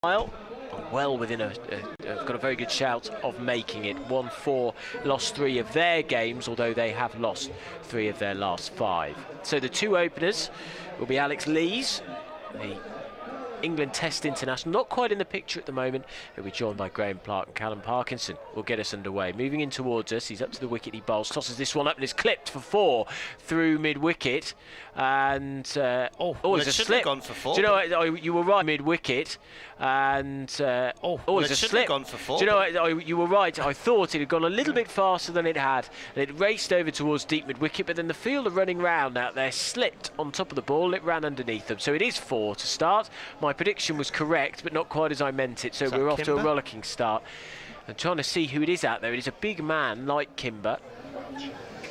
Well within got a very good shout of making it. 1-4, lost 3 of their games, although they have lost 3 of their last 5. So the 2 openers will be Alex Lees, the England Test international, not quite in the picture at the moment. He'll be joined by Graham Clark and Callum Parkinson. Will get us underway. Moving in towards us, he's up to the wicket, he bowls, tosses this one up and is clipped for 4 through mid-wicket. And it's a slip. Gone for 4. Do you know what? You were right, mid-wicket. And it's a slip. Gone for 4. Do you know what? You were right. I thought it had gone a little bit faster than it had. And it raced over towards deep mid-wicket, but then the fielder running round out there slipped on top of the ball. It ran underneath them. So it is 4 to start. My prediction was correct, but not quite as I meant it. So we're off to a rollicking start. I'm trying to see who it is out there. It is a big man like Kimber.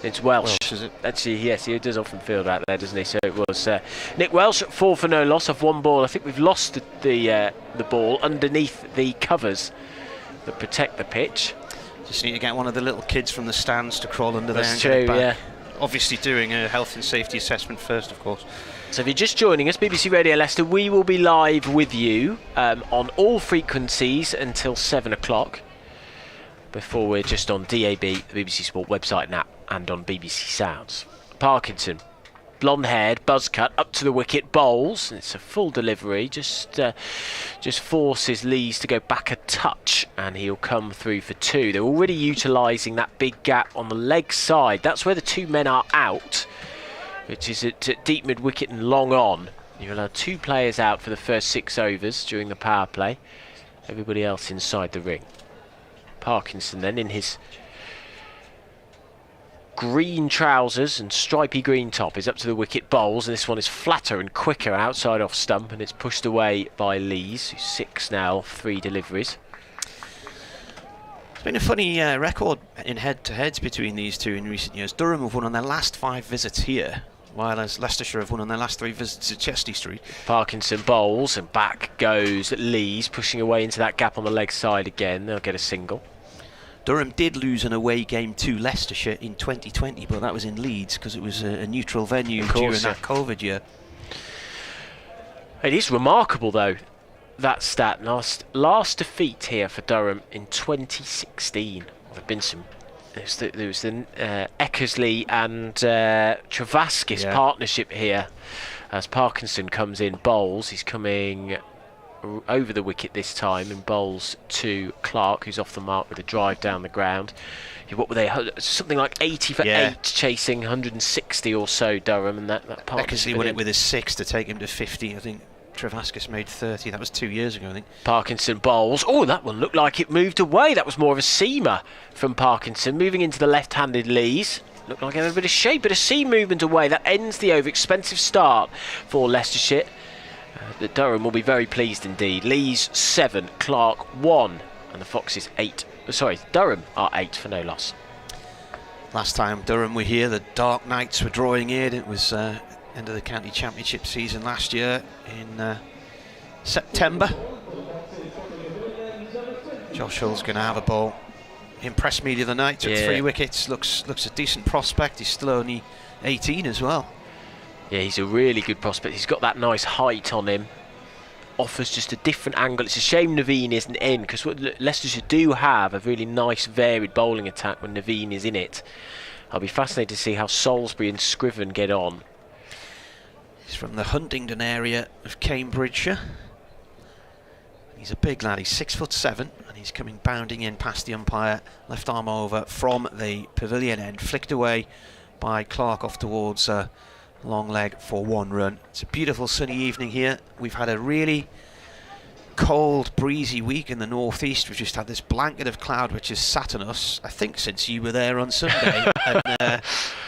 It's Welsh. Is it? Actually, yes, he does often field out there, doesn't he? So it was Nick Welsh at 4 for no loss off 1 ball. I think we've lost the ball underneath the covers that protect the pitch. Just need to get one of the little kids from the stands to crawl under there. That's true, yeah. Obviously doing a health and safety assessment first, of course. So if you're just joining us, BBC Radio Leicester, we will be live with you on all frequencies until 7 o'clock. Before we're just on DAB, the BBC Sport website and app, and on BBC Sounds. Parkinson, blonde-haired, buzz cut, up to the wicket, bowls. It's a full delivery, just forces Lees to go back a touch, and he'll come through for 2. They're already utilising that big gap on the leg side. That's where the 2 men are out, which is at deep mid-wicket and long on. You're allowed 2 players out for the first 6 overs during the power play. Everybody else inside the ring. Parkinson then in his green trousers and stripy green top is up to the wicket, bowls, and this one is flatter and quicker outside off stump, and it's pushed away by Lees, who's 6 now, 3 deliveries. It's been a funny record in head-to-heads between these 2 in recent years. Durham have won on their last 5 visits here, while as Leicestershire have won on their last 3 visits at Chesty Street. Parkinson bowls and back goes Lees, pushing away into that gap on the leg side again. They'll get a single. Durham did lose an away game to Leicestershire in 2020, but that was in Leeds because it was a neutral venue during that COVID year. It is remarkable, though, that stat. Last defeat here for Durham in 2016. There have been some. There was the Eckersley and Travaskis partnership here. As Parkinson comes in, bowls. He's coming over the wicket this time and bowls to Clark, who's off the mark with a drive down the ground. What were they? Something like 80 for 8, chasing 160 or so Durham, and that partnership. Eckersley went it with his 6 to take him to 50. I think Travaskis made 30. That was 2 years ago, I think. Parkinson bowls. Oh, that one looked like it moved away. That was more of a seamer from Parkinson. Moving into the left-handed Lees. Looked like it had a bit of shape, but a seam movement away. That ends the over. Expensive start for Leicestershire. Durham will be very pleased indeed. Lees 7, Clark 1, and the Foxes 8. Sorry, Durham are 8 for no loss. Last time Durham were here, the Dark Knights were drawing in. It was end of the county championship season last year in September. Josh Hull's going to have a ball. Impressed me the other night. Took 3 wickets. Looks a decent prospect. He's still only 18 as well. Yeah, he's a really good prospect. He's got that nice height on him. Offers just a different angle. It's a shame Naveen isn't in, because what Leicestershire do have a really nice varied bowling attack when Naveen is in it. I'll be fascinated to see how Salisbury and Scriven get on. He's from the Huntingdon area of Cambridgeshire. He's a big lad. He's 6'7", and he's coming bounding in past the umpire. Left arm over from the pavilion end, flicked away by Clark off towards long leg for 1 run. It's a beautiful sunny evening here. We've had a really cold, breezy week in the northeast. We've just had this blanket of cloud which has sat on us, I think, since you were there on Sunday. And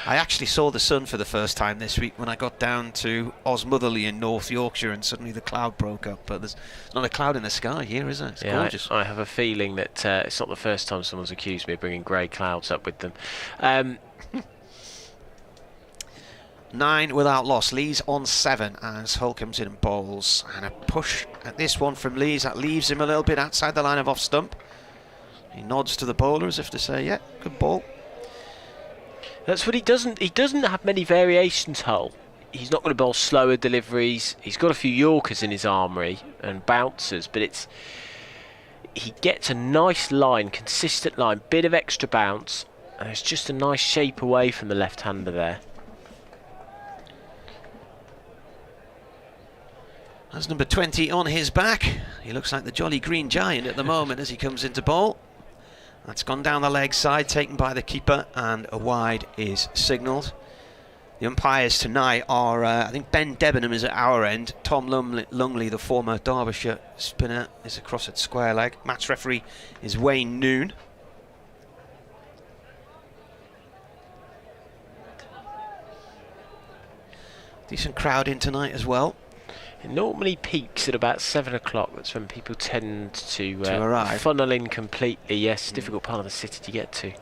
I actually saw the sun for the first time this week when I got down to Osmotherley in North Yorkshire, and suddenly the cloud broke up. But there's not a cloud in the sky here, is there? It's gorgeous. I have a feeling that it's not the first time someone's accused me of bringing grey clouds up with them. 9 without loss. Lees on 7 as Hull comes in and bowls, and a push at this one from Lees that leaves him a little bit outside the line of off stump. He nods to the bowler as if to say, yeah, good ball. That's what he doesn't have many variations, Hull. he's not going to bowl slower deliveries. He's got a few Yorkers in his armoury and bouncers, but he gets a nice line, consistent line, bit of extra bounce, and it's just a nice shape away from the left-hander there. That's number 20 on his back. He looks like the Jolly Green Giant at the moment as he comes into bowl. That's gone down the leg side, taken by the keeper, and a wide is signalled. The umpires tonight are, I think Ben Debenham is at our end. Tom Lungley, the former Derbyshire spinner, is across at square leg. Match referee is Wayne Noon. Decent crowd in tonight as well. It normally peaks at about 7 o'clock. That's when people tend to arrive. Funnel in completely. Yes, difficult part of the city to get to.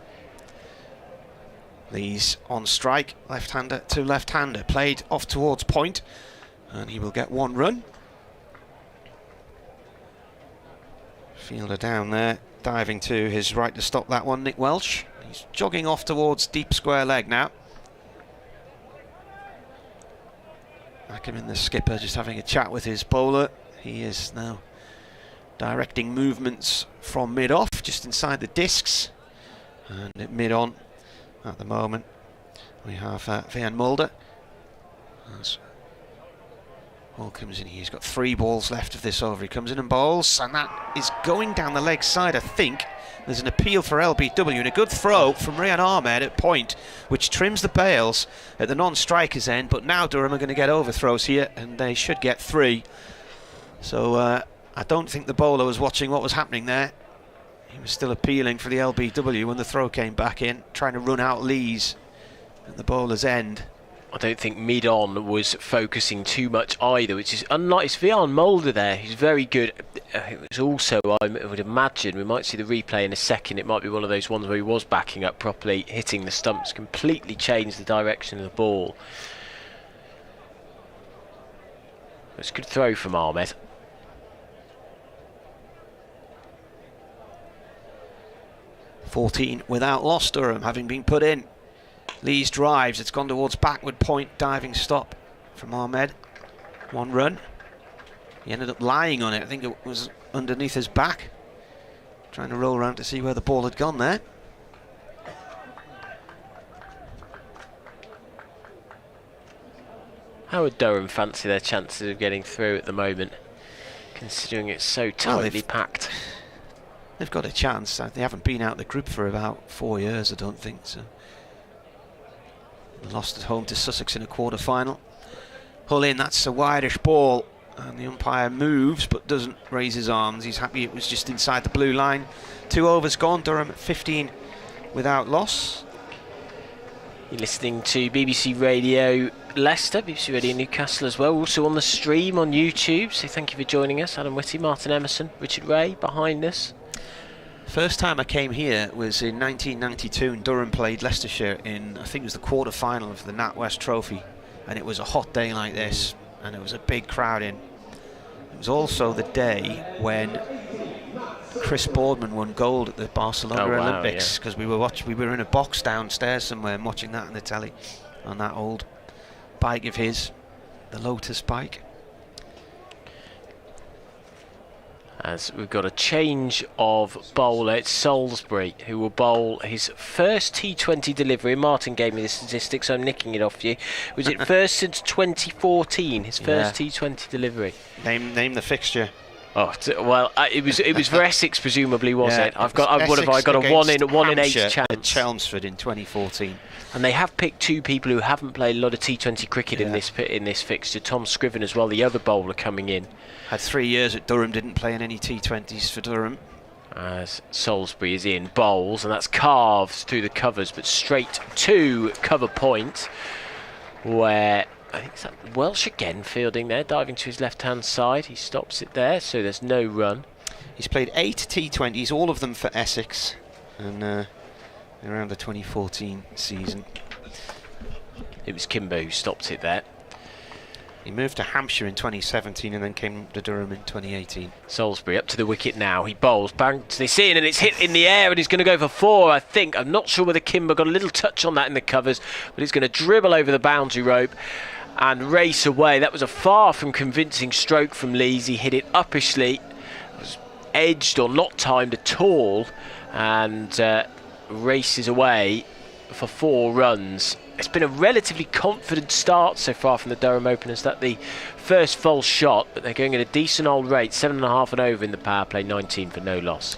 Lee's on strike, left-hander to left-hander, played off towards point, and he will get 1 run. Fielder down there, diving to his right to stop that one, Nick Welsh. He's jogging off towards deep square leg now. Back him in the skipper, just having a chat with his bowler. He is now directing movements from mid-off, just inside the discs, and at mid-on. At the moment, we have Vian Mulder. As ball comes in, he's got 3 balls left of this over. He comes in and bowls, and that is going down the leg side, I think. There's an appeal for LBW, and a good throw from Rian Ahmed at point, which trims the bails at the non-striker's end. But now Durham are going to get overthrows here, and they should get 3. So I don't think the bowler was watching what was happening there. He was still appealing for the LBW when the throw came back in, trying to run out Lees at the bowler's end. I don't think mid-on was focusing too much either, which is unlike. It's Vian Mulder there, who's very good. It was also, I would imagine, we might see the replay in a second. It might be one of those ones where he was backing up properly, hitting the stumps, completely changed the direction of the ball. It's a good throw from Ahmed. .14 without loss, Durham having been put in. Lees drives, it's gone towards backward point, diving stop from Ahmed. 1 run. He ended up lying on it, I think it was underneath his back. Trying to roll around to see where the ball had gone there. How would Durham fancy their chances of getting through at the moment, considering it's so tightly packed? They've got a chance. They haven't been out of the group for about 4 years, I don't think. So, lost at home to Sussex in a quarter-final. Hull in, that's a wideish ball, and the umpire moves but doesn't raise his arms. He's happy it was just inside the blue line. 2 overs gone, Durham at 15 without loss. You're listening to BBC Radio Leicester, BBC Radio Newcastle as well, also on the stream on YouTube, so thank you for joining us. Adam Whitty, Martin Emerson, Richard Ray behind us. First time I came here was in 1992, and Durham played Leicestershire in, I think it was the quarter-final of the NatWest Trophy, and it was a hot day like this, and there was a big crowd in. It was also the day when Chris Boardman won gold at the Barcelona Olympics, because we were in a box downstairs somewhere and watching that on the telly on that old bike of his, the Lotus bike. As we've got a change of bowler, it's Salisbury who will bowl his first T20 delivery. Martin gave me the statistics, so I'm nicking it off you. Was it first since 2014? His first T20 delivery. Name the fixture. Oh well, it was for Essex, presumably, was it? What have I got? A 1 in 8 chance. At Chelmsford in 2014. And they have picked 2 people who haven't played a lot of T20 cricket in this fixture. Tom Scriven as well, the other bowler coming in. Had 3 years at Durham, didn't play in any T20s for Durham. As Salisbury is in, bowls, and that's carved through the covers, but straight to cover point, where I think it's that Welsh again fielding there, diving to his left-hand side. He stops it there, so there's no run. He's played 8 T20s, all of them for Essex, and around the 2014 season. It was Kimber who stopped it there. He moved to Hampshire in 2017 and then came to Durham in 2018. Salisbury up to the wicket now. He bowls, bangs this in, and it's hit in the air, and he's going to go for 4, I think. I'm not sure whether Kimber got a little touch on that in the covers, but he's going to dribble over the boundary rope. and race away. That was a far from convincing stroke from Lees. He hit it uppishly, it was edged or not timed at all, and races away for 4 runs. It's been a relatively confident start so far from the Durham openers. That the first false shot, but they're going at a decent old rate, 7.5 and over in the power play, 19 for no loss.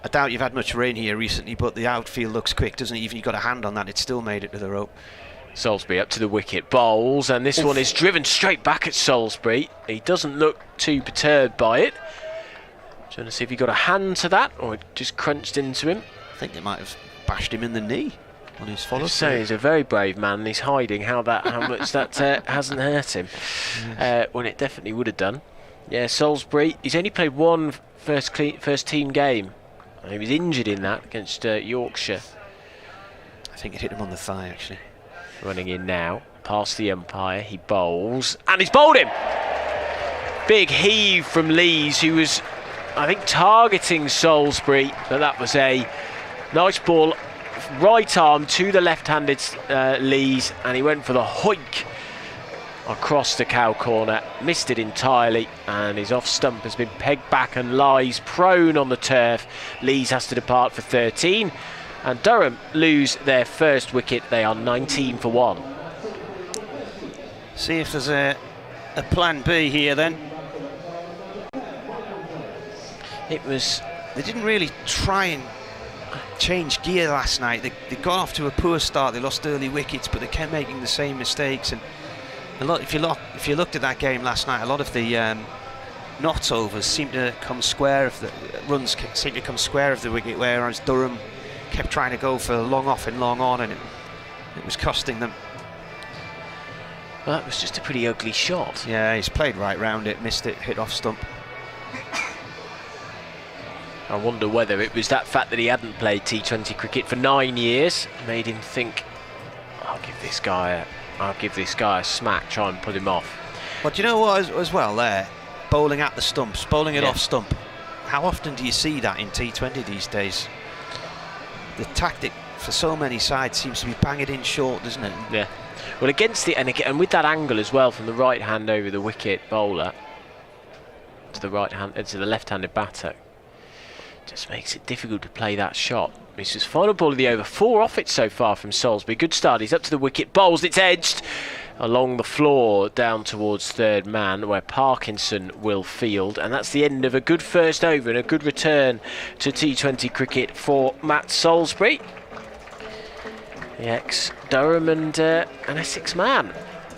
I doubt you've had much rain here recently, but the outfield looks quick, doesn't it? Even you got a hand on that, it still made it to the rope. Salisbury up to the wicket, bowls, and this one is driven straight back at Salisbury. He doesn't look too perturbed by it. Trying to see if he got a hand to that, or it just crunched into him. I think they might have bashed him in the knee on his follow. So he's a very brave man, and he's hiding how much that hasn't hurt him. Yes. When it definitely would have done. Yeah, Salisbury, he's only played one first team game. He was injured in that against Yorkshire. I think it hit him on the thigh, actually. Running in now, past the umpire, he bowls, and he's bowled him! Big heave from Lees, who was, I think, targeting Salisbury, but that was a nice ball, right arm to the left-handed Lees, and he went for the hoik across the cow corner, missed it entirely, and his off stump has been pegged back and lies prone on the turf. Lees has to depart for 13, and Durham lose their first wicket. They are 19 for 1. See if there's a plan B here then. It was... They didn't really try and change gear last night. They got off to a poor start, they lost early wickets, but they kept making the same mistakes. And if you looked at that game last night, a lot of the not overs seemed to come square of the runs seemed to come square of the wicket, whereas Durham kept trying to go for long off and long on, and it was costing them. Well, that was just a pretty ugly shot. Yeah, he's played right round it, missed it, hit off stump. I wonder whether it was that fact that he hadn't played T20 cricket for 9 years made him think, I'll give this guy a smack, try and put him off. But do you know what as well there? Bowling at the stumps, bowling it off stump. How often do you see that in T20 these days? The tactic for so many sides seems to be bang it in short, doesn't it? Yeah. Well, against the and with that angle as well from the right hand over the wicket bowler to the left-handed batter, just makes it difficult to play that shot. It's his final ball of the over. 4 off it so far from Salisbury. Good start. He's up to the wicket. Bowls. It's edged along the floor down towards third man, where Parkinson will field. And that's the end of a good first over and a good return to T20 cricket for Matt Salisbury, the ex-Durham and Essex man.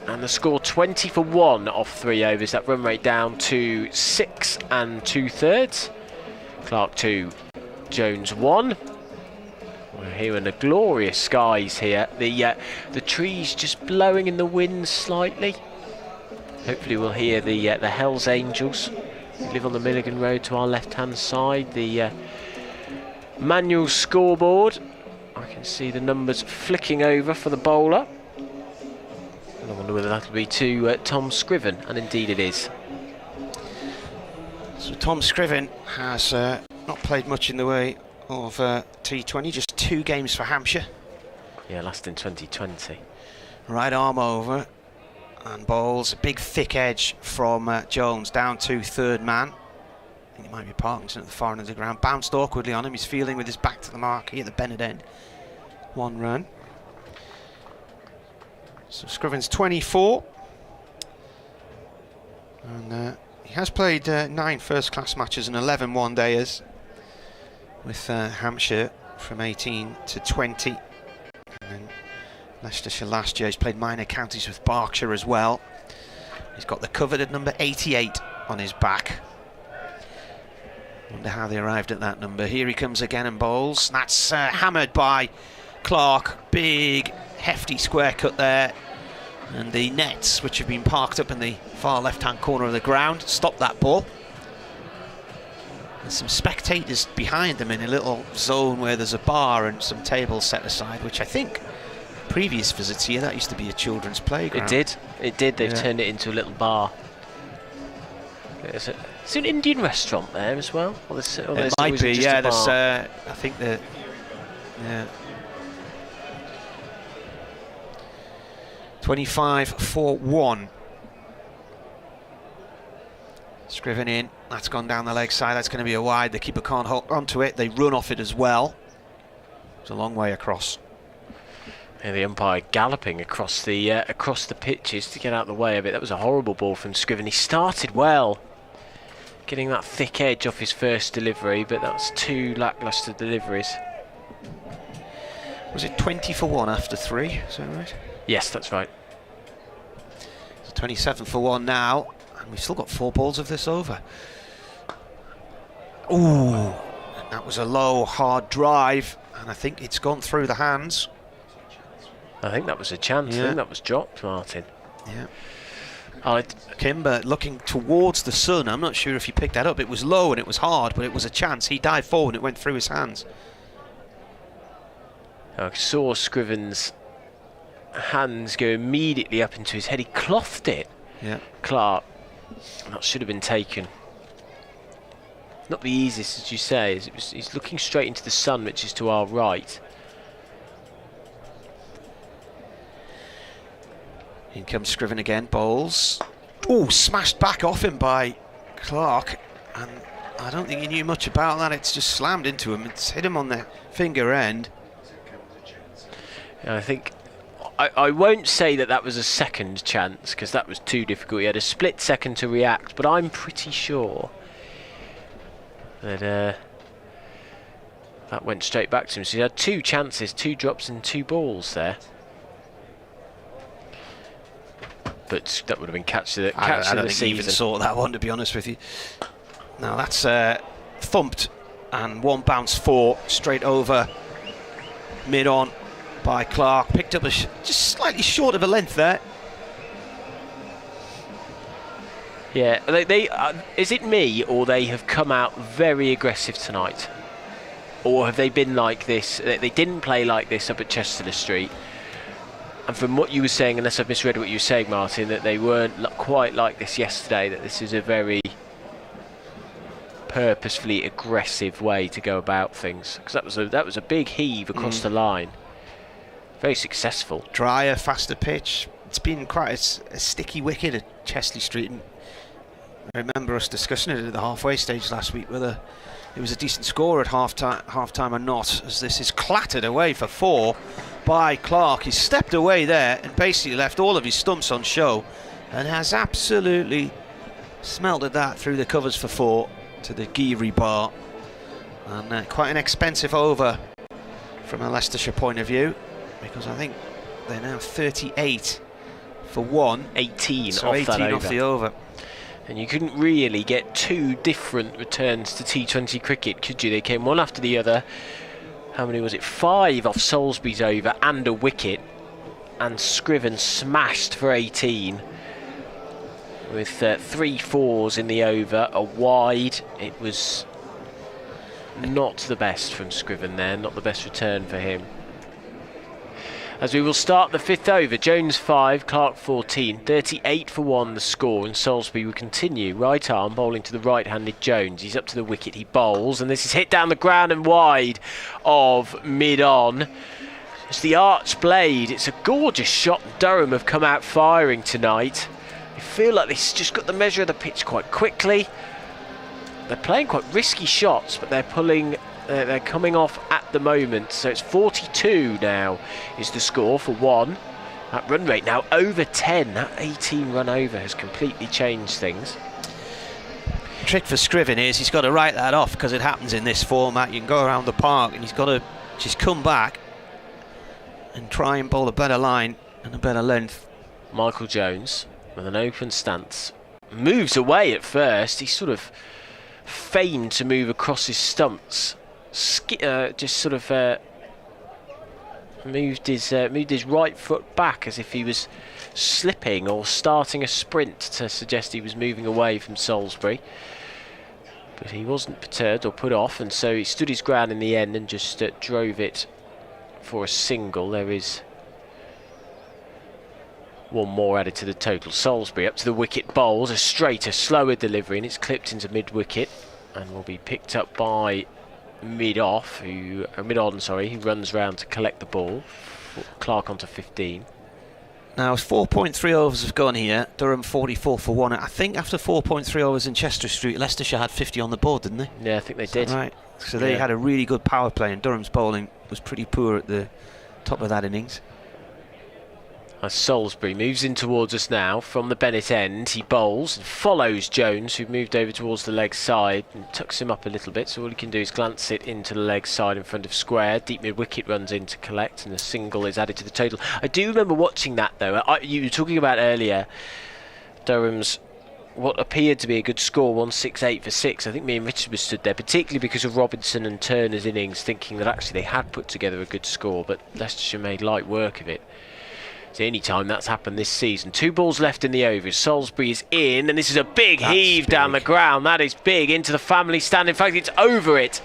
And the score 20 for 1 off 3 overs. That run rate down to 6 2/3. Clark 2, Jones 1. We're here in the glorious skies here. The trees just blowing in the wind slightly. Hopefully we'll hear the Hells Angels who live on the Milligan Road to our left-hand side. The manual scoreboard. I can see the numbers flicking over for the bowler. And I wonder whether that'll be to Tom Scriven, and indeed it is. So Tom Scriven has not played much in the way of T20, just 2 games for Hampshire. Yeah, last in 2020. Right arm over and bowls. A big thick edge from Jones down to third man. I think it might be Parkinson at the far end of the ground. Bounced awkwardly on him. He's fielding with his back to the mark here at the Bennett end. 1 run. So Scriven's 24. And he has played 9 first-class matches and 11 one-dayers with Hampshire from 18 to 20. And then Leicestershire last year. He's played minor counties with Berkshire as well. He's got the coveted number 88 on his back. Wonder how they arrived at that number. Here he comes again and bowls. That's hammered by Clark. Big, hefty square cut there. And the nets, which have been parked up in the far left-hand corner of the ground, stop that ball. There's some spectators behind them in a little zone where there's a bar and some tables set aside, which I think previous visits here, that used to be a children's playground. It did. They've turned it into a little bar. Is it an Indian restaurant there as well? Or it might be, yeah. There's, I think the, yeah. 25 for 1. Scriven in, that's gone down the leg side, that's going to be a wide. The keeper can't hold onto it, they run off it as well. It's a long way across. Yeah, the umpire galloping across the pitches to get out of the way of it. That was a horrible ball from Scriven. He started well, getting that thick edge off his first delivery, but that's 2 lacklustre deliveries. Was it 20 for 1 after 3? Is that right? Yes, that's right. So 27 for 1 now, and we've still got 4 balls of this over. Ooh, that was a low, hard drive, and I think it's gone through the hands. I think that was a chance. Yeah. I think that was dropped, Martin. Yeah. Kimber looking towards the sun. I'm not sure if he picked that up. It was low and it was hard, but it was a chance. He dived forward and it went through his hands. I saw Scriven's hands go immediately up into his head. He clothed it. Yeah. Clark. That should have been taken. Not the easiest, as you say. He's looking straight into the sun, which is to our right. In comes Scriven again, bowls. Oh, smashed back off him by Clark. And I don't think he knew much about that. It's just slammed into him. It's hit him on the finger end. And I think... I won't say that that was a second chance, because that was too difficult. He had a split second to react, but I'm pretty sure that that went straight back to him. So he had 2 chances, 2 drops and 2 balls there. But that would have been catch of the I don't think season. he even saw that one, to be honest with you. Now that's thumped, and 1 bounce 4 straight over mid-on by Clark. Picked up just slightly short of a length there. Yeah, they is it me, or they have come out very aggressive tonight? Or have they been like this? They didn't play like this up at Chesterton Street. And from what you were saying, unless I've misread what you were saying, Martin, that they weren't quite like this yesterday, that this is a very purposefully aggressive way to go about things. Because that was a big heave across the line. Very successful. Drier, faster pitch. It's been quite a sticky wicket at Chesterton Street. And I remember us discussing it at the halfway stage last week, whether it was a decent score at half-time or not, as this is clattered away for 4 by Clark. He's stepped away there and basically left all of his stumps on show and has absolutely smelted that through the covers for 4 to the Geary bar. And quite an expensive over from a Leicestershire point of view, because I think they're now 38 for 1. 18 so off 18 that off the over. And you couldn't really get 2 different returns to T20 cricket, could you? They came one after the other. How many was it? 5 off Salisbury's over and a wicket. And Scriven smashed for 18 with 3 4s in the over, a wide. It was not the best from Scriven there, not the best return for him. As we will start the 5th over, Jones 5, Clark 14, 38 for 1 the score, and Salisbury will continue. Right arm bowling to the right-handed Jones. He's up to the wicket, he bowls, and this is hit down the ground and wide of mid-on. It's the arch blade. It's a gorgeous shot. Durham have come out firing tonight. I feel like they've just got the measure of the pitch quite quickly. They're playing quite risky shots, but they're coming off at the moment. So it's 42 now is the score for 1. That run rate now over 10. That 18 run over has completely changed things. Trick for Scriven is he's got to write that off, because it happens in this format. You can go around the park and he's got to just come back and try and bowl a better line and a better length. Michael Jones with an open stance moves away at first. He sort of feigned to move across his stumps. Just sort of moved his right foot back as if he was slipping or starting a sprint to suggest he was moving away from Salisbury. But he wasn't perturbed or put off, and so he stood his ground in the end and just drove it for a single. There is 1 more added to the total. Salisbury up to the wicket, bowls a straighter, slower delivery, and it's clipped into mid-wicket and will be picked up by mid-on, who runs round to collect the ball. Clark onto 15. Now, 4.3 overs have gone here. Durham 44 for 1. I think after 4.3 overs in Chester Street, Leicestershire had 50 on the board, didn't they? Yeah, I think they did. Right. So they had a really good power play, and Durham's bowling was pretty poor at the top of that innings. As Salisbury moves in towards us now from the Bennett end, he bowls and follows Jones, who moved over towards the leg side, and tucks him up a little bit. So all he can do is glance it into the leg side in front of square. Deep mid wicket runs in to collect, and a single is added to the total. I do remember watching that though. You were talking about earlier Durham's what appeared to be a good score, 168 for 6. I think me and Richard were stood there, particularly because of Robinson and Turner's innings, thinking that actually they had put together a good score, but Leicestershire made light work of it. It's the only time that's happened this season. 2 balls left in the overs. Salisbury is in, and this is a big heave down the ground. That is big into the family stand. In fact, it's over it.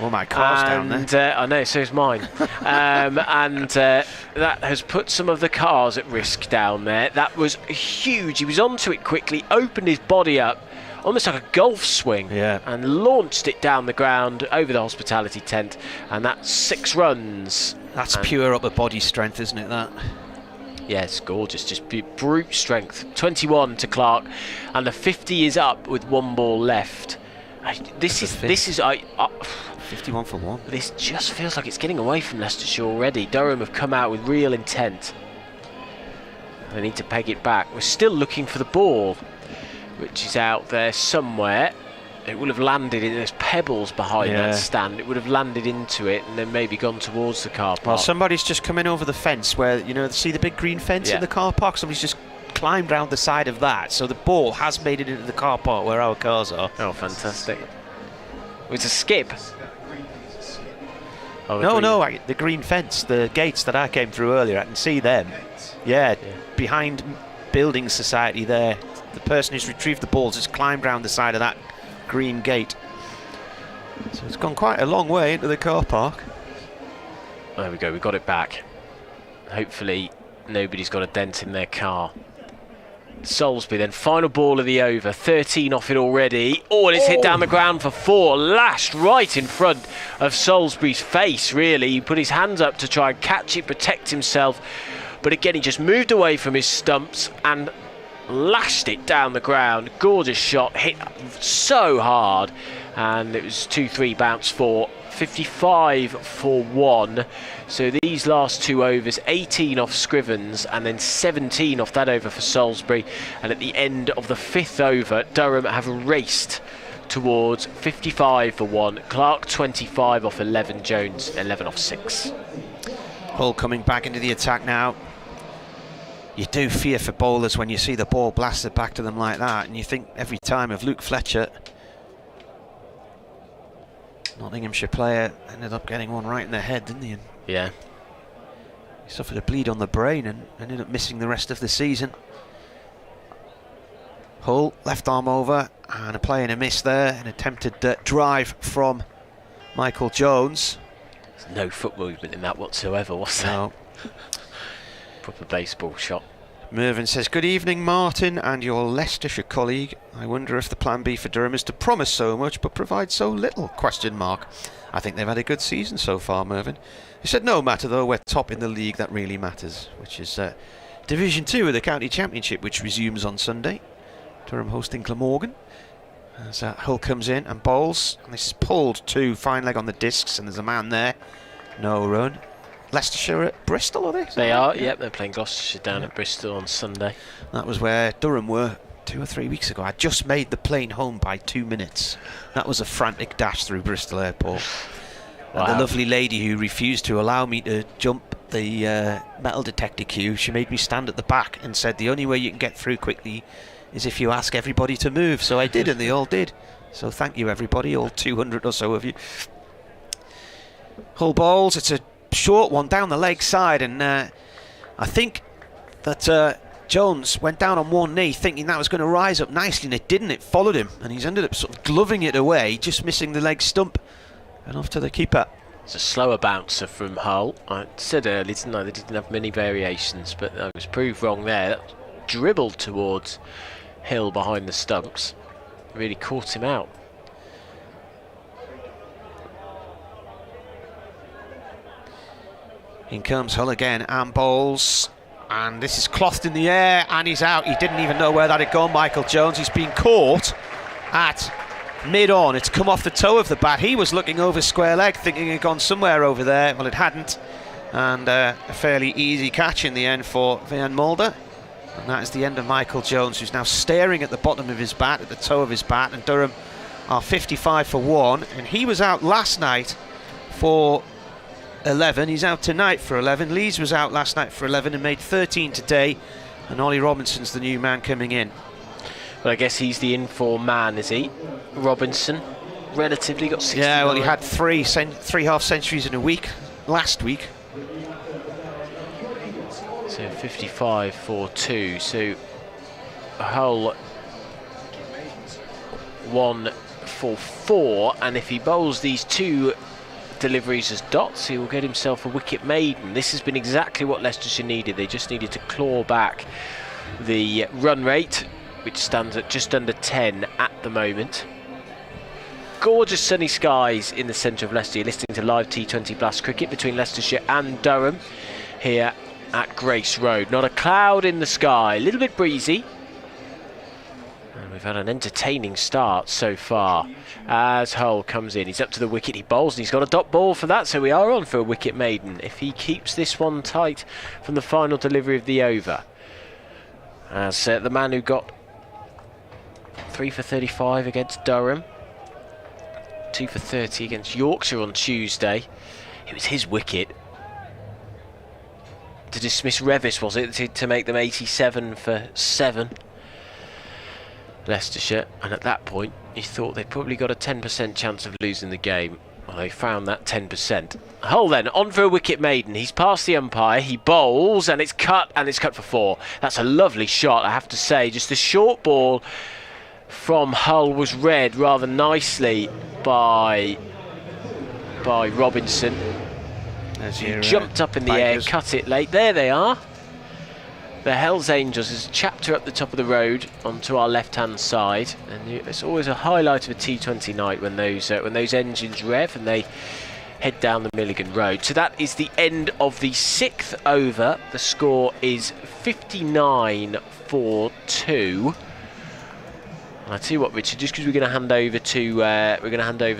Well, my car's down there. I know, so is mine. That has put some of the cars at risk down there. That was huge. He was onto it quickly, opened his body up, almost like a golf swing, and launched it down the ground over the hospitality tent. And that's 6 runs. That's pure upper body strength, isn't it, that? Yeah, it's gorgeous, just brute strength. 21 to Clark, and the 50 is up with 1 ball left. This is 51 for 1. This just feels like it's getting away from Leicestershire already. Durham have come out with real intent. They need to peg it back. We're still looking for the ball, which is out there somewhere. It would have landed in, there's pebbles behind that stand. It would have landed into it and then maybe gone towards the car park. Well, somebody's just come in over the fence where, you know, see the big green fence in the car park? Somebody's just climbed round the side of that. So the ball has made it into the car park where our cars are. Oh, fantastic. It's a skip. Oh, no, the green fence, the gates that I came through earlier, I can see them. Yeah, behind Building Society there. The person who's retrieved the balls has climbed round the side of that green gate. So it's gone quite a long way into the car park. There we go, we got it back. Hopefully nobody's got a dent in their car. Salisbury then, final ball of the over, 13 off it already. Oh, and it's hit down the ground for 4, lashed right in front of Salisbury's face, really. He put his hands up to try and catch it, protect himself, but again he just moved away from his stumps and lashed it down the ground. Gorgeous shot, hit so hard, and it was 2-3 bounce for 55 for 1. So these last 2 overs, 18 off Scrivens and then 17 off that over for Salisbury, and at the end of the 5th over Durham have raced towards 55 for 1. Clark 25 off 11, Jones 11 off 6. Hull coming back into the attack now. You do fear for bowlers when you see the ball blasted back to them like that, and you think every time of Luke Fletcher. Nottinghamshire player ended up getting one right in the head, didn't he? And yeah. He suffered a bleed on the brain and ended up missing the rest of the season. Hull, left arm over, and a play and a miss there. An attempted drive from Michael Jones. There's no foot movement in that whatsoever, was there? No. Proper baseball shot. Mervyn says, good evening Martin and your Leicestershire colleague. I wonder if the plan B for Durham is to promise so much but provide so little, ? I think they've had a good season so far, Mervyn. He said, no matter though, we're top in the league that really matters, which is Division 2 of the County Championship, which resumes on Sunday. Durham hosting Glamorgan. As Hull comes in and bowls, and this is pulled to fine leg on the discs, and there's a man there. No run. Leicestershire at Bristol, are they? They are, yep, they're playing Gloucestershire down at Bristol on Sunday. That was where Durham were 2 or 3 weeks ago. I just made the plane home by 2 minutes. That was a frantic dash through Bristol Airport. Wow. And the lovely lady who refused to allow me to jump the metal detector queue, she made me stand at the back and said the only way you can get through quickly is if you ask everybody to move. So I did, and they all did. So thank you everybody, all 200 or so of you. Hull bowls, it's a short one down the leg side, and I think that Jones went down on one knee thinking that was going to rise up nicely, and it didn't. It followed him, and he's ended up sort of gloving it away, just missing the leg stump, and off to the keeper. It's a slower bouncer from Hull. I said earlier, didn't I, they didn't have many variations, but I was proved wrong there. That dribbled towards Hill behind the stumps, really caught him out. In comes Hull again and bowls, And this is clothed in the air, and he's out. He didn't even know where that had gone, Michael Jones. He's been caught at mid-on. It's come off the toe of the bat. He was looking over square leg, thinking it had gone somewhere over there. Well, it hadn't. And a fairly easy catch in the end for Van Mulder. And that is the end of Michael Jones, who's now staring at the bottom of his bat, at the toe of his bat. And Durham are 55 for 1. And he was out last night for 11. He's out tonight for 11. Lees was out last night for 11 and made 13 today. And Ollie Robinson's the new man coming in. Well, I guess he's the in-form man, is he? Robinson, relatively got 69. Yeah, well, he had three half centuries in a week last week. So 55 for 2. So Hull 1 for 4. And if he bowls these 2 deliveries as dots, he will get himself a wicket maiden. This has been exactly what Leicestershire needed. They just needed to claw back the run rate, which stands at just under 10 at the moment. Gorgeous sunny skies in the centre of Leicester. You're listening to live T20 Blast cricket between Leicestershire and Durham here at Grace Road. Not a cloud in the sky, a little bit breezy. And we've had an entertaining start so far as Hull comes in. He's up to the wicket, he bowls, and he's got a dot ball for that, so we are on for a wicket maiden if he keeps this one tight from the final delivery of the over. As the man who got 3 for 35 against Durham, 2 for 30 against Yorkshire on Tuesday. It was his wicket to dismiss Revis, was it, to make them 87 for 7, Leicestershire. And at that point you thought they'd probably got a 10% chance of losing the game. Well, they found that 10%. Hull then on for a wicket maiden. He's past the umpire, he bowls, and it's cut for 4. That's a lovely shot, I have to say. Just the short ball from Hull was read rather nicely by Robinson. As he jumped up in the air, cut it late. There they are. The Hells Angels. There's a chapter up the top of the road onto our left-hand side, and it's always a highlight of a T20 night when those engines rev and they head down the Milligan Road. So that is the end of the 6th over. The score is 59 for 2. I tell you what, Richard, just because we're going to hand over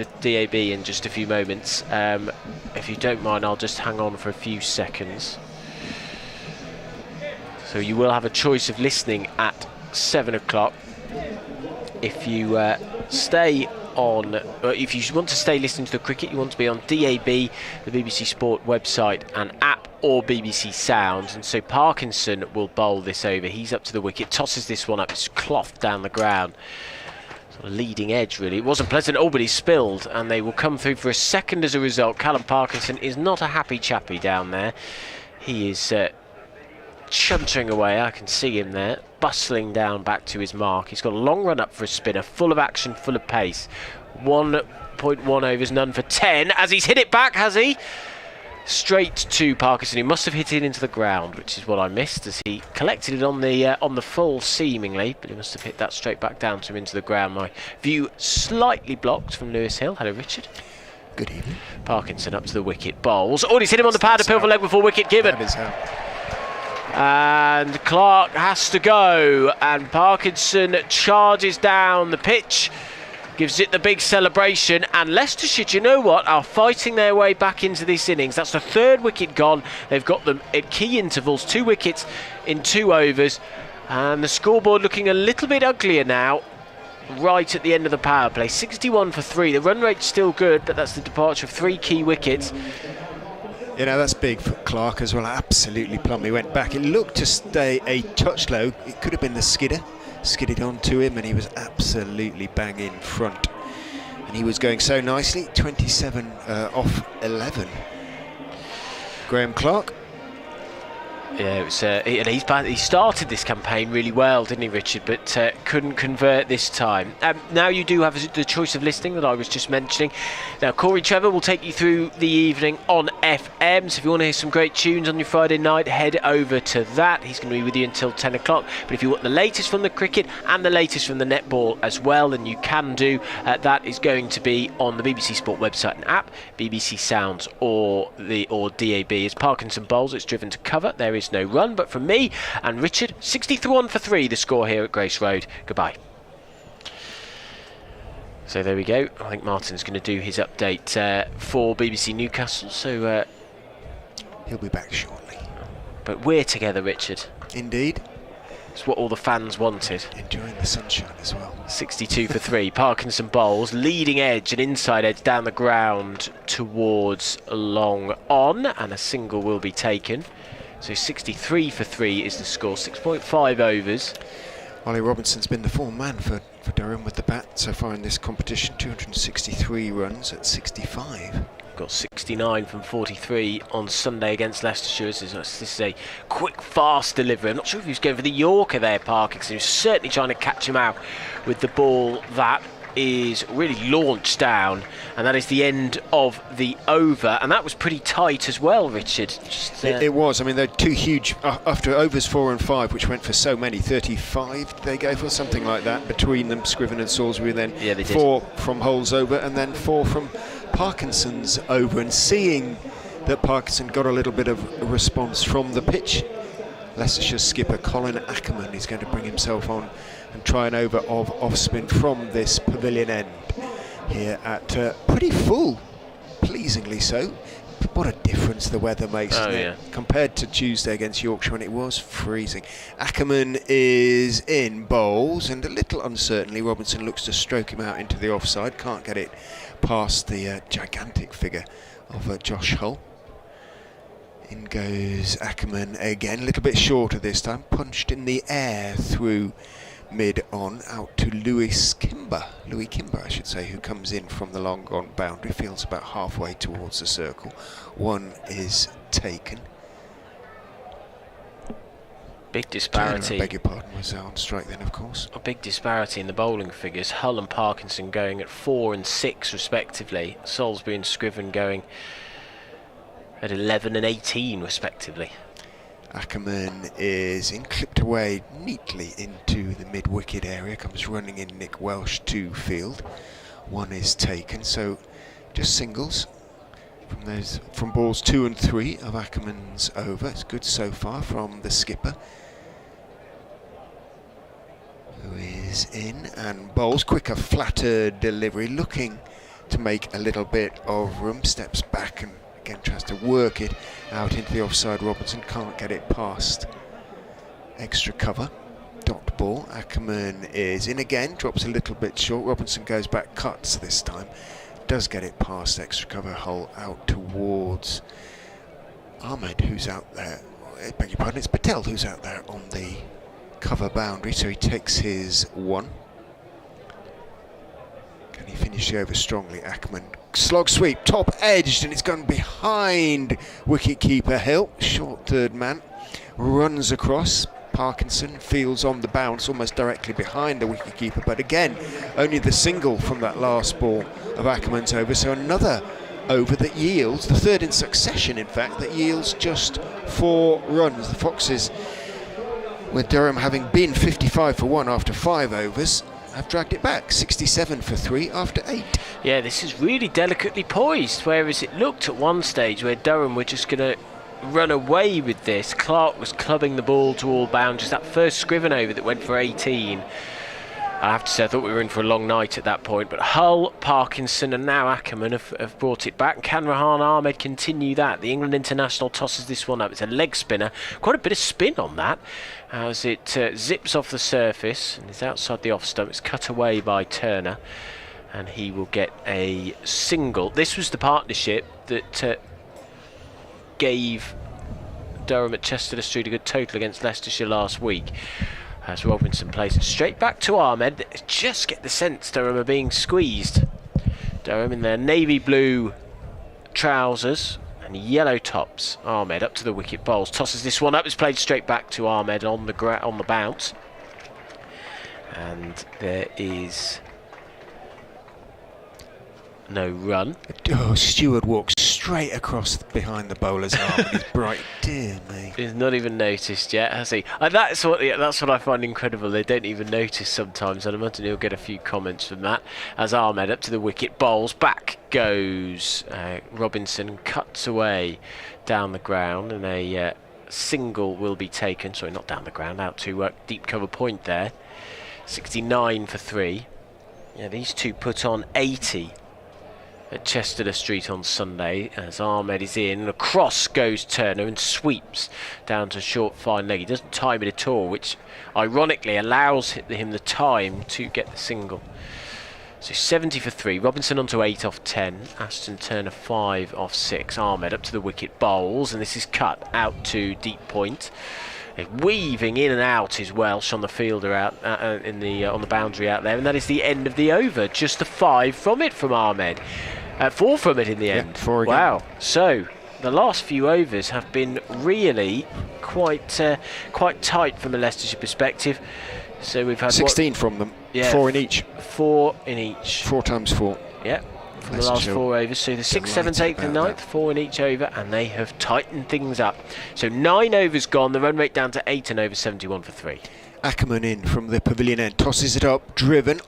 to DAB in just a few moments. If you don't mind, I'll just hang on for a few seconds. So you will have a choice of listening at 7 o'clock. If you stay on, if you want to stay listening to the cricket, you want to be on DAB, the BBC Sport website and app, or BBC Sounds. And so Parkinson will bowl this over. He's up to the wicket, tosses this one up, it's clothed down the ground. Sort of leading edge, really. It wasn't pleasant at all, but he spilled, and they will come through for a second as a result. Callum Parkinson is not a happy chappy down there. He is chuntering away. I can see him there, bustling down back to his mark. He's got a long run up for a spinner, full of action, full of pace. 1.1 overs, none for 10, as he's hit it back, has he? Straight to Parkinson. He must have hit it into the ground, which is what I missed, as he collected it on the full seemingly, but he must have hit that straight back down to him into the ground. My view slightly blocked from Lewis Hill. Hello, Richard. Good evening. Parkinson up to the wicket, bowls. Oh, he's hit him on the pad, a pill for leg before wicket given. That is how. And Clark has to go, and Parkinson charges down the pitch, gives it the big celebration, and Leicestershire, do you know what, are fighting their way back into this innings. That's the 3rd wicket gone. They've got them at key intervals, 2 wickets in 2 overs, and the scoreboard looking a little bit uglier now right at the end of the power play. 61 for 3. The run rate's still good, but that's the departure of 3 key wickets. You know, that's big for Clark as well. Absolutely plump. He went back. It looked to stay a touch low. It could have been the skidder. Skidded onto him, and he was absolutely bang in front. And he was going so nicely. 27 off 11. Graham Clark. Yeah, it was, and he started this campaign really well, didn't he, Richard? But couldn't convert this time. Now you do have the choice of listening that I was just mentioning. Now, Corey Trevor will take you through the evening on FM. So if you want to hear some great tunes on your Friday night, head over to that. He's going to be with you until 10 o'clock. But if you want the latest from the cricket and the latest from the netball as well, then you can do. That is going to be on the BBC Sport website and app, BBC Sounds or DAB. As Parkinson bowls, it's driven to cover. There is is no run. But from me and Richard, 63 for 3 the score here at Grace Road. Goodbye. So there we go. I think Martin's going to do his update for BBC Newcastle. So he'll be back shortly. But we're together, Richard. Indeed. It's what all the fans wanted. Enjoying the sunshine as well. 62 for 3. Parkinson bowls, leading edge and inside edge down the ground towards long on, and a single will be taken. So 63 for 3 is the score. 6.5 overs. Ollie Robinson's been the form man for Durham with the bat so far in this competition. 263 runs at 65. Got 69 from 43 on Sunday against Leicestershire. This is a quick, fast delivery. I'm not sure if he was going for the Yorker there, Parkinson. He was certainly trying to catch him out with the ball that is really launched down, and that is the end of the over. And that was pretty tight as well, Richard. It was. I mean, they're two huge after overs 4 and 5, which went for so many. 35 they gave for something like that between them, Scriven and Salisbury. Then 4 from Hole's over, and then 4 from Parkinson's over. And seeing that Parkinson got a little bit of a response from the pitch, Leicestershire skipper Colin Ackerman is going to bring himself on and try an over of off-spin from this pavilion end here at pretty full, pleasingly so. What a difference the weather makes, isn't it? Compared to Tuesday against Yorkshire when it was freezing. Ackerman is in, bowls, and a little uncertainly Robinson looks to stroke him out into the offside. Can't get it past the gigantic figure of Josh Hull. In goes Ackerman again, a little bit shorter this time, punched in the air through mid-on out to Louis Kimber, I should say, who comes in from the long gone boundary, feels about halfway towards the circle. One is taken. Big disparity. I beg your pardon, was on strike then, of course. A big disparity in the bowling figures. Hull and Parkinson going at 4 and 6 respectively. Salisbury and Scriven going at 11 and 18 respectively. Ackerman is in, clipped away neatly into the mid-wicket area, comes running in Nick Welsh to field. One is taken, so just singles from balls 2 and 3 of Ackerman's over. It's good so far from the skipper, who is in and bowls. Quicker, flatter delivery, looking to make a little bit of room, steps back and again tries to work it out into the offside. Robinson can't get it past extra cover. Dot ball. Ackerman is in again, drops a little bit short. Robinson goes back, cuts this time, does get it past extra cover. Hull out towards Ahmed, who's out there. I beg your pardon, it's Patel who's out there on the cover boundary, so he takes his 1. Can he finish the over strongly? Ackerman, slog sweep, top edged, and it's gone behind wicket-keeper Hill. Short third man, runs across. Parkinson fields on the bounce, almost directly behind the wicket-keeper, but again, only the single from that last ball of Ackerman's over, so another over that yields, the third in succession in fact, that yields just 4 runs. The Foxes, with Durham having been 55 for 1 after 5 overs, have dragged it back, 67 for 3 after 8. Yeah, this is really delicately poised, whereas it looked at one stage where Durham were just going to run away with this. Clark was clubbing the ball to all boundaries. That first Scriven over that went for 18, I have to say I thought we were in for a long night at that point, but Hull, Parkinson and now Ackerman have brought it back. Can Rahan Ahmed continue that? The England international tosses this one up. It's a leg spinner, quite a bit of spin on that as it zips off the surface and is outside the off stump. It's cut away by Turner and he will get a single. This was the partnership that gave Durham at Chester Street a good total against Leicestershire last week. As Robinson plays it straight back to Ahmed. Just get the sense Durham are being squeezed. Durham in their navy blue trousers and yellow tops. Ahmed up to the wicket, bowls, tosses this one up. It's played straight back to Ahmed on the bounce. And there is no run. Oh, Stewart walks straight across behind the bowler's arm. He's bright, dear me. He's not even noticed yet, has he? That's what I find incredible. They don't even notice sometimes, and I imagine he'll get a few comments from that. As Ahmed up to the wicket, bowls, back goes Robinson, cuts away down the ground, and a single will be taken. Sorry, not down the ground, out to deep cover point there. 69 for 3. Yeah, these two put on 80 at Chester Street on Sunday as Ahmed is in. Across goes Turner and sweeps down to short fine leg. He doesn't time it at all, which ironically allows him the time to get the single. So 70 for 3. Robinson onto 8 off 10. Ashton Turner 5 off 6. Ahmed up to the wicket, bowls, and this is cut out to deep point. Weaving in and out is Welsh on the fielder out on the boundary out there, and that is the end of the over. Just the 5 from it from Ahmed. 4 from it in the end. 4 again. Wow. So the last few overs have been really quite tight from a Leicestershire perspective. So we've had 16 from them. Yeah, 4 in each. 4 in each. 4 times 4. Yeah. From the last 4 overs, so the 6th, 7th, 8th and 9th, 4 in each over, and they have tightened things up. So 9 overs gone, the run rate down to 8 and over 71 for 3. Ackerman in from the pavilion end, tosses it up, driven,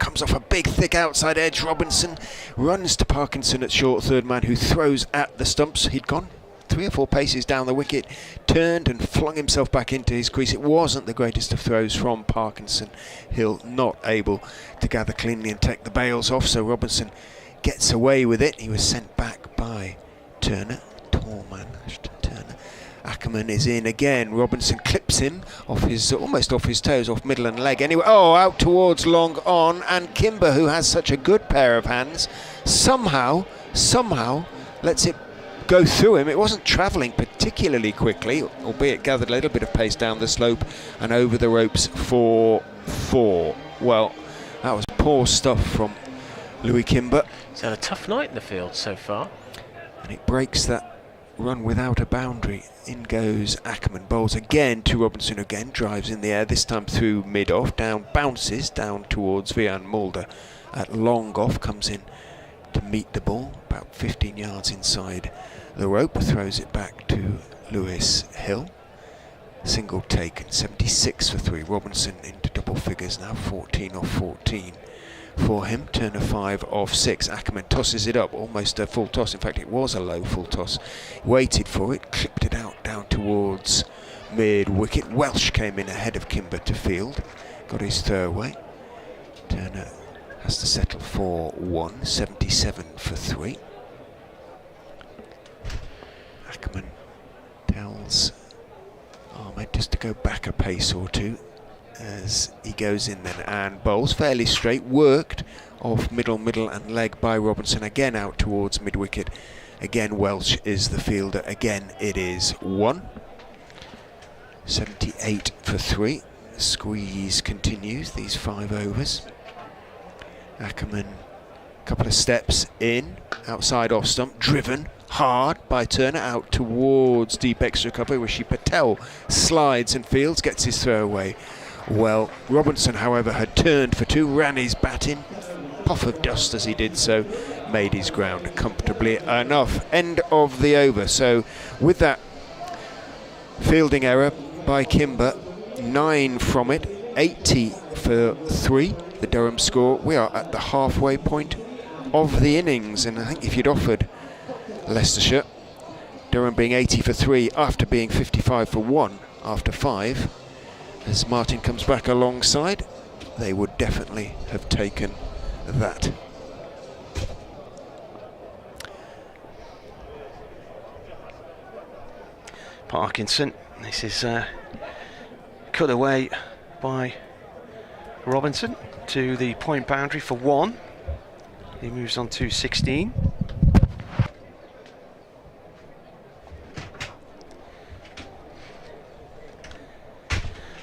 comes off a big thick outside edge. Robinson runs to Parkinson at short third man, who throws at the stumps. He'd gone 3 or 4 paces down the wicket, turned and flung himself back into his crease. It wasn't the greatest of throws from Parkinson. Hill not able to gather cleanly and take the bails off, so Robinson gets away with it. He was sent back by Turner. Tall man, Ashton Turner. Ackerman is in again. Robinson clips him off his, almost off his toes, off middle and leg. Anyway, out towards long on, and Kimber, who has such a good pair of hands, somehow lets it go through him. It wasn't travelling particularly quickly, albeit gathered a little bit of pace down the slope and over the ropes for 4. Well, that was poor stuff from Louis Kimber. He's had a tough night in the field so far. And it breaks that run without a boundary. In goes Ackerman, bowls again to Robinson, again drives in the air, this time through mid-off, down, bounces down towards Vian Mulder at long off, comes in to meet the ball, about 15 yards inside the rope, throws it back to Lewis Hill. Single taken, 76 for 3. Robinson into double figures now, 14 off 14. For him, Turner 5 off 6. Ackerman tosses it up, almost a full toss. In fact, it was a low full toss. Waited for it, clipped it out down towards mid-wicket. Welsh came in ahead of Kimber to field, got his throwaway. Turner has to settle for 1, 77 for 3. Ackerman tells Ahmed just to go back a pace or two as he goes in then and bowls fairly straight, worked off middle and leg by Robinson, again out towards mid-wicket. Again Welsh is the fielder, again it is 1. 78 for 3. Squeeze continues these 5 overs. Ackerman, a couple of steps in, outside off stump, driven hard by Turner out towards deep extra cover, where Patel slides and fields, gets his throw away. Well, Robinson, however, had turned for 2, ran his bat in, puff of dust as he did so, made his ground comfortably enough. End of the over. So with that fielding error by Kimber, 9 from it, 80 for 3, the Durham score. We are at the halfway point of the innings, and I think if you'd offered Leicestershire, Durham being 80 for 3 after being 55 for 1 after 5, as Martin comes back alongside, they would definitely have taken that. Parkinson, this is cut away by Robinson to the point boundary for 1. He moves on to 16.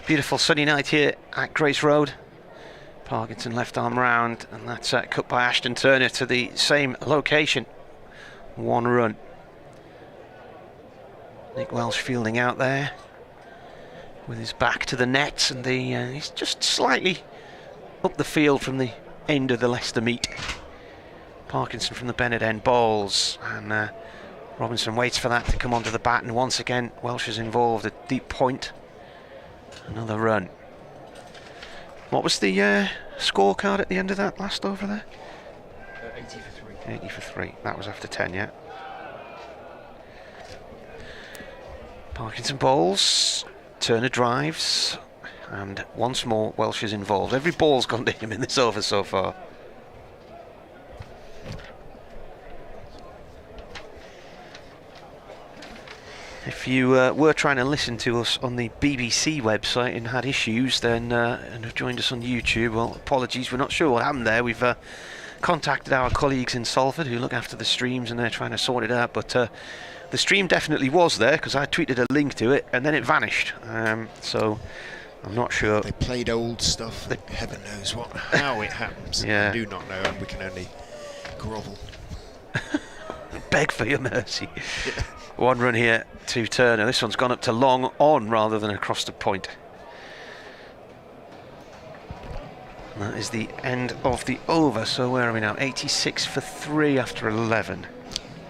Beautiful sunny night here at Grace Road. Parkinson left arm round, and that's cut by Ashton Turner to the same location. 1 run. Nick Welsh fielding out there with his back to the nets, and he's just slightly up the field from the end of the Leicester meet. Parkinson from the Bennett end bowls, and Robinson waits for that to come onto the bat, and once again Welsh is involved at deep point. Another run. What was the scorecard at the end of that last over there? 80 for 3. 80 for 3. That was after 10, yeah. Parkinson bowls, Turner drives, and once more Welsh is involved. Every ball's gone to him in this over so far. If you were trying to listen to us on the BBC website and had issues, then and have joined us on YouTube, well, apologies, we're not sure what happened there. We've contacted our colleagues in Salford who look after the streams, and they're trying to sort it out, but the stream definitely was there, because I tweeted a link to it and then it vanished, so I'm not sure. They played old stuff. Heaven knows how it happens. Yeah. I do not know, and we can only grovel. Beg for your mercy. One run here to Turner. This one's gone up to long on rather than across the point. And that is the end of the over. So where are we now? 86 for 3 after 11.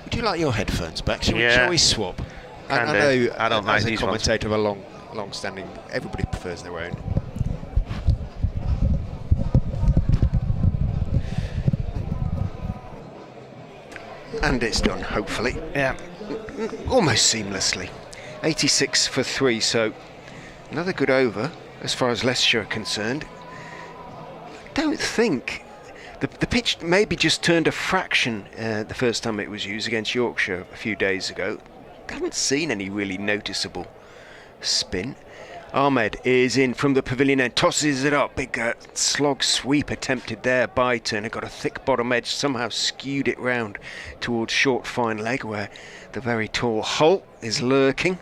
Would you like your headphones back? Shall we swap? I Can know, do. I don't mind as a these commentator of a long-standing, everybody prefers their own. And it's done, hopefully. Yeah. Almost seamlessly. 86 for 3, so another good over as far as Leicestershire are concerned. I don't think the pitch maybe just turned a fraction the first time it was used against Yorkshire a few days ago. I haven't seen any really noticeable spin. Ahmed is in from the pavilion end, tosses it up. Big slog sweep attempted there by Turner. Got a thick bottom edge, somehow skewed it round towards short fine leg where the very tall Holt is lurking.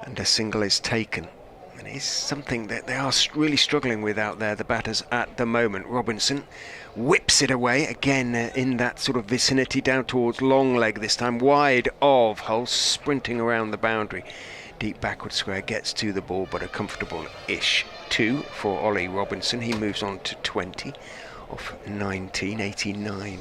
And a single is taken. And it's something that they are really struggling with out there, the batters at the moment. Robinson whips it away again in that sort of vicinity down towards long leg this time, wide of Hull, sprinting around the boundary. Deep backward square, gets to the ball, but a comfortable-ish 2 for Ollie Robinson. He moves on to 20 off 19, 89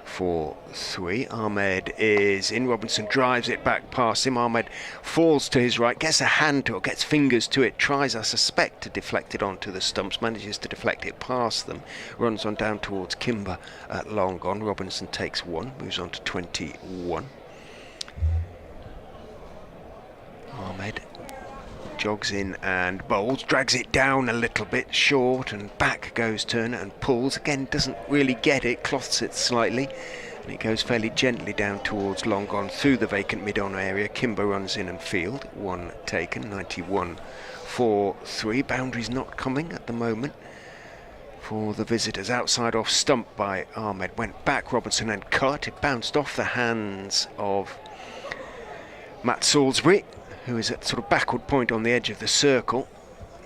for 3. Ahmed is in. Robinson drives it back past him. Ahmed falls to his right, gets a hand to it, gets fingers to it, tries, I suspect, to deflect it onto the stumps, manages to deflect it past them, runs on down towards Kimber at long on. Robinson takes 1, moves on to 21. Ahmed jogs in and bowls, drags it down a little bit short, and back goes Turner and pulls. Again, doesn't really get it, cloths it slightly, and it goes fairly gently down towards long on through the vacant mid-on area. Kimber runs in and field. 1 taken, 91 for 3. Boundaries not coming at the moment for the visitors. Outside off stump by Ahmed, went back Robinson and cut. It bounced off the hands of Matt Salisbury, who is at sort of backward point on the edge of the circle.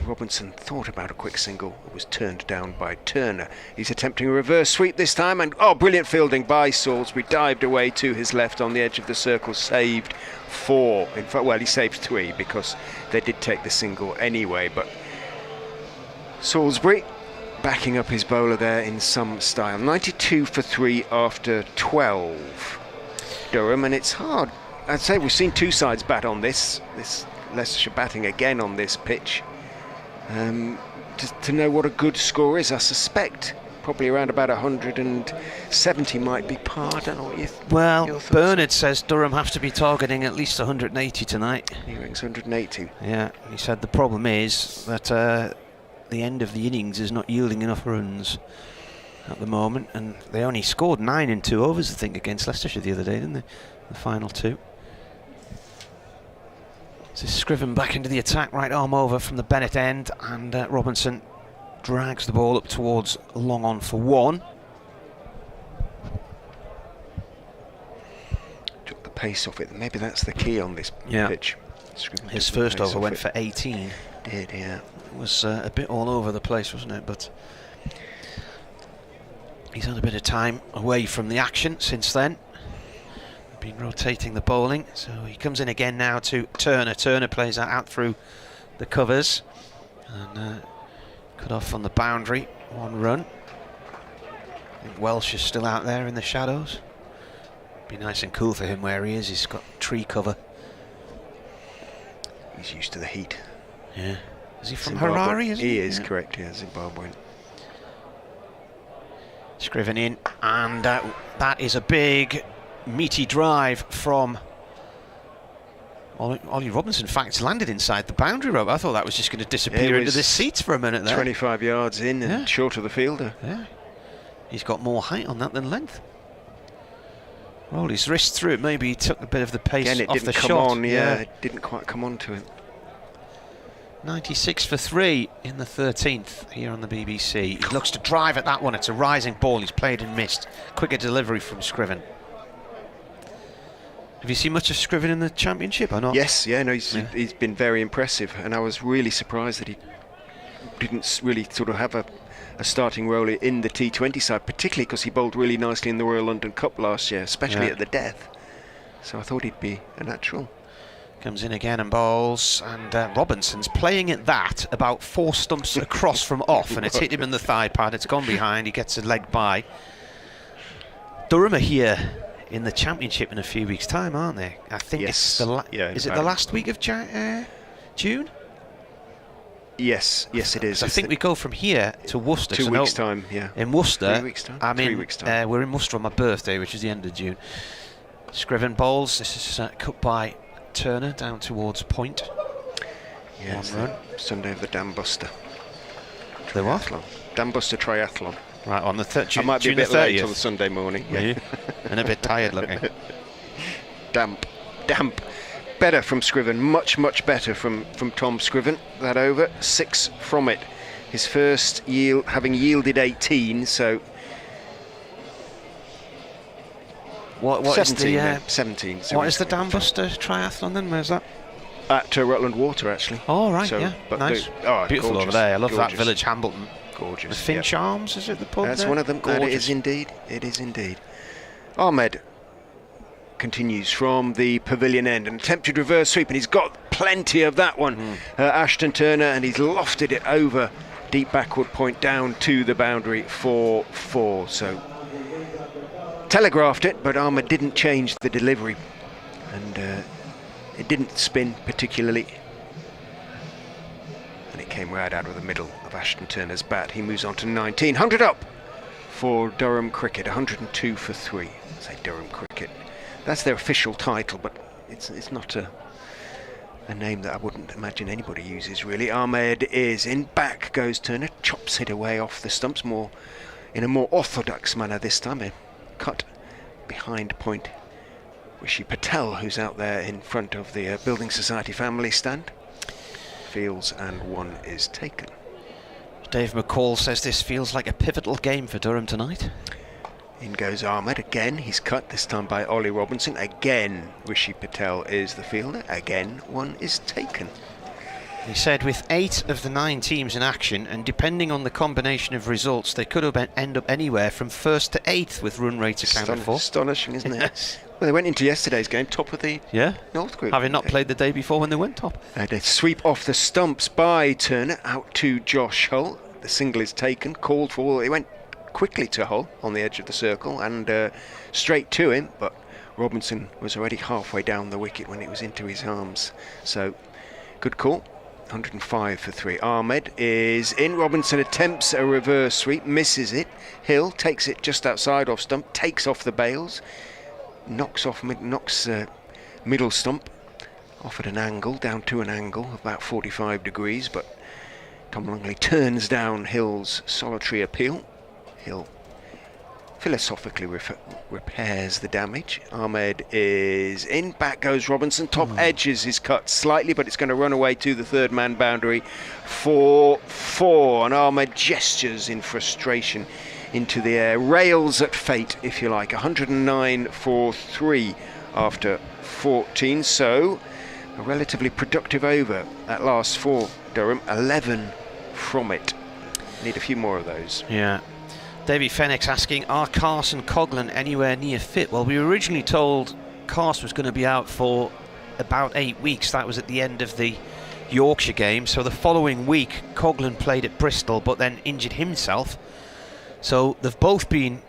Robinson thought about a quick single. It was turned down by Turner. He's attempting a reverse sweep this time, and brilliant fielding by Salisbury. Dived away to his left on the edge of the circle, saved 4. In fact, well, he saved 3 because they did take the single anyway, but Salisbury backing up his bowler there in some style. 92 for 3 after 12. Durham, and it's hard. I'd say we've seen two sides bat on this Leicestershire batting again on this pitch. To know what a good score is, I suspect probably around about 170 might be par. I don't know what you Well, Bernard says Durham have to be targeting at least 180 tonight. He ranks 180. Yeah, he said the problem is that the end of the innings is not yielding enough runs at the moment, and they only scored 9 in 2 overs, I think, against Leicestershire the other day, didn't they? The final 2. So Scriven back into the attack, right arm over from the Bennett end, and Robinson drags the ball up towards long on for 1. Took the pace off it. Maybe that's the key on this pitch. Scriven His first over went for 18. Did, yeah. It was a bit all over the place, wasn't it? But he's had a bit of time away from the action since then. Been rotating the bowling, so he comes in again now to Turner. Turner plays that out through the covers and cut off on the boundary. 1 run. I think Welsh is still out there in the shadows. Be nice and cool for him where he is. He's got tree cover. He's used to the heat. Yeah. Is he from Zimbabwe. Harare? He is, correct. Yeah, Zimbabwean. Scriven in, and that is a big meaty drive from Ollie Robinson, in fact, landed inside the boundary rope. I thought that was just going to disappear into the seats for a minute there. 25 yards in and short of the fielder. Yeah. He's got more height on that than length. Rolled his wrist through it. Maybe he took a bit of the pace Again, it off didn't the come shot. on, it didn't quite come on to him. 96 for 3 in the 13th here on the BBC. He looks to drive at that one. It's a rising ball. He's played and missed. Quicker delivery from Scriven. Have you seen much of Scriven in the Championship or not? Yes, he's been very impressive, and I was really surprised that he didn't really sort of have a starting role in the T20 side, particularly because he bowled really nicely in the Royal London Cup last year, especially at the death. So I thought he'd be a natural. Comes in again and bowls, and Robinson's playing at that about 4 stumps across from off, and it's hit him in the thigh pad. It's gone behind. He gets a leg by. Durham are here in the Championship in a few weeks' time, aren't they? I think it's the is it the last week of June? Yes, it is. I think we go from here to Worcester. 2 weeks' time, In Worcester, 3 weeks' time. I mean, 3 weeks' time. we're in Worcester on my birthday, which is the end of June. Scriven bowls. This is cut by Turner down towards point. Yes, One run. Sunday of the Dam Buster. The what? Triathlon. Dam Buster Triathlon. Right, on the I might be a bit late on Sunday morning. Yeah. And a bit tired looking. Damp. Better from Scriven, much better from Tom Scriven. That over, 6 from it. His first yield, having yielded 18, so what 17, is the 17. So what is the Dam Buster Triathlon then? Where's that? At Rutland Water, actually. Oh right, So, but nice. Beautiful gorgeous, over there. I love gorgeous. that village, Hambleton. Gorgeous. The Finch Arms, is it the pub? That's there? one of them. That Gorgeous. it is indeed. Ahmed continues from the pavilion end, an attempted reverse sweep, and he's got plenty of that one. Ashton Turner, and he's lofted it over deep backward point down to the boundary for 4. So telegraphed it, but Ahmed didn't change the delivery, and it didn't spin particularly. And it came right out of the middle of Ashton Turner's bat. He moves on to 19. 100 up for Durham Cricket. 102 for 3. Say Durham Cricket. That's their official title, but it's not a name that I wouldn't imagine anybody uses really. Ahmed is in. Back goes Turner. Chops it away off the stumps in a more orthodox manner this time. A cut behind point. Rishi Patel, who's out there in front of the Building Society family stand. Fields, and 1 is taken. Dave McCall says this feels like a pivotal game for Durham tonight. In goes Ahmed again. He's cut, this time by Ollie Robinson. Again, Rishi Patel is the fielder. Again, 1 is taken. He said with 8 of the 9 teams in action, and depending on the combination of results, they could have end up anywhere from 1st to 8th with run rates accounted for. Astonishing, isn't it? Yes. Well, they went into yesterday's game top of the North Group. Having not played the day before when they went top. And a sweep off the stumps by Turner out to Josh Hull. The single is taken, called for. It went quickly to Hull on the edge of the circle and straight to him, but Robinson was already halfway down the wicket when it was into his arms. So good call. 105 for 3. Ahmed is in. Robinson attempts a reverse sweep, misses it. Hill takes it just outside off stump, takes off the bails, knocks middle stump off at an angle, down to an angle of about 45 degrees, but Tom Longley turns down Hill's solitary appeal. Hill philosophically repairs the damage. Ahmed is in. Back goes Robinson. Top edges is cut slightly, but it's going to run away to the third man boundary for 4. And Ahmed gestures in frustration into the air, rails at fate, if you like. 109 for 3 after 14. So a relatively productive over at last for Durham. 11 from it. Need a few more of those. Yeah. Davey Fenix asking, are Carse and Coghlan anywhere near fit? Well, we were originally told Carse was going to be out for about 8 weeks. That was at the end of the Yorkshire game. So the following week, Coghlan played at Bristol, but then injured himself. So they've both been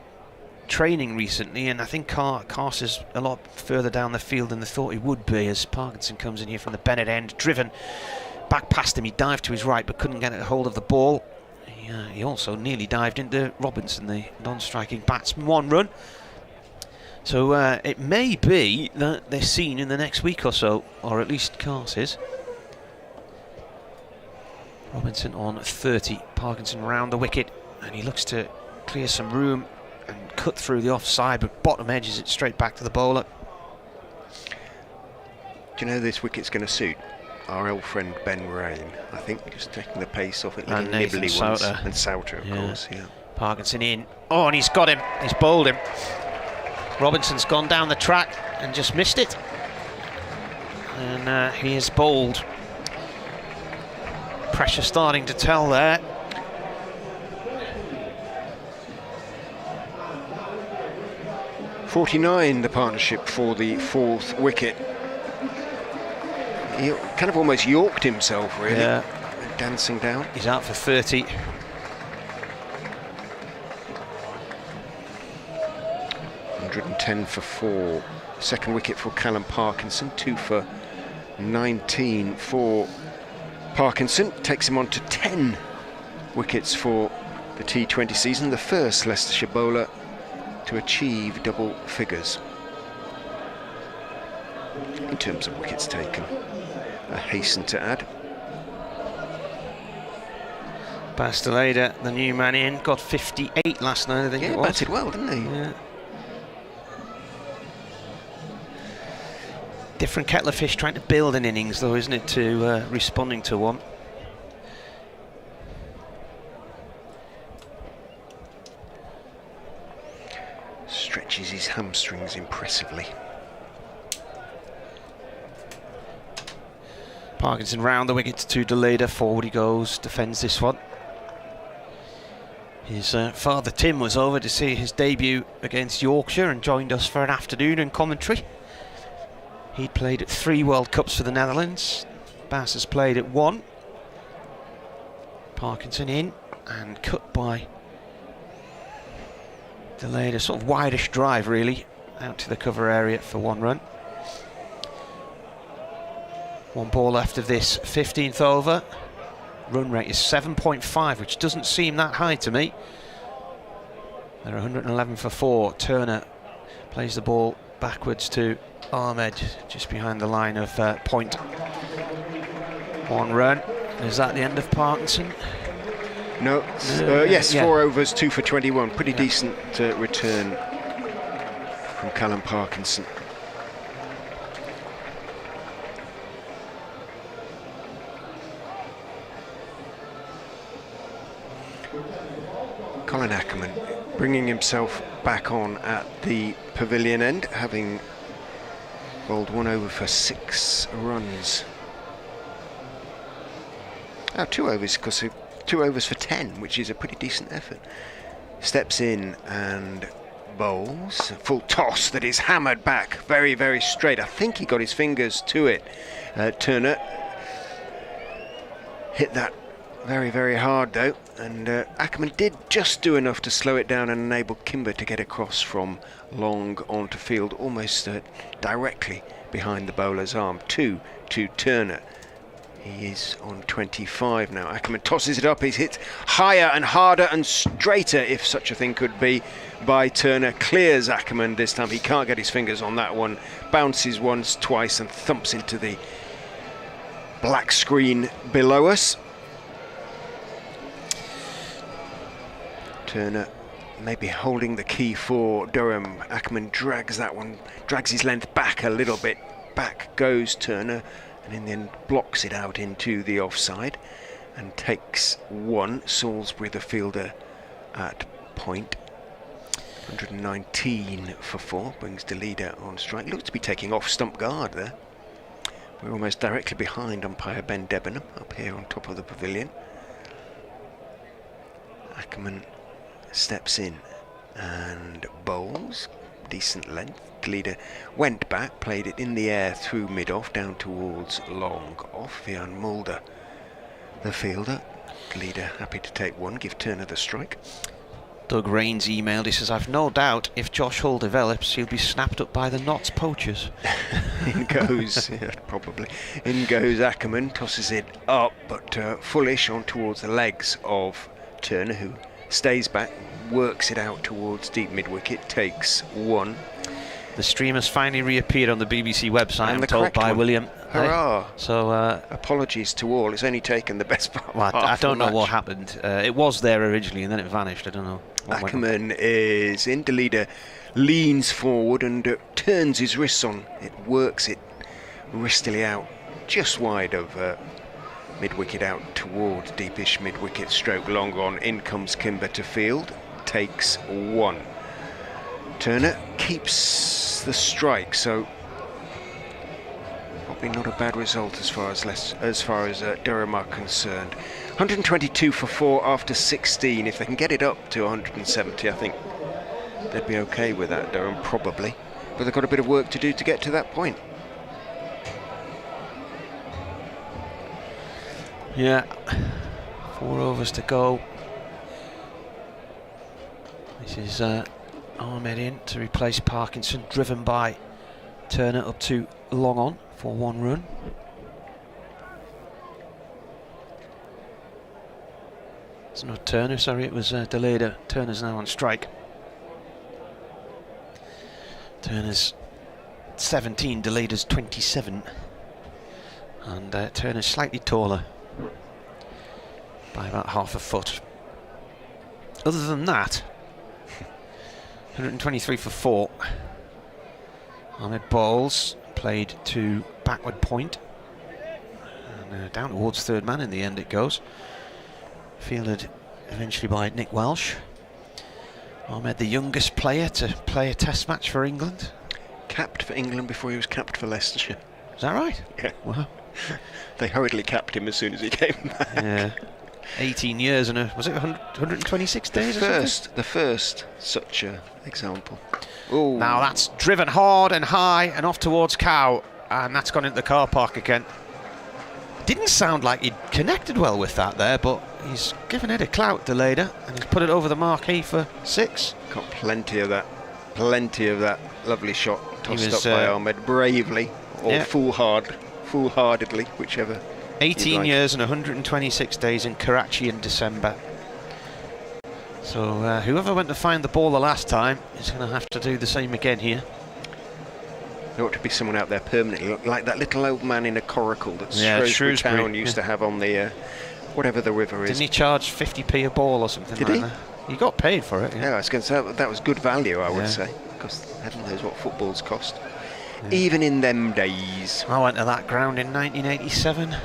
training recently, and I think Carse is a lot further down the field than they thought he would be, as Parkinson comes in here from the Bennett end, driven back past him. He dived to his right, but couldn't get a hold of the ball. He also nearly dived into Robinson, the non-striking batsman. 1 run. So it may be that they're seen in the next week or so, or at least Cars is. Robinson on 30, Parkinson round the wicket, and he looks to clear some room and cut through the offside, but bottom edges it straight back to the bowler. Do you know this wicket's going to suit our old friend Ben Rain? I think just taking the pace off it, little And Nathan nibbly ones, Souter. and Souter, of course. Yeah. Parkinson in. Oh, and he's got him. He's bowled him. Robinson's gone down the track and just missed it. And he is bowled. Pressure starting to tell there. .49 the partnership for the 4th wicket. He kind of almost yorked himself, really, dancing down. He's out for 30. .110 for 4. Second wicket for Callum Parkinson. 2 for 19 for Parkinson. Takes him on to 10 wickets for the T20 season. The first Leicestershire bowler to achieve double figures in terms of wickets taken. I hasten to add. Basteleda, the new man in, got 58 last night, I think it was. Batted well, didn't he? Yeah. Different kettle of fish trying to build an innings, though, isn't it, to responding to one. Stretches his hamstrings impressively. Parkinson round the wicket to Deleda, forward he goes, defends this one. His father Tim was over to see his debut against Yorkshire and joined us for an afternoon in commentary. He'd played at 3 World Cups for the Netherlands. Bass has played at 1. Parkinson in and cut by Deleda, sort of wideish drive really, out to the cover area for 1 run. 1 ball left of this 15th over. Run rate is 7.5, which doesn't seem that high to me. They're 111 for 4. Turner plays the ball backwards to Ahmed, just behind the line of point. 1 run. Is that the end of Parkinson? No, yes, 4 overs, 2 for 21. Pretty decent return from Callum Parkinson. Colin Ackerman bringing himself back on at the pavilion end, having bowled 1 over for 6 runs. 2 overs, because 2 overs for 10, which is a pretty decent effort. Steps in and bowls. Full toss that is hammered back very, very straight. I think he got his fingers to it. Turner hit that very, very hard though, and Ackerman did just do enough to slow it down and enable Kimber to get across from long onto field, almost directly behind the bowler's arm. 2 to Turner. He is on 25 now. Ackerman tosses it up. He's hit higher and harder and straighter, if such a thing could be, by Turner. Clears Ackerman this time. He can't get his fingers on that one. Bounces once, twice, and thumps into the black screen below us. Turner maybe holding the key for Durham. Ackerman drags that one, drags his length back a little bit. Back goes Turner, and in the end blocks it out into the offside and takes 1. Salisbury, the fielder, at point. 119 for 4, brings Deleda on strike. Looks to be taking off stump guard there. We're almost directly behind umpire Ben Debenham up here on top of the pavilion. Ackerman steps in and bowls. Decent length. Deleda went back, played it in the air through mid-off down towards long off. Vian Mulder, the fielder. Deleda happy to take 1, give Turner the strike. Doug Rains emailed, he says, I've no doubt if Josh Hull develops, he'll be snapped up by the Notts poachers. In goes, yeah, probably. In goes Ackerman, tosses it up, but fullish on towards the legs of Turner, who stays back, works it out towards deep mid-wicket, takes 1. The stream has finally reappeared on the BBC website, And I'm the told correct by one. William. Hurrah. So, apologies to all. It's only taken the best part. well, I half don't the know what match. happened. It was there originally and then it vanished. I don't know. what went on. Ackerman is in. The leader leans forward and turns his wrists on. It works it wristily out, just wide of mid-wicket out towards deepish mid-wicket stroke long on. In comes Kimber to field. Takes one. Turner keeps the strike, so probably not a bad result as far as Durham are concerned. 122 for 4 after 16. If they can get it up to 170, I think they'd be okay with that, Durham, probably. But they've got a bit of work to do to get to that point. Yeah, 4 overs to go. This is Ahmed in to replace Parkinson, driven by Turner up to long on for 1 run. It's not Turner, sorry, it was Deleda. Turner's now on strike. Turner's 17, Deleda's 27. And Turner's slightly taller by about half a foot. Other than that, 123 for 4. Ahmed bowls, played to backward point. And down towards third man in the end it goes. Fielded eventually by Nick Welsh. Ahmed, the youngest player to play a test match for England. Capped for England before he was capped for Leicestershire. Is that right? Yeah. Wow. They hurriedly capped him as soon as he came back. Yeah. 18 years and was it 126 days or something? The first such a example. Ooh. Now that's driven hard and high and off towards Cow, and that's gone into the car park again. Didn't sound like he'd connected well with that there, but he's given it a clout, Deleda, and he's put it over the marquee for 6. Got plenty of that lovely shot tossed was, up by Ahmed bravely, or yeah. foolhardedly, whichever. 18 like. years and 126 days in Karachi in December. So whoever went to find the ball the last time is going to have to do the same again here. There ought to be someone out there permanently, like that little old man in a coracle that Shrewsbury Town used to have on the whatever the river is. Didn't he charge 50p a ball or something Did like he? that? He got paid for it. Yeah, I was going to say that was good value, I would Yeah. say, because heaven knows what footballs cost. Even in them days. I went to that ground in 1987.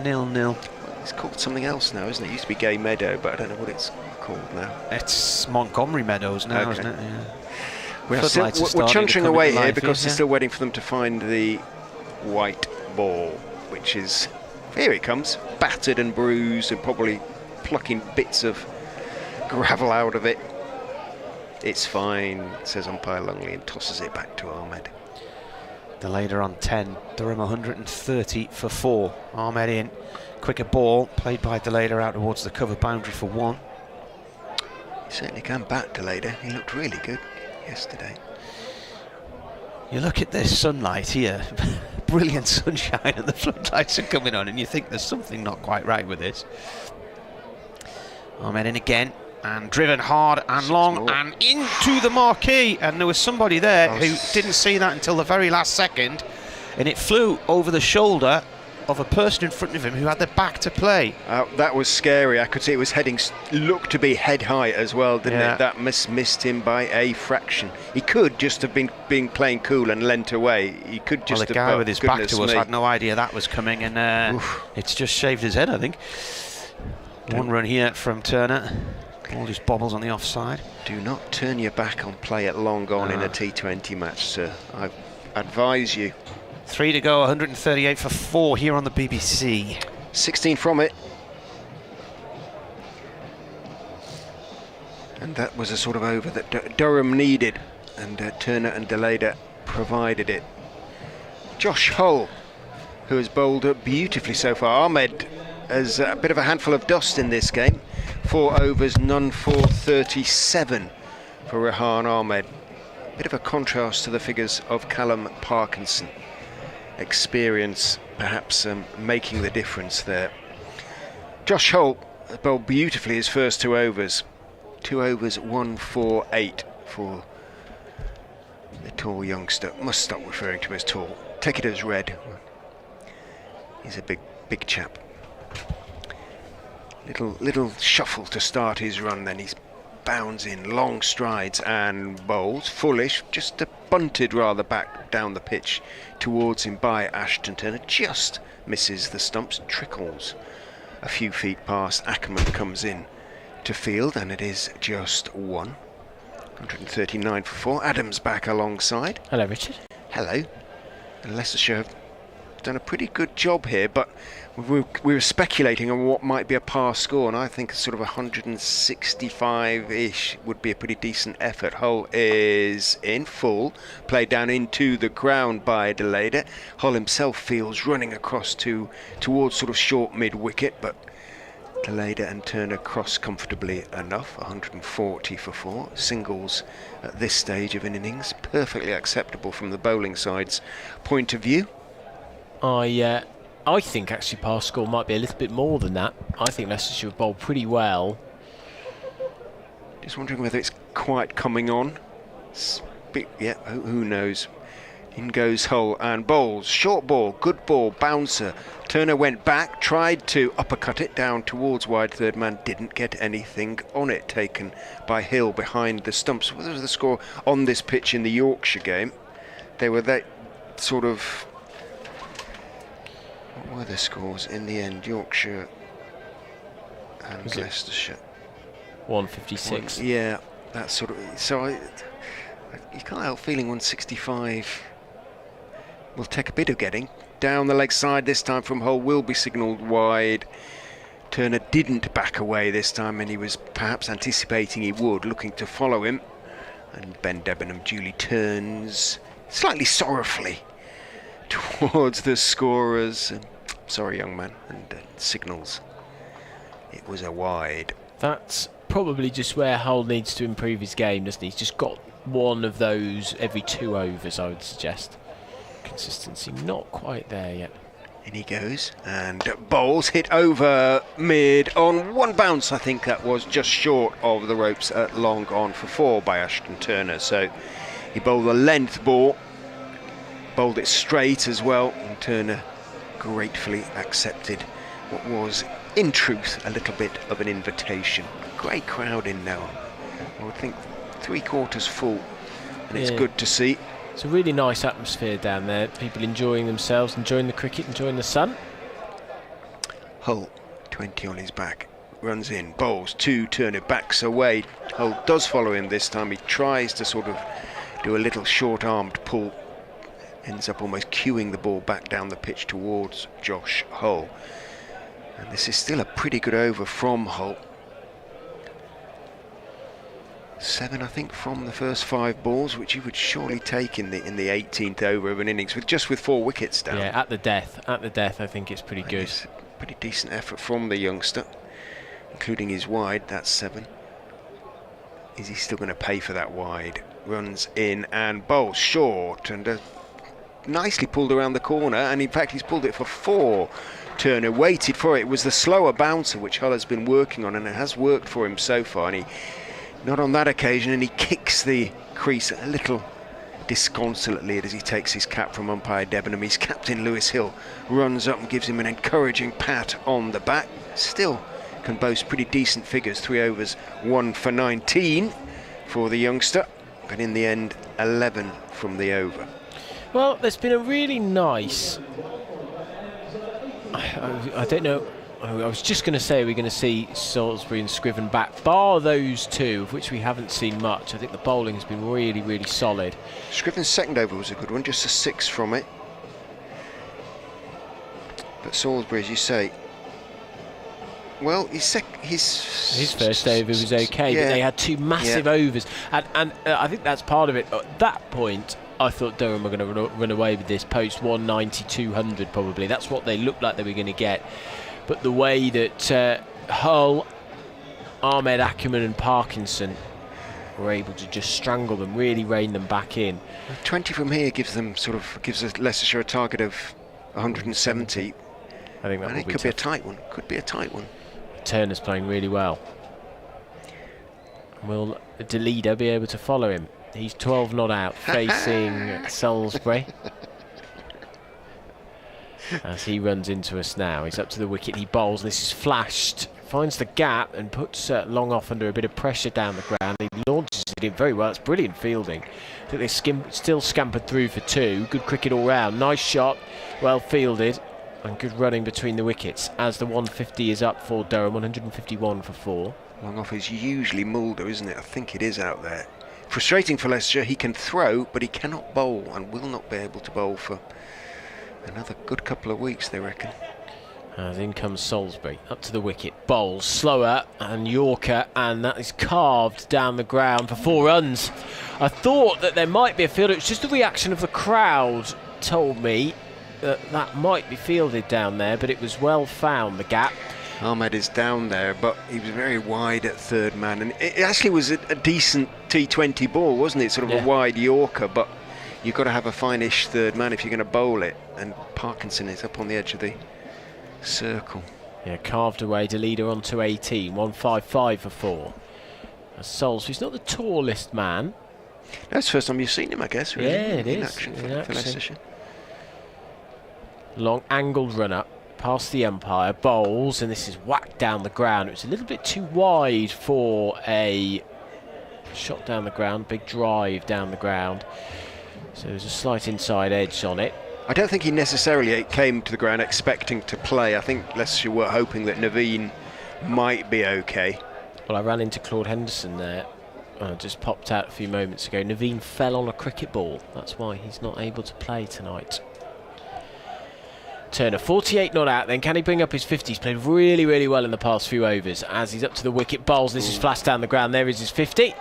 0-0. It's called something else now, isn't it? It used to be Gay Meadow, but I don't know what it's called now. It's Montgomery Meadows now, Okay. isn't it? Yeah. We're Floodlights are we're starting to chuntering come away into here life because here, they're still waiting for them to find the white ball, which is, here it comes, battered and bruised and probably plucking bits of gravel out of it. It's fine, says umpire Lungley, and tosses it back to Ahmed. Deleda on 10, Durham 130 for 4. Ahmed in, quicker ball, played by Deleda out towards the cover boundary for 1. He certainly can bat, Deleda. He looked really good yesterday. You look at this sunlight here, brilliant sunshine, and the floodlights are coming on, and you think there's something not quite right with this. Ahmed in again, and driven hard and long and into the marquee, and there was somebody there who didn't see that until the very last second, and it flew over the shoulder of a person in front of him who had their back to play. That was scary. I could see it was heading, looked to be head high as well, didn't Yeah. it? That missed him by a fraction. He could just have been playing cool and leant away. He could just Well, the have. guy but with his back goodness to us me. had no idea that was coming, and it's just shaved his head, I think. 1 run here from Turner. All his bobbles on the offside. Do not turn your back on play at long on in a T20 match, sir. I advise you. 3 to go, 138 for 4 here on the BBC. 16 from it. And that was a sort of over that Durham needed, and Turner and Deleda provided it. Josh Hull, who has bowled beautifully so far. Ahmed has a bit of a handful of dust in this game. 4 overs, none for 37 for Rehan Ahmed. Bit of a contrast to the figures of Callum Parkinson. Experience perhaps making the difference there. Josh Holt bowled beautifully his first 2 overs. 2 overs, 1 for 8 for The tall youngster, must stop referring to him as tall. Take it as read. He's a big chap. Little shuffle to start his run, then he bounds in long strides and bowls. Foolish, just bunted rather back down the pitch towards him by Ashton Turner. Just misses the stumps, trickles a few feet past. Ackerman comes in to field, and it is just one. 139 for 4. Adams back alongside. Hello, Richard. Hello. And Leicestershire have done a pretty good job here, but we were speculating on what might be a par score, and I think sort of 165-ish would be a pretty decent effort. Hull is in full, played down into the ground by Deleda. Hull himself feels running across towards sort of short mid-wicket, but Deleda and Turner cross comfortably enough. 140 for 4. Singles at this stage of an innings, perfectly acceptable from the bowling side's point of view. I think actually par score might be a little bit more than that. I think Leicestershire have bowled pretty well. Just wondering whether it's quite coming on. Yeah, who knows. In goes Hull and bowls. Short ball, good ball, bouncer. Turner went back, tried to uppercut it down towards wide third man, didn't get anything on it. Taken by Hill behind the stumps. What was the score on this pitch in the Yorkshire game? They were that sort of... What were the scores in the end? Yorkshire and Leicestershire. 156. Yeah, that sort of... So you can't help feeling 165 will take a bit of getting. Down the leg side this time from Hull will be signalled wide. Turner didn't back away this time, and he was perhaps anticipating he would, looking to follow him. And Ben Debenham duly turns slightly sorrowfully towards the scorers. Sorry, young man, and signals it was a wide. That's probably just where Hull needs to improve his game, doesn't he? He's just got one of those every 2 overs, I would suggest. Consistency not quite there yet. In he goes, and bowls hit over mid on one bounce. I think that was just short of the ropes at long on for 4 by Ashton Turner. So he bowled a length ball, bowled it straight as well, and Turner gratefully accepted what was in truth a little bit of an invitation. Great crowd in now. I would think 3/4 full, and it's good to see. It's a really nice atmosphere down there. People enjoying themselves, enjoying the cricket, enjoying the sun. Hull, 20 on his back, runs in, bowls 2, Turner backs away. Hull does follow him this time. He tries to sort of do a little short-armed pull, ends up almost cueing the ball back down the pitch towards Josh Hull. And this is still a pretty good over from Hull. 7, I think, from the first 5 balls, which you would surely take in the 18th over of an innings, with 4 wickets down. Yeah, at the death, I think it's pretty good. It's a pretty decent effort from the youngster, including his wide. That's 7. Is he still going to pay for that wide? Runs in and bowls short, and nicely pulled around the corner, and in fact he's pulled it for 4. Turner waited for it. It was the slower bouncer which Hull has been working on, and it has worked for him so far, and he not on that occasion, and he kicks the crease a little disconsolately as he takes his cap from umpire Debenham. His captain Lewis Hill runs up and gives him an encouraging pat on the back. Still can boast pretty decent figures. 3 overs, 1 for 19 for the youngster, but in the end 11 from the over. Well, there's been a really nice... I don't know. I was just going to say we're going to see Salisbury and Scriven back, bar those 2, of which we haven't seen much. I think the bowling has been really, really solid. Scriven's second over was a good one, just a 6 from it. But Salisbury, as you say, well, his first over was okay, but they had 2 massive overs, and I think that's part of it. At that point, I thought Durham were going to run away with this post 190, 200 probably. That's what they looked like they were going to get. But the way that Hull, Ahmed, Ackerman and Parkinson were able to just strangle them, really rein them back in. 20 from here gives Leicestershire a target of 170. I think that and it could be a tight one. Could be a tight one. Turner's playing really well. Will Deleda be able to follow him? He's 12 not out, facing Salisbury. As he runs into us now, he's up to the wicket, he bowls, this is flashed, finds the gap and puts Long off under a bit of pressure down the ground. He launches it in very well, it's brilliant fielding. I think they still scampered through for 2, good cricket all round, nice shot, well fielded and good running between the wickets as the 150 is up for Durham, 151 for 4. Long off is usually Mulder, isn't it? I think it is out there. Frustrating for Leicestershire, he can throw but he cannot bowl and will not be able to bowl for another good couple of weeks, they reckon. As in comes Salisbury, up to the wicket, bowls, slower, and Yorker, and that is carved down the ground for 4 runs. I thought that there might be a fielder, it's just the reaction of the crowd told me that that might be fielded down there, but it was well found, the gap. Ahmed is down there, but he was very wide at third man, and it actually was a decent T20 ball, wasn't it? Sort of a wide Yorker, but you've got to have a fine-ish third man if you're going to bowl it, and Parkinson is up on the edge of the circle. Yeah, carved away to leader on to 18, 155 for 4. As Salisbury's not the tallest man. That's the first time you've seen him, I guess. Really, yeah, it in is. Action in for action. Leicestershire. Long angled run up, past the umpire, bowls, and this is whacked down the ground. It was a little bit too wide for a shot down the ground, big drive down the ground. So there's a slight inside edge on it. I don't think he necessarily came to the ground expecting to play. I think Leicestershire were hoping that Naveen might be okay. Well, I ran into Claude Henderson there. Just popped out a few moments ago. Naveen fell on a cricket ball. That's why he's not able to play tonight. Turner, 48 not out then. Can he bring up his 50? He's played really, really well in the past few overs. As he's up to the wicket, bowls. This is flashed down the ground. There is his 50.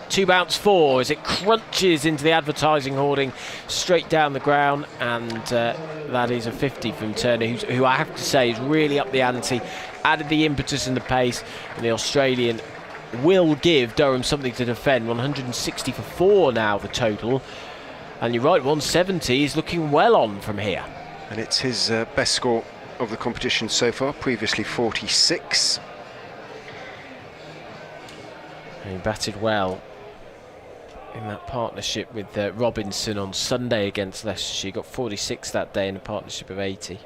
2 bounce 4 as it crunches into the advertising hoarding straight down the ground, and that is a 50 from Turner, who I have to say is really up the ante, added the impetus and the pace, and the Australian will give Durham something to defend. 160 for 4 now the total, and you're right, 170 is looking well on from here. And it's his best score of the competition so far, previously 46. And he batted well in that partnership with Robinson on Sunday against Leicestershire. He got 46 that day in a partnership of 80.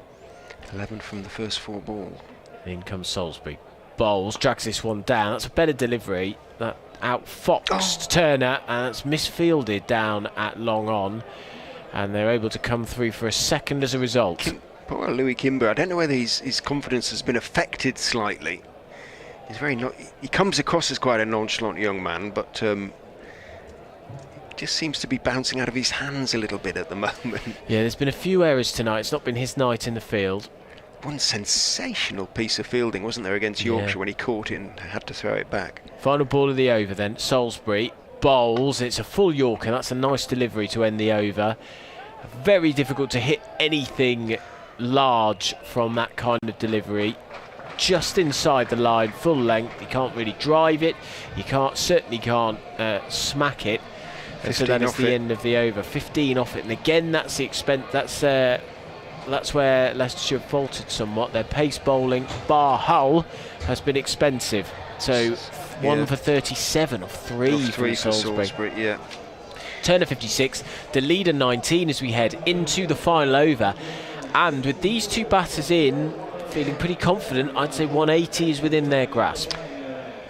11 from the first 4 balls. In comes Salisbury. Bowls, drags this one down. That's a better delivery. That outfoxed Turner, and that's misfielded down at long on. And they're able to come through for a second as a result. Poor Louis Kimber. I don't know whether his confidence has been affected slightly. He's he comes across as quite a nonchalant young man, but just seems to be bouncing out of his hands a little bit at the moment. Yeah, there's been a few errors tonight. It's not been his night in the field. One sensational piece of fielding, wasn't there, against Yorkshire when he caught it and had to throw it back. Final ball of the over then. Salisbury bowls. It's a full Yorker. That's a nice delivery to end the over. Very difficult to hit anything large from that kind of delivery. Just inside the line, full length. You can't really drive it. You certainly can't smack it. And so that is the end of the over. 15 off it, and again that's the expense. That's where Leicestershire faltered somewhat. Their pace bowling, bar Hull, has been expensive. So 1 for 37 off 3 for Salisbury. Yeah. Turner 56, the leader 19 as we head into the final over. And with these 2 batters in, feeling pretty confident, I'd say 180 is within their grasp.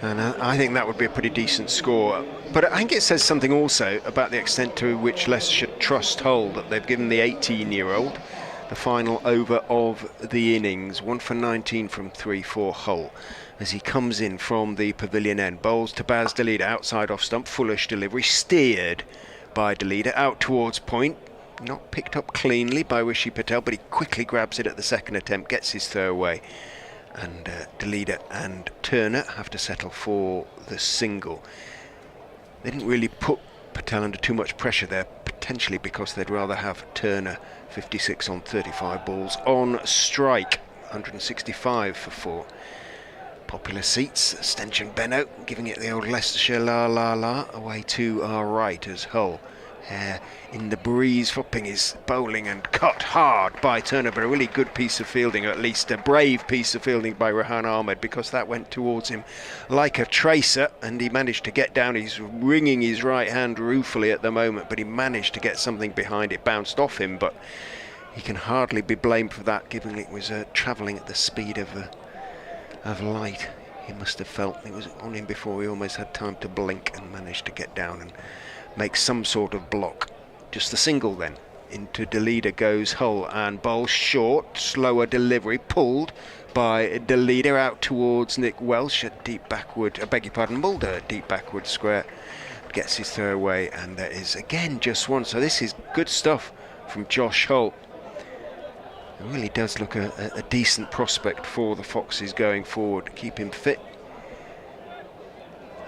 And I think that would be a pretty decent score. But I think it says something also about the extent to which Leicestershire trust Hull, that they've given the 18-year-old the final over of the innings. 1 for 19 from 3 for Hull. As he comes in from the pavilion end, bowls to Baz Delida, outside off stump, fullish delivery, steered by Delida out towards point. Not picked up cleanly by Rishi Patel, but he quickly grabs it at the second attempt, gets his throw away. And Delida and Turner have to settle for the single. They didn't really put Patel under too much pressure there, potentially because they'd rather have Turner 56 on 35 balls on strike. 165 for 4. Popular seats, Stench and Benno giving it the old Leicestershire la la la away to our right as Hull hair in the breeze, flipping his bowling and cut hard by Turner, but a really good piece of fielding, or at least a brave piece of fielding by Rehan Ahmed, because that went towards him like a tracer and he managed to get down. He's wringing his right hand ruefully at the moment, but he managed to get something behind it, bounced off him, but he can hardly be blamed for that, given it was travelling at the speed of light. He must have felt it was on him before he almost had time to blink, and managed to get down and make some sort of block. Just a single then. Into Delida goes Hull and bowls short, slower delivery, pulled by Delida out towards Nick Welsh at deep backward, I beg your pardon, Mulder at deep backward square. Gets his throw away, and there is again just one. So this is good stuff from Josh Hull. It really does look a decent prospect for the Foxes going forward. Keep him fit.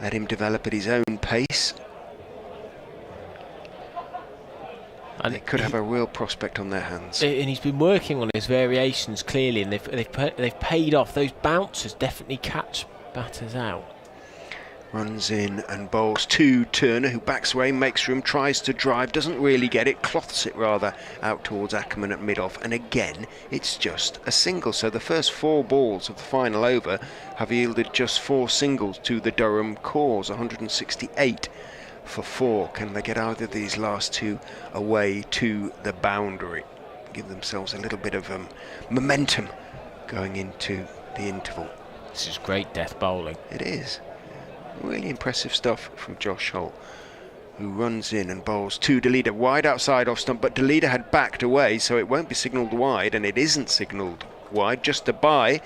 Let him develop at his own pace. And they could have a real prospect on their hands. And he's been working on his variations clearly, and they've paid off. Those bouncers definitely catch batters out. Runs in and bowls to Turner, who backs away, makes room, tries to drive, doesn't really get it, cloths it rather out towards Ackerman at mid-off, and again it's just a single. So the first 4 balls of the final over have yielded just 4 singles to the Durham cause, 168 for 4. Can they get either of these last 2 away to the boundary? Give themselves a little bit of momentum going into the interval. This is great death bowling. It is. Really impressive stuff from Josh Hull, who runs in and bowls to Delida, wide outside off stump, but Delida had backed away, so it won't be signalled wide, and it isn't signalled wide, just a bye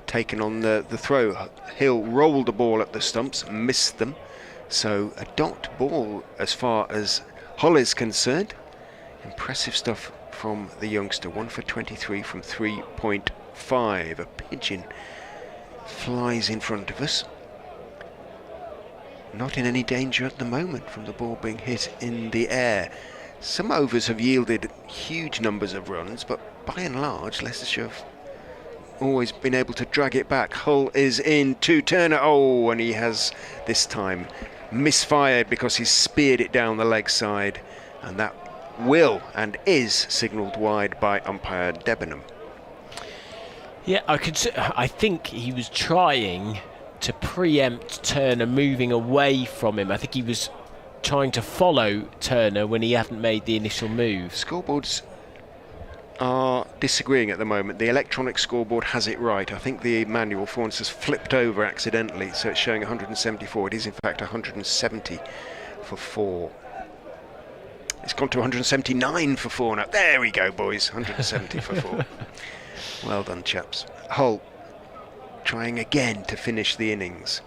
taken on the throw. Hill rolled the ball at the stumps, missed them, so a dot ball as far as Hull is concerned. Impressive stuff from the youngster, 1 for 23 from 3.5. A pigeon flies in front of us. Not in any danger at the moment from the ball being hit in the air. Some overs have yielded huge numbers of runs, but by and large Leicestershire have always been able to drag it back. Hull is in to Turner, and he has this time misfired because he speared it down the leg side, and that will and is signalled wide by umpire Debenham. Yeah, I think he was trying to preempt Turner moving away from him. I think he was trying to follow Turner when he hadn't made the initial move. Scoreboards are disagreeing at the moment. The electronic scoreboard has it right. I think the manual for once has flipped over accidentally, so it's showing 174. It is in fact 170 for 4. It's gone to 179 for 4 now. There we go, boys. 170 for 4. Well done, chaps. Hull trying again to finish the innings.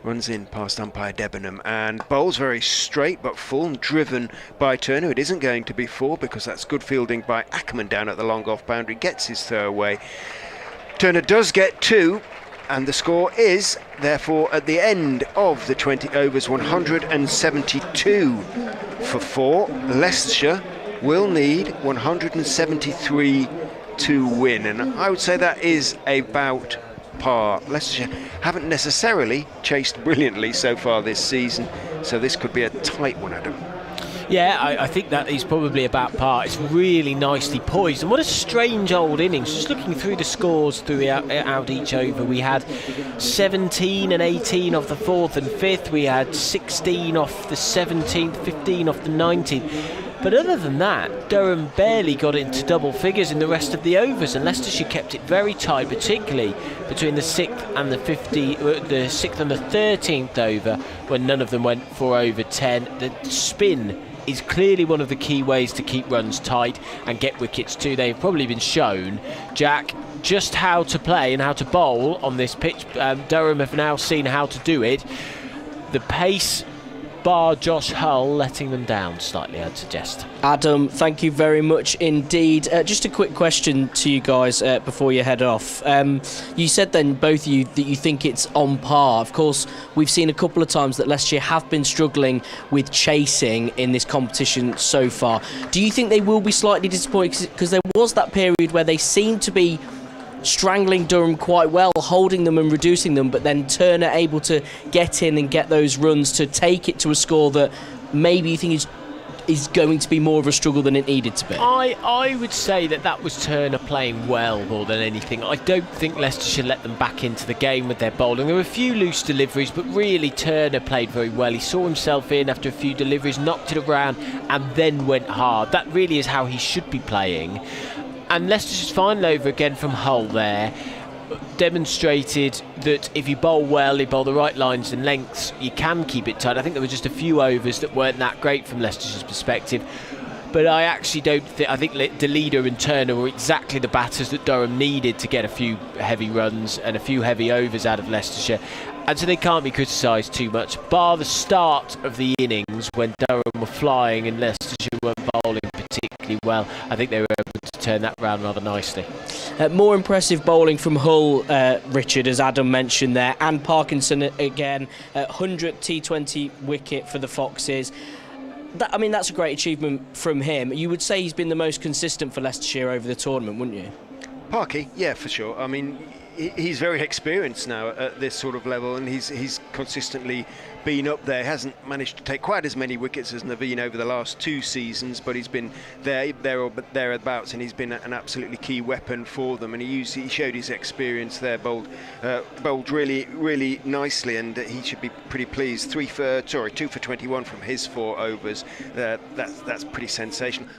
Runs in past umpire Debenham and bowls very straight but full, driven by Turner. It isn't going to be 4 because that's good fielding by Ackerman down at the long off boundary. Gets his throw away. Turner does get 2, and the score is therefore at the end of the 20 overs 172 for 4. Leicestershire will need 173 to win, and I would say that is about par. Leicestershire haven't necessarily chased brilliantly so far this season, so this could be a tight one, Adam. Yeah, I think that is probably about par. It's really nicely poised, and what a strange old innings. Just looking through the scores throughout each over, we had 17 and 18 off the 4th and 5th, we had 16 off the 17th, 15 off the 19th. But other than that, Durham barely got into double figures in the rest of the overs, and Leicestershire kept it very tight, particularly between the 6th and the 6th and the 13th over, when none of them went for over 10. The spin is clearly one of the key ways to keep runs tight and get wickets too. They've probably been shown, Jack, just how to play and how to bowl on this pitch. Durham have now seen how to do it. The pace, bar Josh Hull letting them down slightly, I'd suggest. Adam, thank you very much indeed. Just a quick question to you guys before you head off. You said then, both of you, that you think it's on par. Of course, we've seen a couple of times that Leicestershire have been struggling with chasing in this competition so far. Do you think they will be slightly disappointed? Because there was that period where they seemed to be strangling Durham quite well, holding them and reducing them, but then Turner able to get in and get those runs to take it to a score that maybe you think is is going to be more of a struggle than it needed to be? I would say that was Turner playing well more than anything. I don't think Leicestershire let them back into the game with their bowling. There were a few loose deliveries, but really Turner played very well. He saw himself in after a few deliveries, knocked it around, and then went hard. That really is how he should be playing. And Leicestershire's final over again from Hull there demonstrated that if you bowl well, you bowl the right lines and lengths, you can keep it tight. I think there were just a few overs that weren't that great from Leicestershire's perspective, but I actually don't think, I think DeLeader and Turner were exactly the batters that Durham needed to get a few heavy runs and a few heavy overs out of Leicestershire, and so they can't be criticised too much, bar the start of the innings when Durham were flying and Leicestershire weren't bowling particularly well. I think they were able to turn that round rather nicely. More impressive bowling from Hull, Richard, as Adam mentioned there, and Parkinson again, 100th T20 wicket for the Foxes. That's a great achievement from him. You would say he's been the most consistent for Leicestershire over the tournament, wouldn't you? Parky, yeah, for sure. I mean, he's very experienced now at this sort of level, and he's consistently been up there. Hasn't managed to take quite as many wickets as Naveen over the last 2 seasons, but he's been there or thereabouts, and he's been an absolutely key weapon for them. And he showed his experience there, bowled really nicely, and he should be pretty pleased. 2 for 21 from his 4 overs. That's pretty sensational.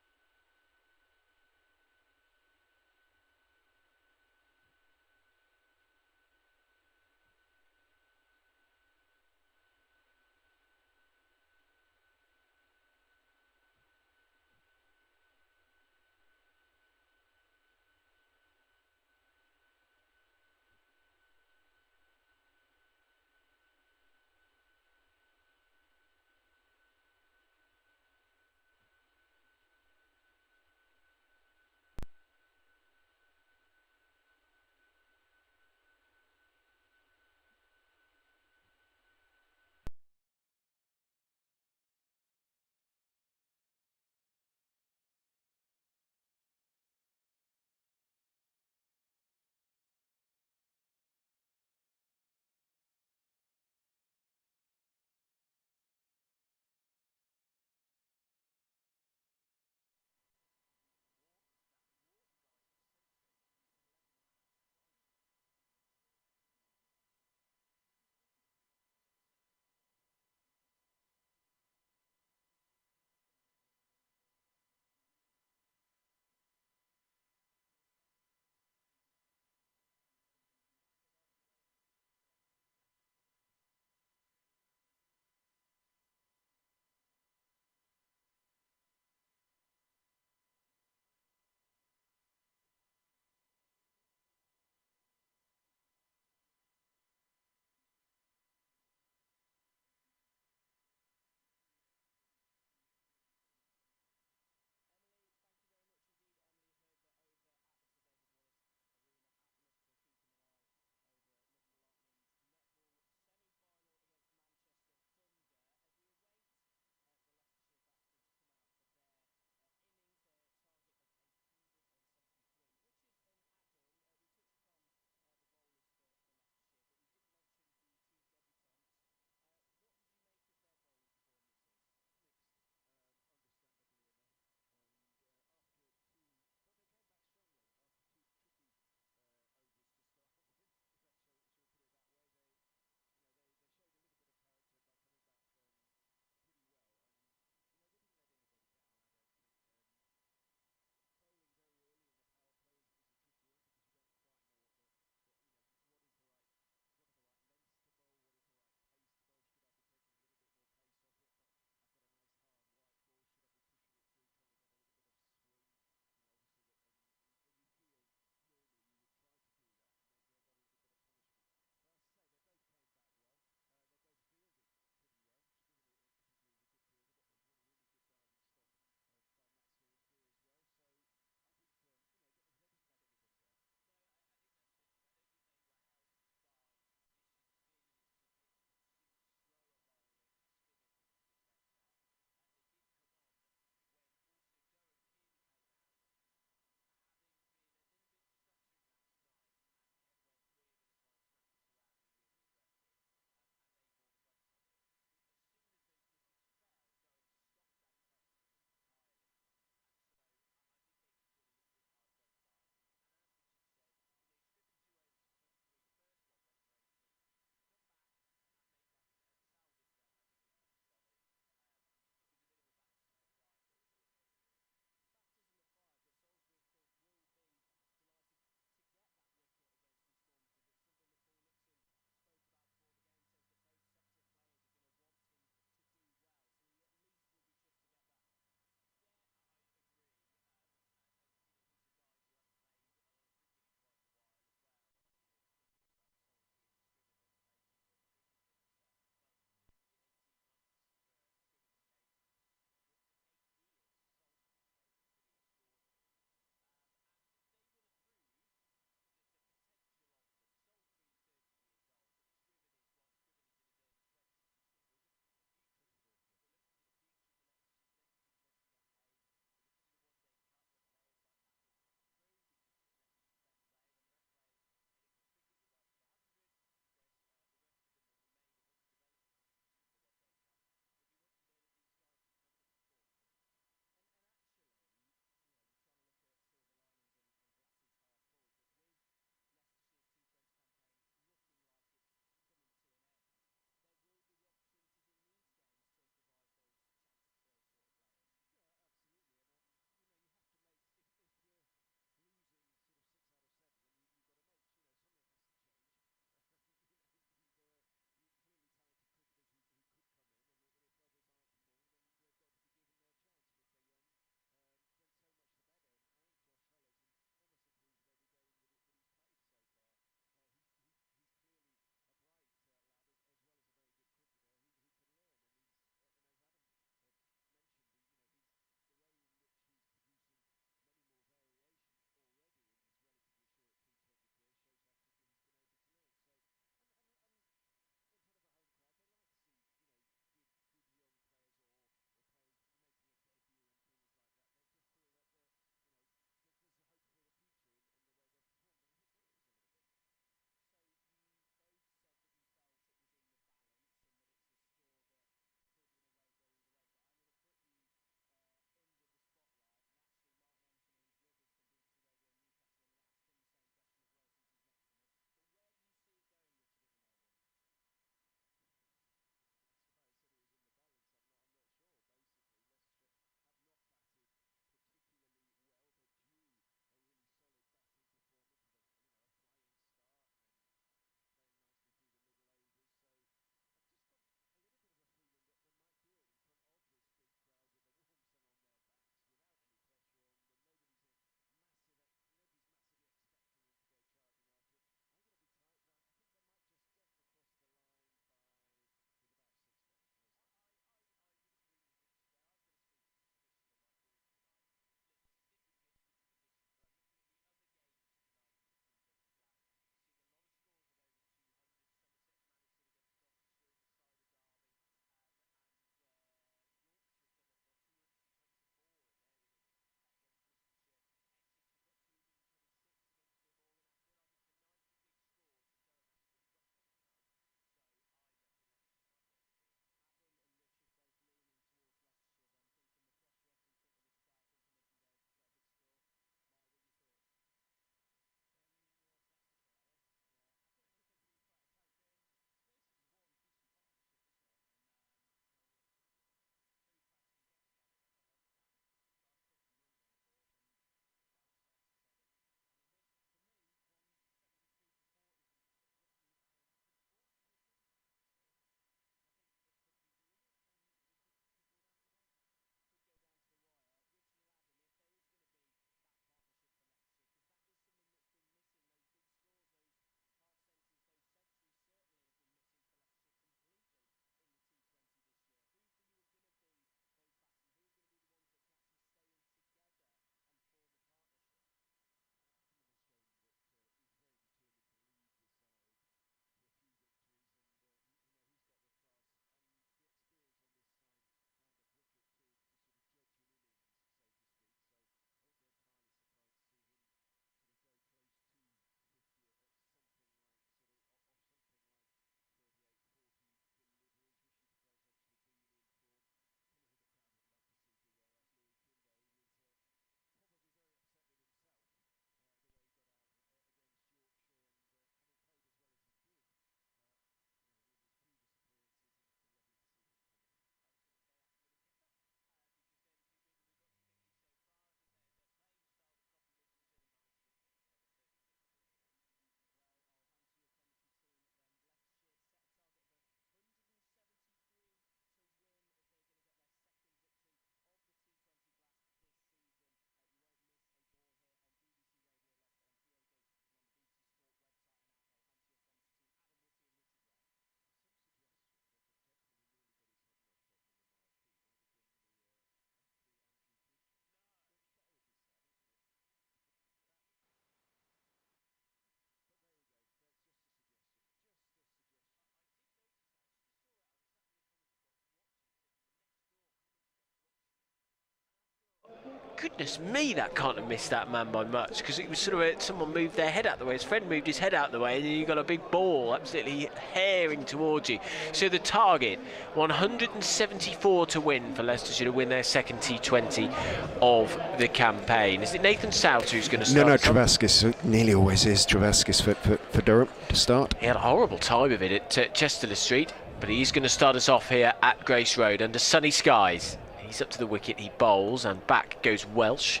goodness me, that can't have missed that man by much, because it was sort of someone moved their head out the way, his friend moved his head out the way, and then you got a big ball absolutely herring towards you. So the target, 174 to win for Leicestershire to win their second T20 of the campaign. Is it Nathan Souter who's going to start? No, Travaskis. Nearly always is Travaskis for Durham to start. He had a horrible time of it at Chesterfield Street, but he's going to start us off here at Grace Road under sunny skies. He's up to the wicket, he bowls, and back goes Welsh,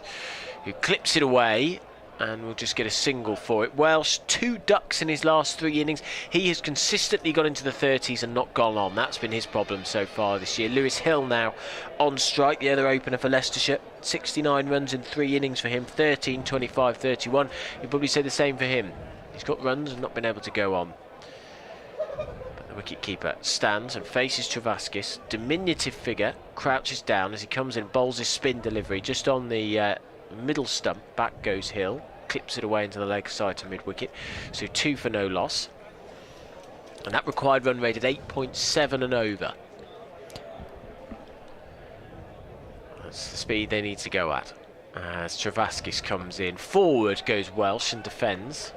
who clips it away, and we'll just get a single for it. Welsh, 2 ducks in his last 3 innings. He has consistently got into the 30s and not gone on. That's been his problem so far this year. Lewis Hill now on strike, the other opener for Leicestershire. 69 runs in 3 innings for him, 13, 25, 31. You'd probably say the same for him. He's got runs and not been able to go on. The wicket-keeper stands and faces Travaskis. Diminutive figure, crouches down as he comes in, bowls his spin delivery just on the middle stump. Back goes Hill, clips it away into the leg side to mid-wicket. So 2 for no loss. And that required run rate at 8.7 and over. That's the speed they need to go at. As Travaskis comes in, forward goes Welsh and defends.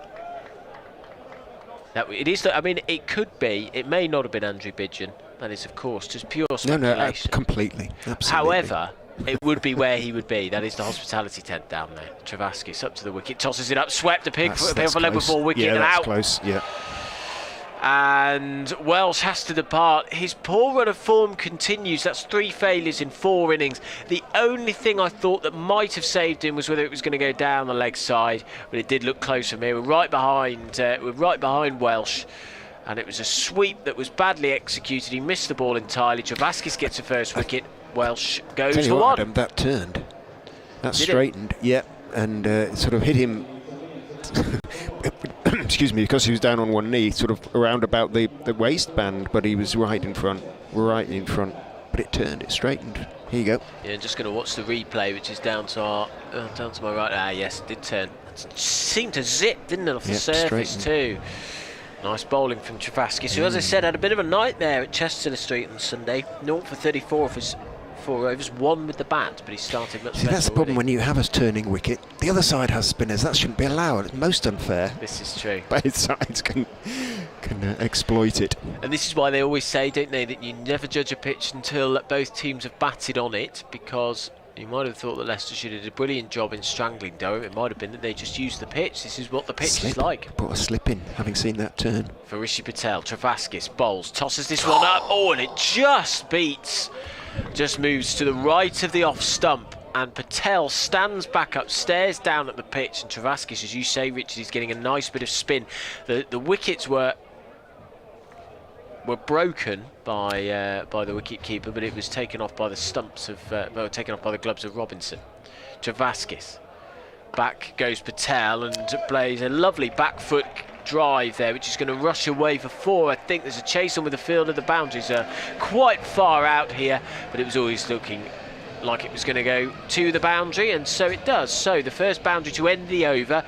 It is. I mean, it could be. It may not have been Andrew Bidgen. That is, of course, just pure speculation. No, completely. Absolutely. However, it would be where he would be. That is the hospitality tent down there. Travaskis up to the wicket, tosses it up, swept a pig for leg before wicket, and out. Close. Yeah. And Welsh has to depart. His poor run of form continues. That's 3 failures in 4 innings. The only thing I thought that might have saved him was whether it was going to go down the leg side, but it did look close from here. We're right behind Welsh, and it was a sweep that was badly executed. He missed the ball entirely. Travaskis gets the first wicket. Welsh goes for 1. Adam, that turned. That straightened. Yeah, and sort of hit him. Excuse me, because he was down on one knee, sort of around about the waistband, but he was right in front, but it turned, it straightened. Here you go. Yeah, just going to watch the replay, which is down to my right. Ah, yes, it did turn. It seemed to zip, didn't it, off the surface too. Nice bowling from Travaskis, who, as I said, had a bit of a night there at Chesterfield Street on Sunday. 0 for 34 of his 4 overs, 1 with the bat, but he started much better. That's the problem when you have a turning wicket. The other side has spinners. That shouldn't be allowed. It's most unfair. This is true. Both sides can exploit it. And this is why they always say, don't they, that you never judge a pitch until both teams have batted on it, because you might have thought that Leicestershire did a brilliant job in strangling Durham. It might have been that they just used the pitch. This is what the pitch is like. Put a slip in, having seen that turn. For Rishi Patel, Travaskis bowls, tosses this one up. Oh, and it just beats. Just moves to the right of the off stump, and Patel stands back up, stares down at the pitch, and Travaskis, as you say, Richard, is getting a nice bit of spin. The wickets were broken by the wicket keeper, but it was taken off by the stumps of taken off by the gloves of Robinson. Travaskis, back goes Patel and plays a lovely back foot drive there, which is going to rush away for 4. I think there's a chase on with the fielder. The boundaries are quite far out here, but it was always looking like it was going to go to the boundary, and so it does. So the first boundary to end the over,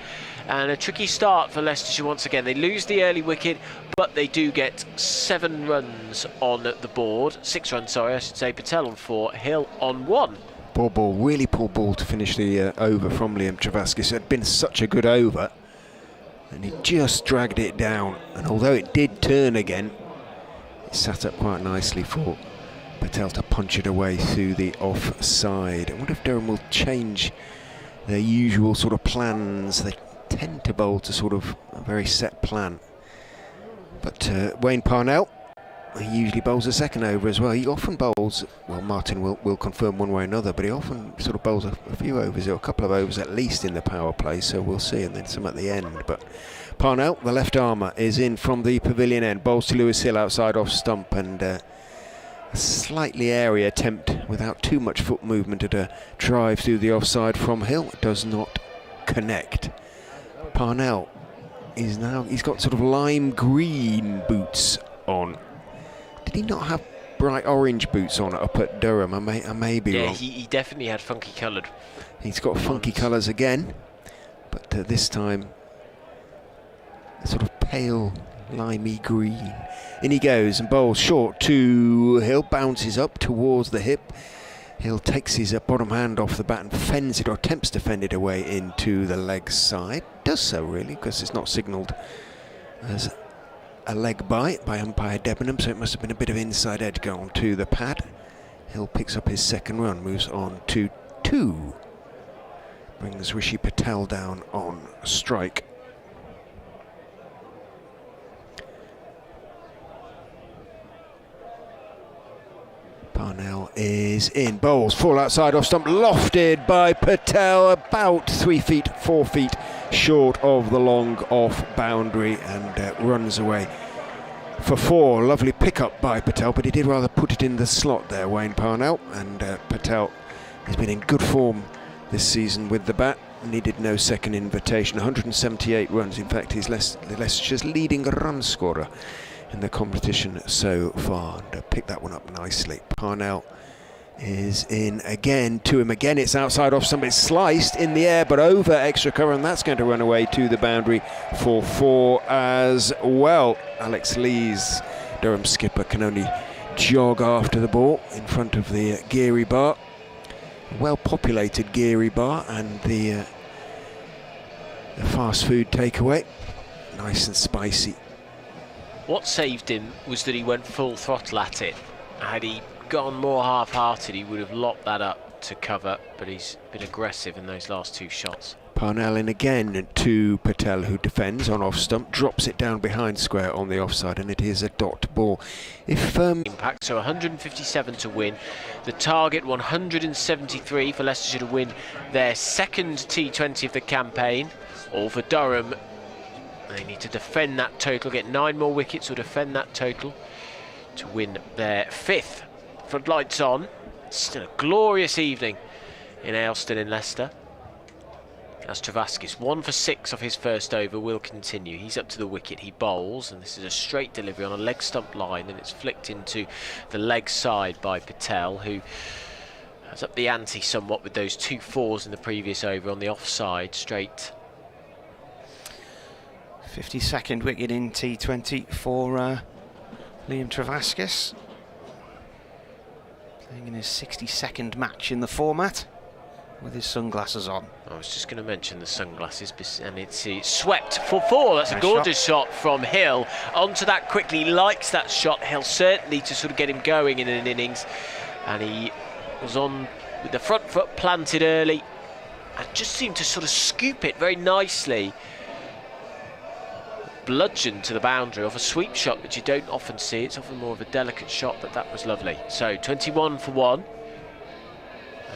and a tricky start for Leicestershire once again. They lose the early wicket, but they do get 7 runs on the board. 6 runs, sorry, I should say. Patel on 4, Hill on 1. Poor ball, really poor ball to finish the over from Liam Travaskis. It had been such a good over, and he just dragged it down, and although it did turn again, it sat up quite nicely for Patel to punch it away through the offside. I wonder if Durham will change their usual sort of plans. They tend to bowl to sort of a very set plan, but Wayne Parnell, he usually bowls a second over as well. He often bowls, well, Martin will confirm one way or another, but he often sort of bowls a few overs, or a couple of overs at least in the power play, so we'll see, and then some at the end. But Parnell, the left armour, is in from the pavilion end, bowls to Lewis Hill outside off stump, and a slightly airy attempt without too much foot movement at a drive through the offside from Hill. It does not connect. Parnell is now, he's got sort of lime green boots on. Did he not have bright orange boots on up at Durham? I may be wrong. Yeah, he definitely had funky coloured. He's got funky colours again, but this time a sort of pale limey green. In he goes and bowls short to Hill, bounces up towards the hip. Hill takes his bottom hand off the bat and fends it, or attempts to fend it away into the leg side. Does so really, because it's not signalled as a leg by umpire Debenham, so it must have been a bit of inside edge going to the pad. Hill picks up his second run, moves on to 2. Brings Rishi Patel down on strike. Parnell is in, bowls, full outside off stump, lofted by Patel, about 3 feet, 4 feet short of the long off boundary, and runs away for 4. Lovely pickup by Patel, but he did rather put it in the slot there, Wayne Parnell, and Patel has been in good form this season with the bat. Needed no second invitation. 178 runs, in fact he's Leicestershire's leading run scorer in the competition so far, and picked that one up nicely. Parnell is in again, to him again, it's outside off stump, it's sliced in the air but over extra cover, and that's going to run away to the boundary for 4 as well. Alex Lees, Durham skipper, can only jog after the ball in front of the Geary bar. Well populated Geary bar, and the fast food takeaway, nice and spicy. What saved him was that he went full throttle at it. Had he gone more half-hearted, he would have lopped that up to cover, but he's been aggressive in those last 2 shots. Parnell in again to Patel, who defends on off stump, drops it down behind square on the offside, and it is a dot ball. If impact, so 157 to win. The target 173 for Leicestershire to win their second T20 of the campaign. All for Durham. They need to defend that total, get 9 more wickets or defend that total to win their 5th. Floodlights on. Still a glorious evening in Ayleston in Leicester. As Travaskis, 1 for 6 off his first over, will continue. He's up to the wicket, he bowls, and this is a straight delivery on a leg stump line, and it's flicked into the leg side by Patel, who has upped the ante somewhat with those 2 fours in the previous over on the offside straight. 52nd wicket in T20 for Liam Travaskis, playing in his 62nd match in the format with his sunglasses on. I was just going to mention the sunglasses, and it's swept for 4. That's nice, a gorgeous shot from Hill. Onto that quickly, likes that shot. Hill certainly to sort of get him going in an innings, and he was on with the front foot planted early and just seemed to sort of scoop it very nicely. Bludgeon to the boundary off a sweep shot, which you don't often see. It's often more of a delicate shot, but that was lovely. So 21 for 1.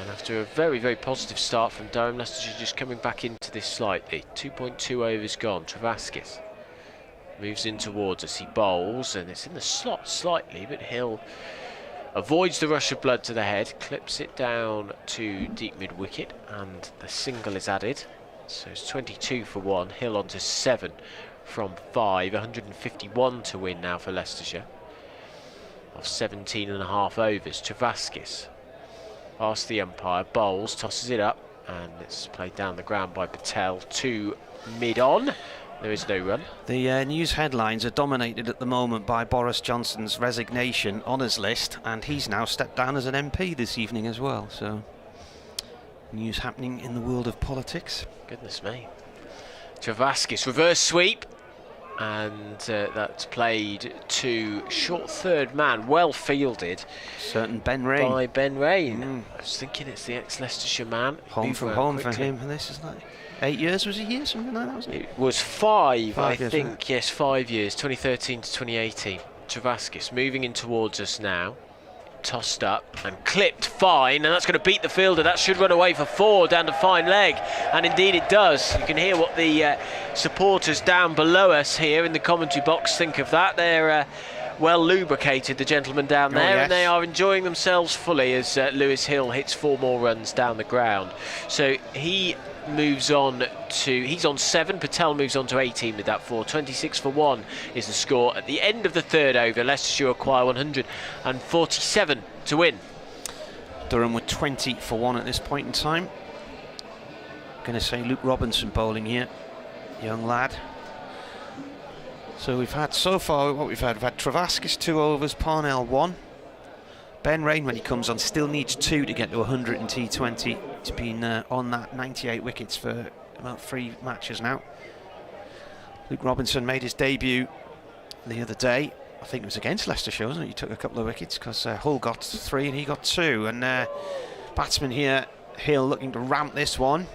And after a very, very positive start from Durham, Leicestershire just coming back into this slightly. 2.2 overs gone. Travaskis moves in towards us. He bowls, and it's in the slot slightly, but Hill avoids the rush of blood to the head, clips it down to deep mid-wicket, and the single is added. So it's 22 for 1. Hill on to 7 from 5. 151 to win now for Leicestershire. Off 17.5 overs. Travaskis past the umpire, bowls, tosses it up, and it's played down the ground by Patel to mid-on. There is no run. The news headlines are dominated at the moment by Boris Johnson's resignation honours list, and he's now stepped down as an MP this evening as well. So, news happening in the world of politics. Goodness me. Travaskis, reverse sweep, and that's played to short third man, well fielded. Certain Ben Rain. By Ben Rain. I was thinking it's the ex-Leicestershire man. Home from home quickly. For him, and this is like 8 years, was it a year, something like that, wasn't it? It was 5 I years, think, right? Yes, 5 years, 2013 to 2018. Travaskis moving in towards us now. Tossed up and clipped fine, and that's going to beat the fielder. That should run away for 4 down to fine leg, and indeed it does. You can hear what the supporters down below us here in the commentary box think of that. They're well lubricated, the gentlemen down there, yes. And they are enjoying themselves fully as Lewis Hill hits 4 more runs down the ground. So he moves on to, he's on 7, Patel moves on to 18 with that 4. 26 for 1 is the score at the end of the 3rd over. Leicestershire acquire 147 to win. Durham with 20 for 1 at this point in time. Going to say Luke Robinson bowling here, young lad. So we've had so far what we've had Travaskis 2 overs, Parnell 1, Ben Rain, when he comes on, still needs 2 to get to 100 in T20. He's been on that 98 wickets for about 3 matches now. Luke Robinson made his debut the other day. I think it was against Leicestershire, wasn't it? He took a couple of wickets because Hull got 3 and he got 2. And batsman here, Hill, looking to ramp this one.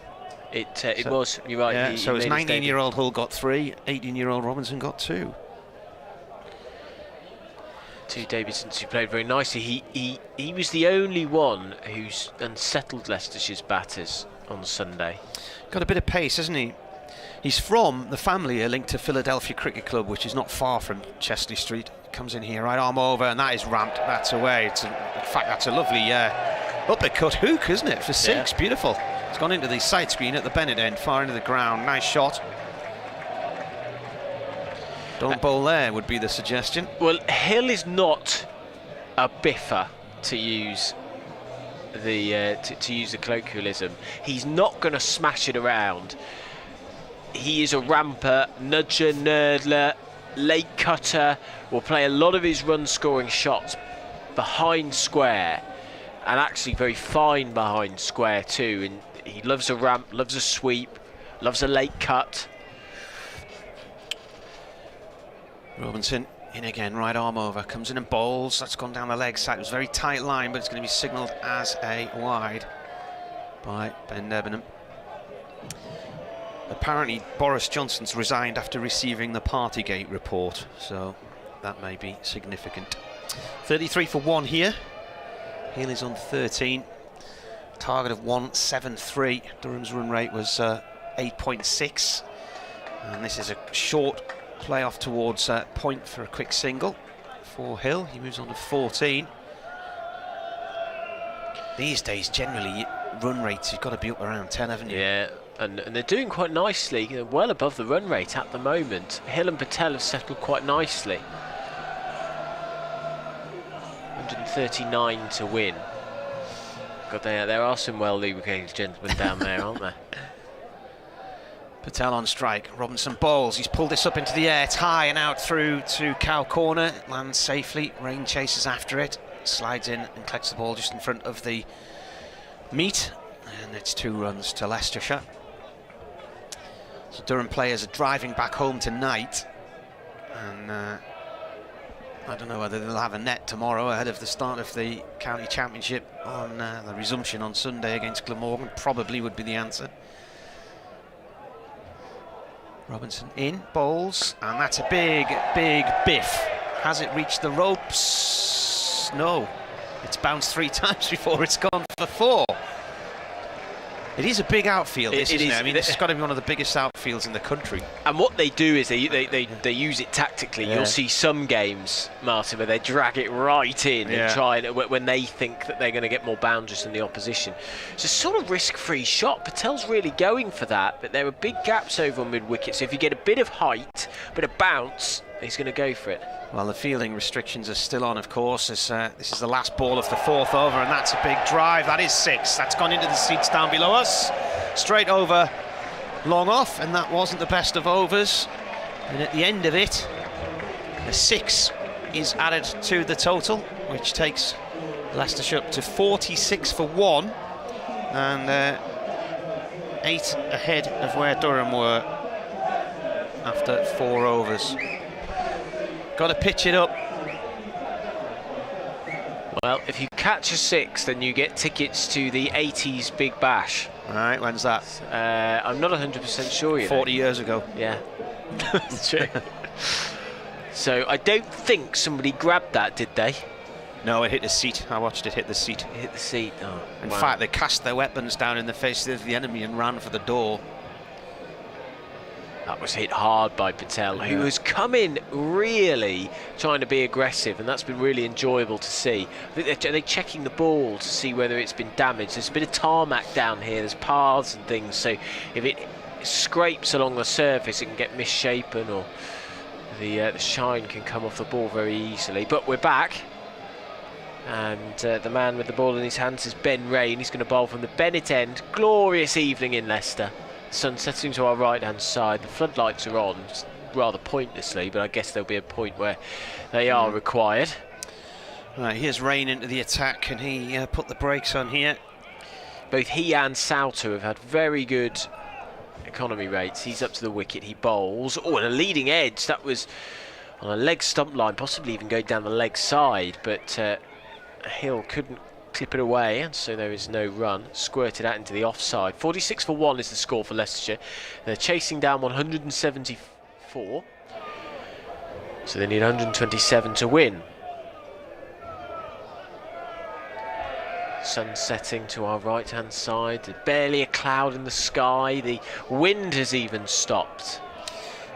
It was, you're right. Yeah, so his 19-year-old Hull got 3, 18-year-old Robinson got 2. 2 debuts since he played very nicely. He was the only one who's unsettled Leicestershire's batters on Sunday. Got a bit of pace, hasn't he? He's from the family linked to Philadelphia Cricket Club, which is not far from Chesley Street. Comes in here, right arm over, and that is ramped. That's away. In fact, that's a lovely uppercut hook, isn't it? For 6, yeah. Beautiful. It's gone into the side screen at the Bennett end, far into the ground. Nice shot. Don't bowl there would be the suggestion. Well, Hill is not a biffer, to use the to use the colloquialism. He's not going to smash it around. He is a ramper, nudger, nerdler, late cutter. Will play a lot of his run-scoring shots behind square, and actually very fine behind square too. And he loves a ramp, loves a sweep, loves a late cut. Robinson in again, right arm over, comes in and bowls. That's gone down the leg side. It was a very tight line, but it's going to be signalled as a wide by Ben Debenham. Apparently Boris Johnson's resigned after receiving the Partygate report, so that may be significant. 33 for 1 here. Hill is on 13. Target of 173. Durham's run rate was 8.6. And this is a short play off towards point for a quick single for Hill. He moves on to 14. These days, generally, run rates, you've got to be up around 10, haven't you? Yeah, and they're doing quite nicely, well above the run rate at the moment. Hill and Patel have settled quite nicely. 139 to win. God, there are some well-lubricated gentlemen down there, aren't there? Patel on strike. Robinson bowls. He's pulled this up into the air. It's high and out through to Cow corner. It lands safely. Rain chases after it. Slides in and collects the ball just in front of the meet. And it's 2 runs to Leicestershire. So Durham players are driving back home tonight. And I don't know whether they'll have a net tomorrow ahead of the start of the county championship on the resumption on Sunday against Glamorgan. Probably would be the answer. Robinson in, bowls, and that's a big biff. Has it reached the ropes? No. It's bounced 3 times before it's gone for 4. It is a big outfield, isn't it? I mean, it's got to be one of the biggest outfields in the country. And what they do is they use it tactically. Yeah. You'll see some games, Martin, where they drag it right in and try and when they think that they're going to get more boundaries than the opposition. It's a sort of risk-free shot. Patel's really going for that, but there are big gaps over on mid-wicket. So if you get a bit of height, a bit of bounce, he's going to go for it. Well, the fielding restrictions are still on, of course, as this is the last ball of the 4th over, and that's a big drive. That is 6. That's gone into the seats down below us. Straight over, long off, and that wasn't the best of overs. And at the end of it, a 6 is added to the total, which takes Leicestershire up to 46 for 1, and 8 ahead of where Durham were after 4 overs. Got to pitch it up. Well, if you catch a 6, then you get tickets to the 80s Big Bash. All right, when's that? I'm not 100% sure yet. 40 years ago. Yeah, that's true. So I don't think somebody grabbed that, did they? No, it hit the seat. I watched it hit the seat. It hit the seat. Oh, in fact, they cast their weapons down in the face of the enemy and ran for the door. That was hit hard by Patel, who has come in really trying to be aggressive, and that's been really enjoyable to see. I think they're checking the ball to see whether it's been damaged. There's a bit of tarmac down here, there's paths and things, so if it scrapes along the surface, it can get misshapen, or the shine can come off the ball very easily. But we're back, and the man with the ball in his hands is Ben Rain. He's going to bowl from the Bennett end. Glorious evening in Leicester. Sun setting to our right-hand side. The floodlights are on, rather pointlessly, but I guess there'll be a point where they are required. Right, here's Rain into the attack. Can he put the brakes on here? Both he and Souter have had very good economy rates. He's up to the wicket, he bowls. Oh, and a leading edge. That was on a leg stump line, possibly even going down the leg side, but Hill couldn't clip it away, and so there is no run. Squirted out into the offside. 46 for 1 is the score for Leicestershire. They're chasing down 174, so they need 127 to win. Sun setting to our right hand side. There's barely a cloud in the sky. The wind has even stopped.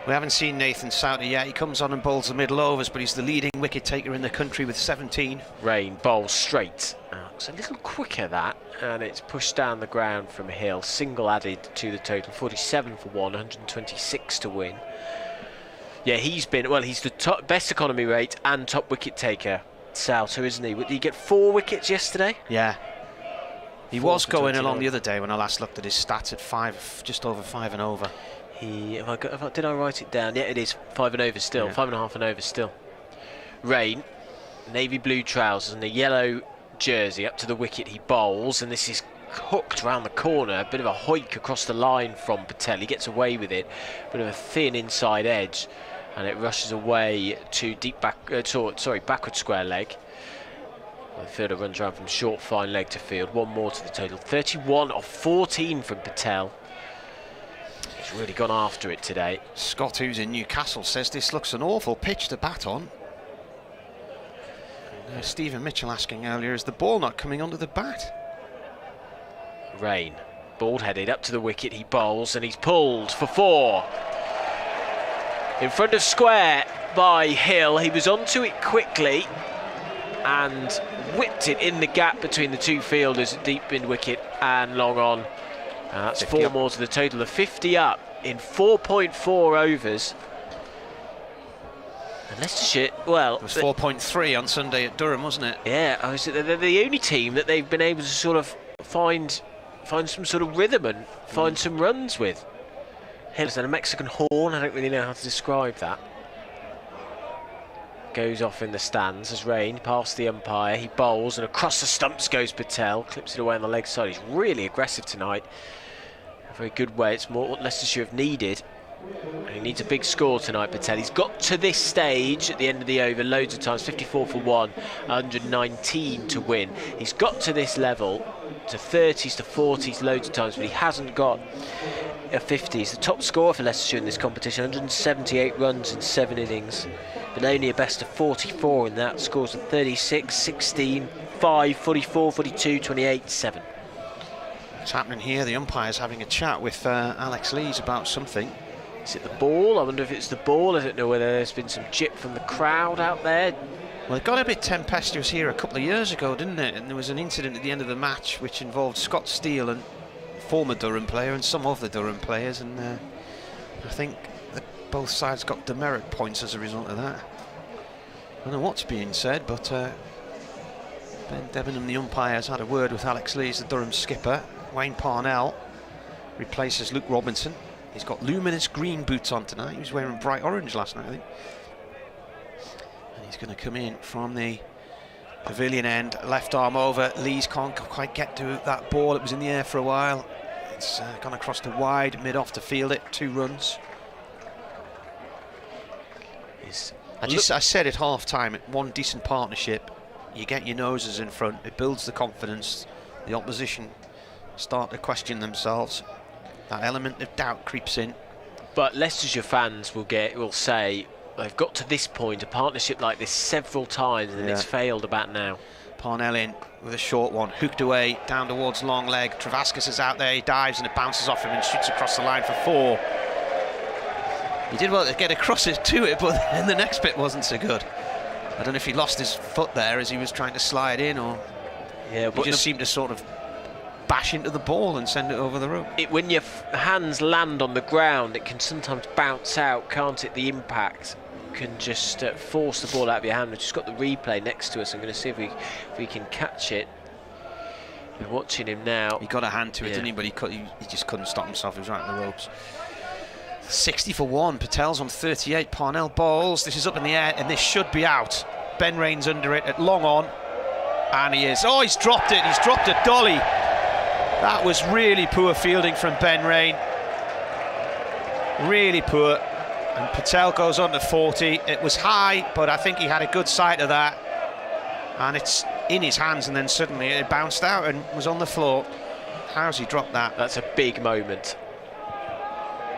We haven't seen Nathan Souter yet. He comes on and bowls the middle overs, but he's the leading wicket taker in the country with 17. Rain bowls straight. It's a little quicker that, and it's pushed down the ground from Hill. Single added to the total. 47 for 1, 126 to win. Yeah, he's been, well, he's the top, best economy rate and top wicket taker. Souter, isn't he? Did he get 4 wickets yesterday? Yeah. He 4 was for going 29. along the other day when I last looked at his stats at 5, just over 5 and over. Did I write it down? Yeah, it is 5 and over still. Yeah. 5.5 and over still. Rain, navy blue trousers and a yellow jersey, up to the wicket he bowls, and this is hooked round the corner. A bit of a hoik across the line from Patel. He gets away with it. Bit of a thin inside edge, and it rushes away to deep backward square leg. The fielder runs around from short fine leg to field. One more to the total. 31 of 14 from Patel. He's really gone after it today. Scott, who's in Newcastle, says this looks an awful pitch to bat on. Stephen Mitchell asking earlier, is the ball not coming onto the bat? Rain, bald-headed, up to the wicket, he bowls, and he's pulled for 4. In front of square by Hill. He was onto it quickly and whipped it in the gap between the two fielders, deep in wicket and long on. That's 4 more to the total of 50 up in 4.4 overs. And Leicestershire, well, It was 4.3 on Sunday at Durham, wasn't it? yeah, they're the only team that they've been able to sort of find some sort of rhythm and find some runs with. Hill's and a Mexican horn, I don't really know how to describe that. Goes off in the stands as Rain past the umpire, he bowls, and across the stumps goes Patel, clips it away on the leg side. He's really aggressive tonight. A very good way. It's more what Leicestershire have needed. And he needs a big score tonight, Patel. He's got to this stage at the end of the over loads of times. 54 for 1, 119 to win. He's got to this level, to 30s to 40s loads of times, but he hasn't got a 50. He's the top scorer for Leicestershire in this competition. 178 runs in 7 innings, but only a best of 44 in that. Scores of 36, 16, 5, 44, 42, 28, 7. What's happening here? The umpire's having a chat with Alex Lees about something. Is it the ball? I wonder if it's the ball. I don't know whether there's been some chip from the crowd out there. Well, it got a bit tempestuous here a couple of years ago, didn't it? And there was an incident at the end of the match which involved Scott Steele, and former Durham player, and some of the Durham players, and I think that both sides got demerit points as a result of that. I don't know what's being said, but Ben Debenham, the umpire, has had a word with Alex Lees, the Durham skipper. Wayne Parnell replaces Luke Robinson. He's got luminous green boots on tonight. He was wearing bright orange last night, I think. And he's going to come in from the pavilion end, left arm over. Lees can't quite get to that ball. It was in the air for a while. It's gone across the wide, mid-off to field it. 2 runs. I said at half-time, one decent partnership, you get your noses in front, it builds the confidence. The opposition start to question themselves. That element of doubt creeps in. But Leicestershire fans will say they've got to this point, a partnership like this several times, and it's failed about now. Parnell in with a short one, hooked away down towards long leg. Travascus is out there, he dives and it bounces off him and shoots across the line for 4. He did well to get across it to it, but then the next bit wasn't so good. I don't know if he lost his foot there as he was trying to slide in, or he just seemed to sort of bash into the ball and send it over the rope. When your hands land on the ground, it can sometimes bounce out, can't it? The impact can just force the ball out of your hand. We've just got the replay next to us. I'm going to see if we can catch it. We're watching him now. He got a hand to it, didn't he? But he just couldn't stop himself. He was right in the ropes. 60 for 1. Patel's on 38. Parnell bowls. This is up in the air, and this should be out. Ben Rain's under it at long on, and he is. Oh, he's dropped it. He's dropped a dolly. That was really poor fielding from Ben Rain. Really poor. And Patel goes on to 40. It was high, but I think he had a good sight of that. And it's in his hands, and then suddenly it bounced out and was on the floor. How's he dropped that? That's a big moment.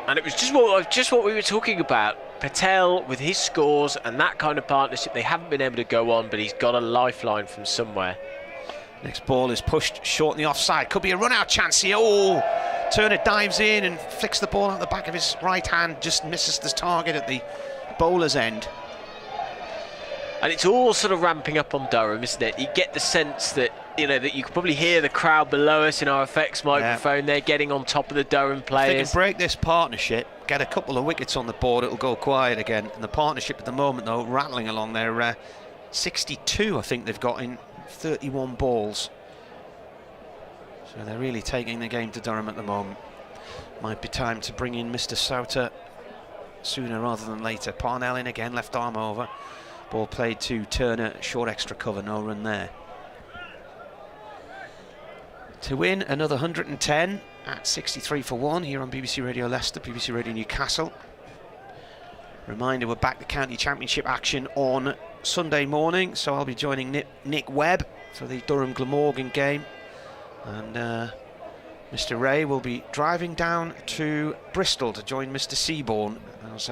And it was just what we were talking about. Patel, with his scores and that kind of partnership, they haven't been able to go on, but he's got a lifeline from somewhere. Next ball is pushed short in the offside. Could be a run-out chance here. Oh, Turner dives in and flicks the ball out the back of his right hand. Just misses the target at the bowler's end. And it's all sort of ramping up on Durham, isn't it? You get the sense that, you know, that you can probably hear the crowd below us in our effects microphone. Yeah. They're getting on top of the Durham players. If they can break this partnership, get a couple of wickets on the board, it'll go quiet again. And the partnership at the moment, though, rattling along there. 62, I think they've got in 31 balls. So they're really taking the game to Durham at the moment. Might be time to bring in Mr. Souter sooner rather than later. Parnell in again, left arm over. Ball played to Turner, short extra cover, no run there. To win another 110 at 63 for 1 here on BBC Radio Leicester, BBC Radio Newcastle. Reminder, we're back to County Championship action on Sunday morning, so I'll be joining Nick Webb for the Durham Glamorgan game. And Mr. Ray will be driving down to Bristol to join Mr. Seaborn as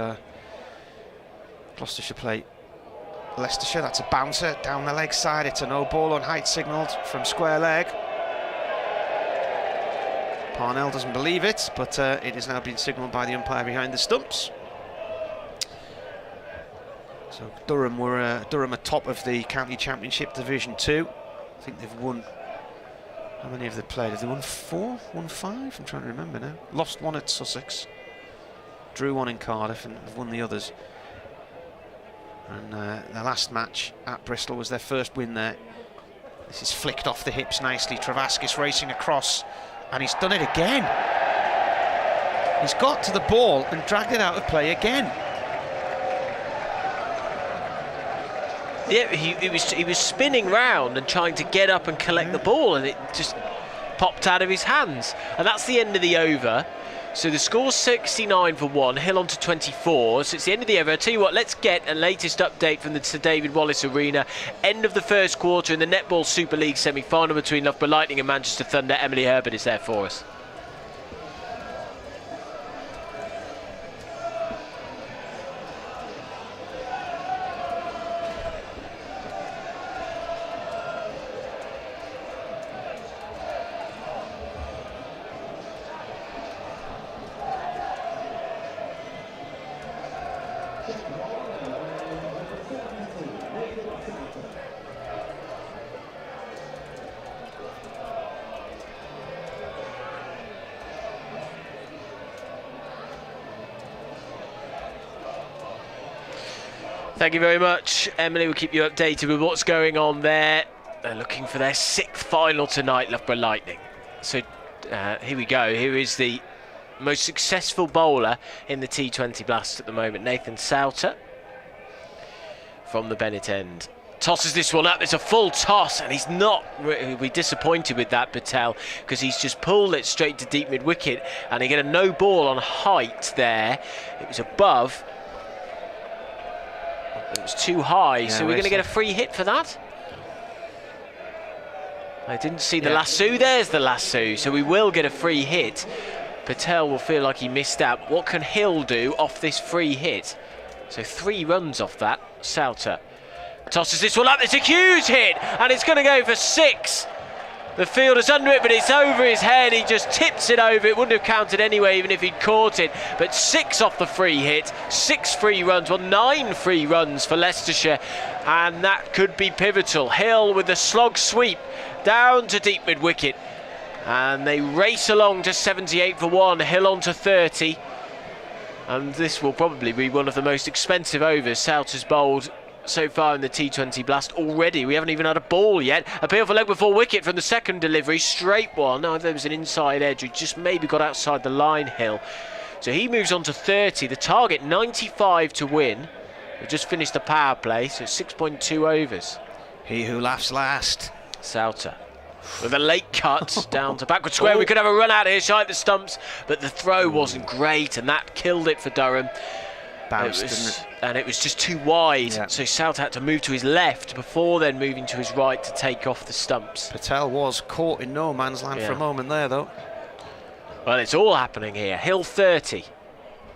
Gloucestershire play Leicestershire. That's a bouncer down the leg side. It's a no ball on height signalled from square leg. Parnell doesn't believe it, but it has now been signalled by the umpire behind the stumps. So Durham were Durham are top of the County Championship Division 2. I think they've won. How many have they played? Have they won 4? Won 5? I'm trying to remember now. Lost one at Sussex. Drew one in Cardiff and have won the others. And their last match at Bristol was their first win there. This is flicked off the hips nicely. Travaskis racing across, and he's done it again. He's got to the ball and dragged it out of play again. Yeah, he was spinning round and trying to get up and collect the ball, and it just popped out of his hands. And that's the end of the over. So the score's 69 for 1, Hill on to 24, so it's the end of the over. I'll tell you what, let's get a latest update from the Sir David Wallace Arena. End of the first quarter in the Netball Super League semi-final between Loughborough Lightning and Manchester Thunder. Emily Herbert is there for us. Thank you very much, Emily. We'll keep you updated with what's going on there. They're looking for their 6th final tonight, Loughborough Lightning. So here we go. Here is the most successful bowler in the T20 Blast at the moment, Nathan Souter from the Bennett end. Tosses this one up. It's a full toss, and he's not really disappointed with that, Patel, because he's just pulled it straight to deep mid-wicket, and he get a no ball on height there. It was above. It was too high, yeah, so we're going to get a free hit for that. I didn't see the lasso. There's the lasso, so we will get a free hit. Patel will feel like he missed out. What can Hill do off this free hit? So 3 runs off that. Souter tosses this one up. It's a huge hit, and it's going to go for 6. The fielder's under it, but it's over his head. He just tips it over. It wouldn't have counted anyway, even if he'd caught it. But 6 off the free hit, 6 free runs, well, 9 free runs for Leicestershire, and that could be pivotal. Hill with the slog sweep down to deep mid-wicket, and they race along to 78 for 1. Hill on to 30, and this will probably be one of the most expensive overs Souter's bowled so far in the T20 Blast already. We haven't even had a ball yet. Appeal for leg before wicket from the second delivery. Straight one. Oh, there was an inside edge who just maybe got outside the line, Hill. So he moves on to 30. The target 95 to win. We've just finished the power play, so 6.2 overs. He who laughs last. Souter with a late cut down to backward square. We could have a run out here, shy of the stumps, but the throw wasn't great, and that killed it for Durham. Bounced, didn't it? And it was just too wide, Yeah. so Souter had to move to his left before then moving to his right to take off the stumps. Patel was caught in no man's land for a moment there, though. Well, it's all happening here. Hill 30.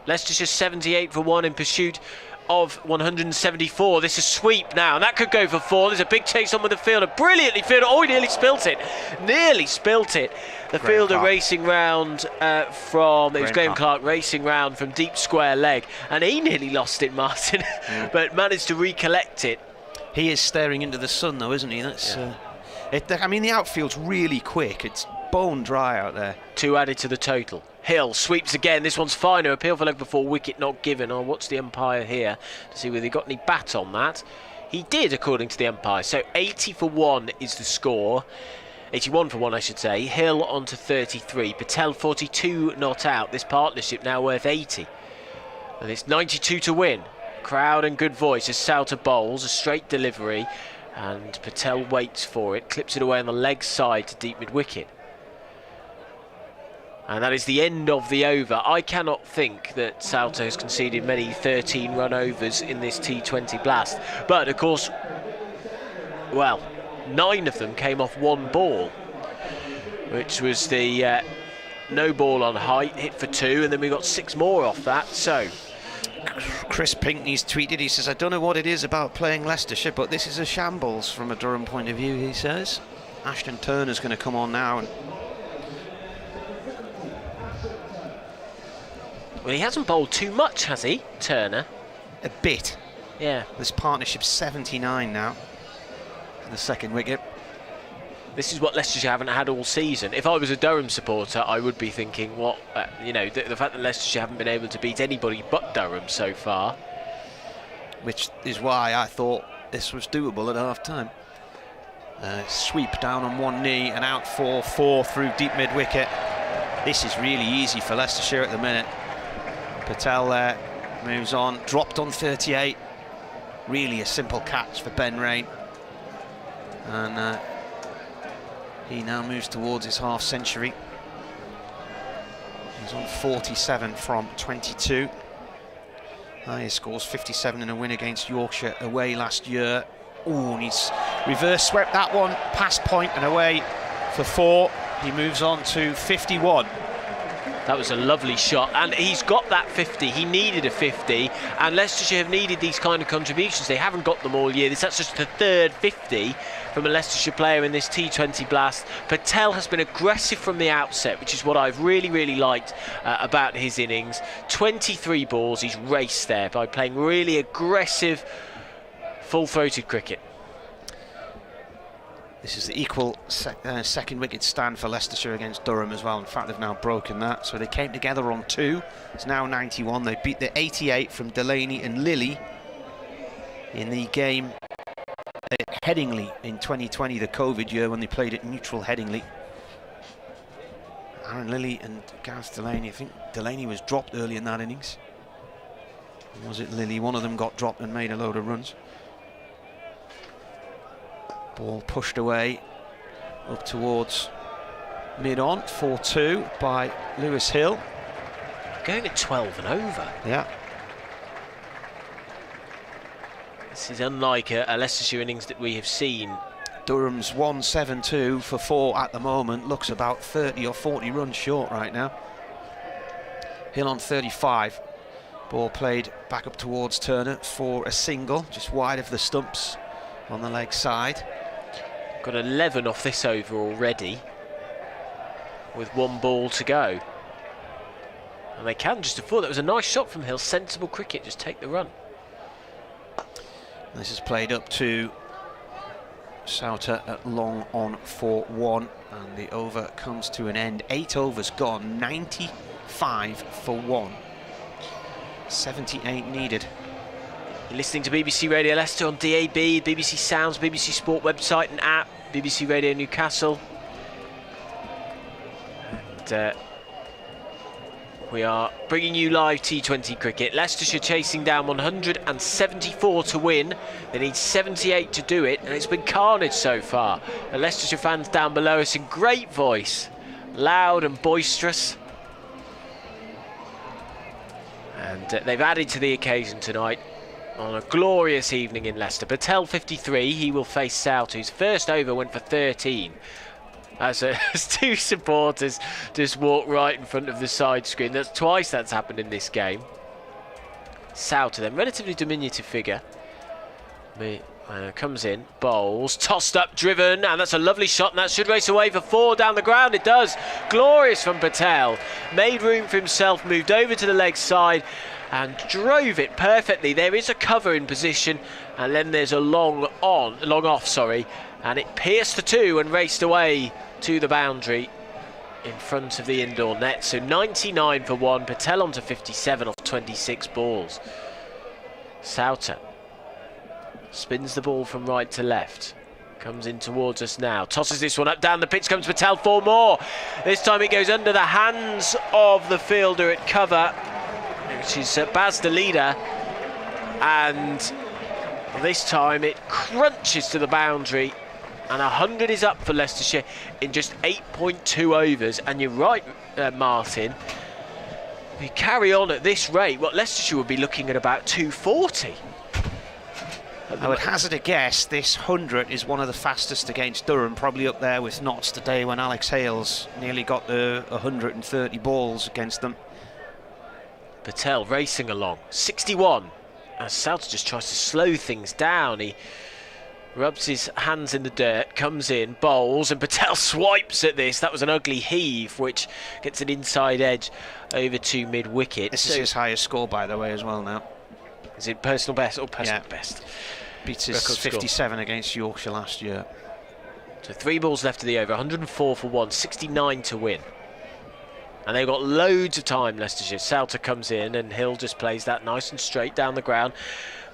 Leicestershire 78 for 1 in pursuit of 174. This is sweep now, and that could go for 4. There's a big chase on with the fielder. Brilliantly fielded. Oh, he nearly spilt it. Nearly spilt it. The fielder racing round from... It was Graham Clark racing round from deep square leg. And he nearly lost it, Martin, but managed to recollect it. He is staring into the sun, though, isn't he? That's. I mean, the outfield's really quick. It's bone dry out there. 2 added to the total. Hill sweeps again. This one's finer. Appeal for leg before, wicket not given. I'll watch the umpire here to see whether he got any bat on that. He did, according to the umpire. So 80 for 1 is the score. 81 for 1, I should say. Hill on to 33. Patel 42 not out. This partnership now worth 80. And it's 92 to win. Crowd and good voice as Souter bowls. A straight delivery. And Patel waits for it. Clips it away on the leg side to deep mid-wicket. And that is the end of the over. I cannot think that Souter has conceded many 13-run overs in this T20 blast. But, of course, well, 9 of them came off 1 ball, which was the no ball on height, hit for 2, and then we got 6 more off that. So, Chris Pinkney's tweeted, he says, I don't know what it is about playing Leicestershire, but this is a shambles from a Durham point of view, he says. Ashton Turner's going to come on now and... Well, he hasn't bowled too much, has he, Turner? A bit. Yeah. This partnership's 79 now. The second wicket. This is what Leicestershire haven't had all season. If I was a Durham supporter, I would be thinking, what, you know, the fact that Leicestershire haven't been able to beat anybody but Durham so far. Which is why I thought this was doable at half-time. Sweep down on one knee and out for 4 through deep mid-wicket. This is really easy for Leicestershire at the minute. Patel there moves on, dropped on 38. Really a simple catch for Ben Rain. And he now moves towards his half-century. He's on 47 from 22. He scores 57 in a win against Yorkshire away last year. Oh, and he's reverse swept that one past point and away for 4. He moves on to 51. That was a lovely shot, and he's got that 50. He needed a 50, and Leicestershire have needed these kind of contributions. They haven't got them all year. That's just the 3rd 50 from a Leicestershire player in this T20 blast. Patel has been aggressive from the outset, which is what I've really, really liked about his innings. 23 balls, he's raced there by playing really aggressive, full-throated cricket. This is the equal second wicket stand for Leicestershire against Durham as well. In fact, they've now broken that. So they came together on 2. It's now 91. They beat the 88 from Delaney and Lilly in the game at Headingley in 2020, the COVID year, when they played at neutral Headingley. Aaron Lilly and Gareth Delaney. I think Delaney was dropped early in that innings. Or was it Lilly? One of them got dropped and made a load of runs. Ball pushed away up towards mid-on, 4-2 by Lewis Hill. Going at 12 and over. Yeah. This is unlike a Leicestershire innings that we have seen. Durham's 172 for 4 at the moment. Looks about 30 or 40 runs short right now. Hill on 35. Ball played back up towards Turner for a single, just wide of the stumps on the leg side. Got 11 off this over already, with 1 ball to go. And they can just afford. That was a nice shot from Hill. Sensible cricket, just take the run. This is played up to Souter at long on for 1, and the over comes to an end. 8 overs gone, 95 for 1. 78 needed. You're listening to BBC Radio Leicester on DAB, BBC Sounds, BBC Sport website and app, BBC Radio Newcastle. And We are bringing you live T20 cricket. Leicestershire chasing down 174 to win. They need 78 to do it, and it's been carnage so far. The Leicestershire fans down below us in great voice, loud and boisterous. And they've added to the occasion tonight on a glorious evening in Leicester. Patel 53, he will face South, whose first over went for 13. As two supporters just walk right in front of the side screen. That's twice that's happened in this game. Souter then, relatively diminutive figure. Comes in, bowls, tossed up, driven, and that's a lovely shot, and that should race away for 4 down the ground. It does. Glorious from Patel. Made room for himself, moved over to the leg side and drove it perfectly. There is a cover in position, and then there's a long off, and it pierced the 2 and raced away to the boundary in front of the indoor net. So 99 for 1. Patel on to 57 off 26 balls. Souter spins the ball from right to left. Comes in towards us now. Tosses this one up. Down the pitch comes Patel. 4 more. This time it goes under the hands of the fielder at cover, which is Baz, the leader. And this time it crunches to the boundary. And 100 is up for Leicestershire in just 8.2 overs. And you're right, Martin. If you carry on at this rate, Leicestershire would be looking at about 240. I would hazard a guess this 100 is one of the fastest against Durham, probably up there with Notts today when Alex Hales nearly got the 130 balls against them. Patel racing along, 61. As Souter just tries to slow things down. He rubs his hands in the dirt, comes in, bowls, and Patel swipes at this. That was an ugly heave, which gets an inside edge over to mid-wicket. This is his highest score, by the way, as well now. Is it personal best or personal best? Beats his 57 against Yorkshire last year. So 3 balls left of the over, 104 for 1, 69 to win. And they've got loads of time, Leicestershire. Souter comes in and Hill just plays that nice and straight down the ground.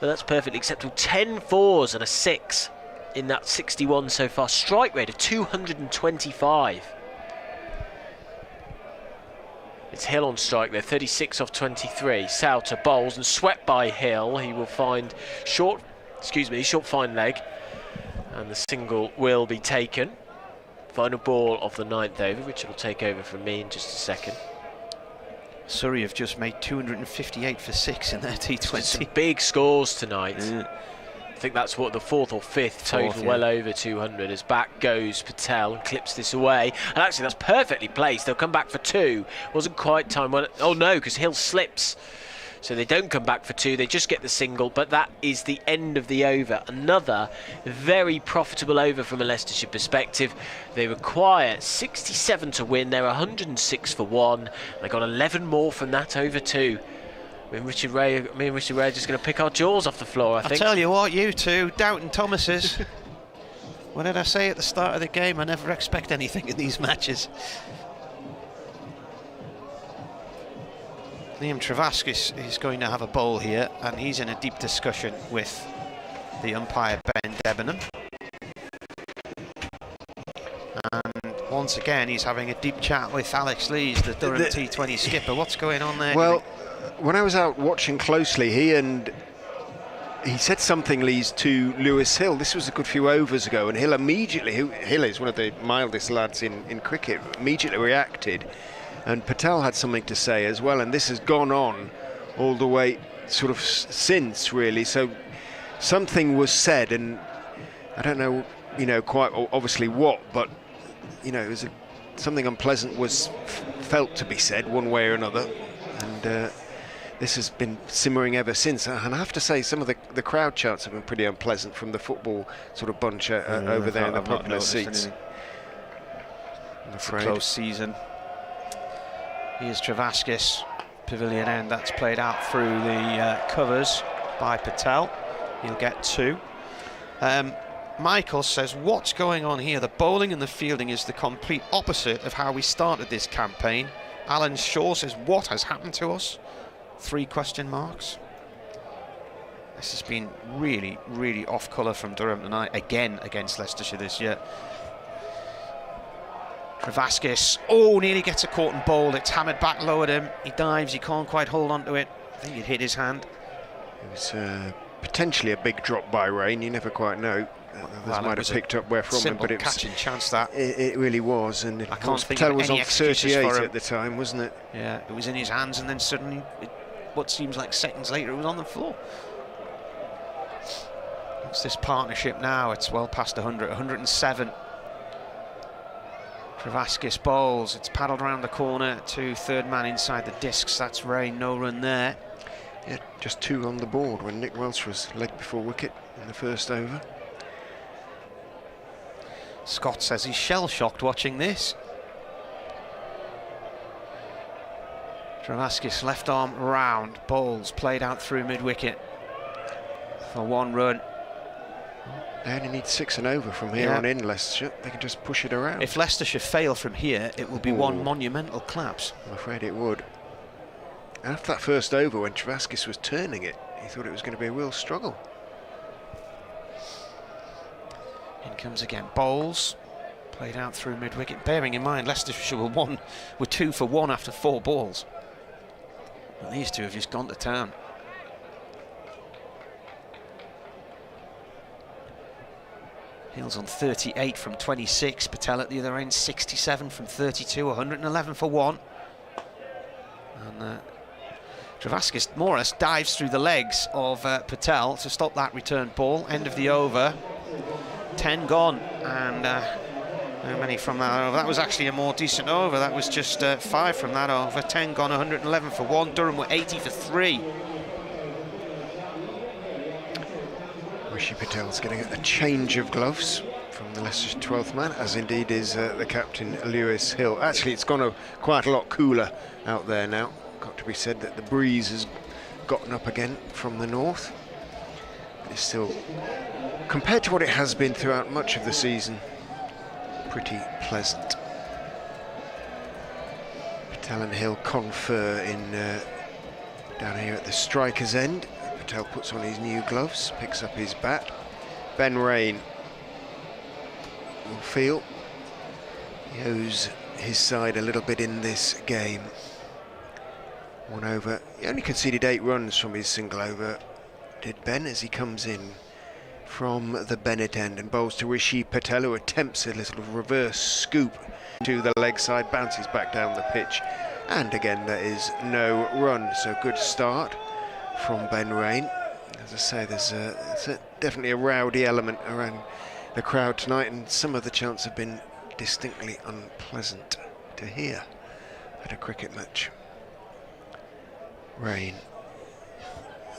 But that's perfectly acceptable. 10 fours and a 6 in that 61 so far. Strike rate of 225. It's Hill on strike there, 36 off 23. Souter bowls and swept by Hill. He will find short fine leg. And the single will be taken. Final ball of the 9th over. Richard will take over from me in just a second. Surrey have just made 258 for 6 in their T20. Some big scores tonight. I think that's what the 4th or 5th total, well over 200. As back goes Patel and clips this away. And actually that's perfectly placed. They'll come back for 2. Wasn't quite time. Oh no, because Hill slips. So they don't come back for 2, they just get the single, but that is the end of the over. Another very profitable over from a Leicestershire perspective. They require 67 to win, they're 106 for 1. They got 11 more from that over 2. Me and Richard Ray are just going to pick our jaws off the floor, I think. I tell you what, you two, Doubting Thomases. What did I say at the start of the game? I never expect anything in these matches. Liam Travaskis is going to have a bowl here, and he's in a deep discussion with the umpire Ben Debenham. And once again, he's having a deep chat with Alex Lees, the Durham T20 skipper. What's going on there? Well, when I was out watching closely, he said something, Lees, to Lewis Hill. This was a good few overs ago, and Hill immediately, Hill is one of the mildest lads in cricket, immediately reacted. And Patel had something to say as well, and this has gone on all the way sort of since, really. So something was said, and I don't know, quite obviously what, but, it was something unpleasant was felt to be said one way or another. And this has been simmering ever since. And I have to say, some of the crowd chants have been pretty unpleasant from the football sort of bunch over there in the popular seats. I'm afraid. It's a close season. Here's Travaskis, pavilion end. That's played out through the covers by Patel. He'll get 2. Michael says, what's going on here? The bowling and the fielding is the complete opposite of how we started this campaign. Alan Shaw says, what has happened to us? 3 question marks. This has been really, really off colour from Durham tonight, again against Leicestershire this year. Travaskis, oh, nearly gets a caught and bowled. It's hammered back low at him. He dives, he can't quite hold on to it. I think it hit his hand. It was potentially a big drop by Rain, you never quite know. Others might have picked up where from him, but it was catching chance that. It really was, and I can't think Patel of was any on 38 for him. at the time, wasn't it? Yeah, it was in his hands, and then suddenly, what seems like seconds later, it was on the floor. It's this partnership now, it's well past 100, 107. Travaskis bowls, it's paddled around the corner to third man inside the discs. That's Rain, no run there. Yeah, just 2 on the board when Nick Welsh was leg before wicket in the first over. Scott says he's shell-shocked watching this. Travaskis left arm round, bowls played out through mid-wicket for 1 run. They only need 6 and over from here on in, Leicestershire. They can just push it around. If Leicestershire fail from here, it will be one monumental collapse. I'm afraid it would. After that first over, when Travaskis was turning it, he thought it was going to be a real struggle. In comes again, bowls played out through mid-wicket. Bearing in mind, Leicestershire were 2 for 1 after 4 balls. And these two have just gone to town. Hill's on 38 from 26. Patel at the other end, 67 from 32. 111 for 1. And Travaskis more or less dives through the legs of Patel to stop that return ball. End of the over. 10 gone. And how many from that over? That was actually a more decent over. That was just 5 from that over. 10 gone, 111 for 1. Durham were 80 for 3. Rishi Patel's getting a change of gloves from the Leicestershire 12th man, as indeed is the captain, Lewis Hill. Actually, it's gone quite a lot cooler out there now. Got to be said that the breeze has gotten up again from the north. It's still, compared to what it has been throughout much of the season, pretty pleasant. Patel and Hill confer in down here at the striker's end. Patel puts on his new gloves, picks up his bat. Ben Rain will feel he owes his side a little bit in this game. 1 over. He only conceded 8 runs from his single over, did Ben, as he comes in from the Bennett end and bowls to Rishi Patel, who attempts a little reverse scoop to the leg side, bounces back down the pitch, and again there is no run. So good start from Ben Rain. As I say, there's definitely a rowdy element around the crowd tonight, and some of the chants have been distinctly unpleasant to hear at a cricket match. Rain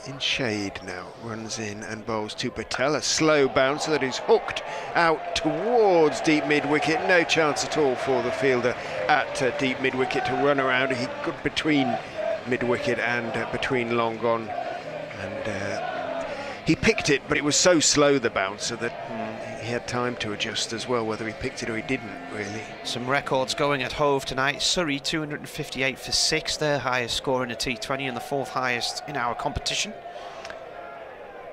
in shade now, runs in and bowls to Patel, a slow bouncer that is hooked out towards deep mid-wicket. No chance at all for the fielder at deep mid-wicket to run around. He got between mid-wicket and between long on, and he picked it, but it was so slow, the bouncer, that he had time to adjust as well, whether he picked it or he didn't, really. Some records going at Hove tonight. Surrey 258 for 6, their highest score in a T20 and the 4th highest in our competition.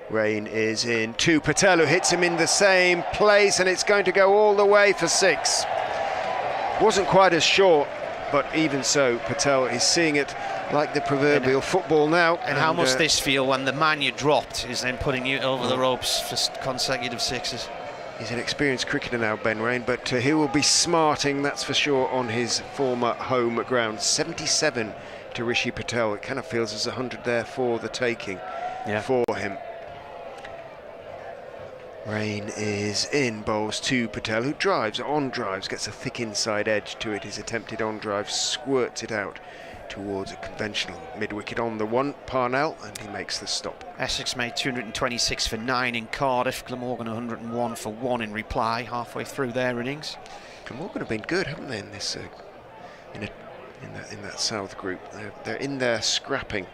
Rain is in to Patel, who hits him in the same place, and it's going to go all the way for 6. Wasn't quite as short, but even so, Patel is seeing it like the proverbial football now. And how must this feel when the man you dropped is then putting you over the ropes for consecutive 6s? He's an experienced cricketer now, Ben Rain, but he will be smarting, that's for sure, on his former home ground. 77 to Rishi Patel. It kind of feels there's 100 there for the taking for him. Rain is in, bowls to Patel, who drives, gets a thick inside edge to it. His attempted on-drive squirts it out towards a conventional mid-wicket on the 1, Parnell, and he makes the stop. Essex made 226 for 9 in Cardiff. Glamorgan 101 for 1 in reply, halfway through their innings. Glamorgan have been good, haven't they, in this in that South group? They're in there scrapping.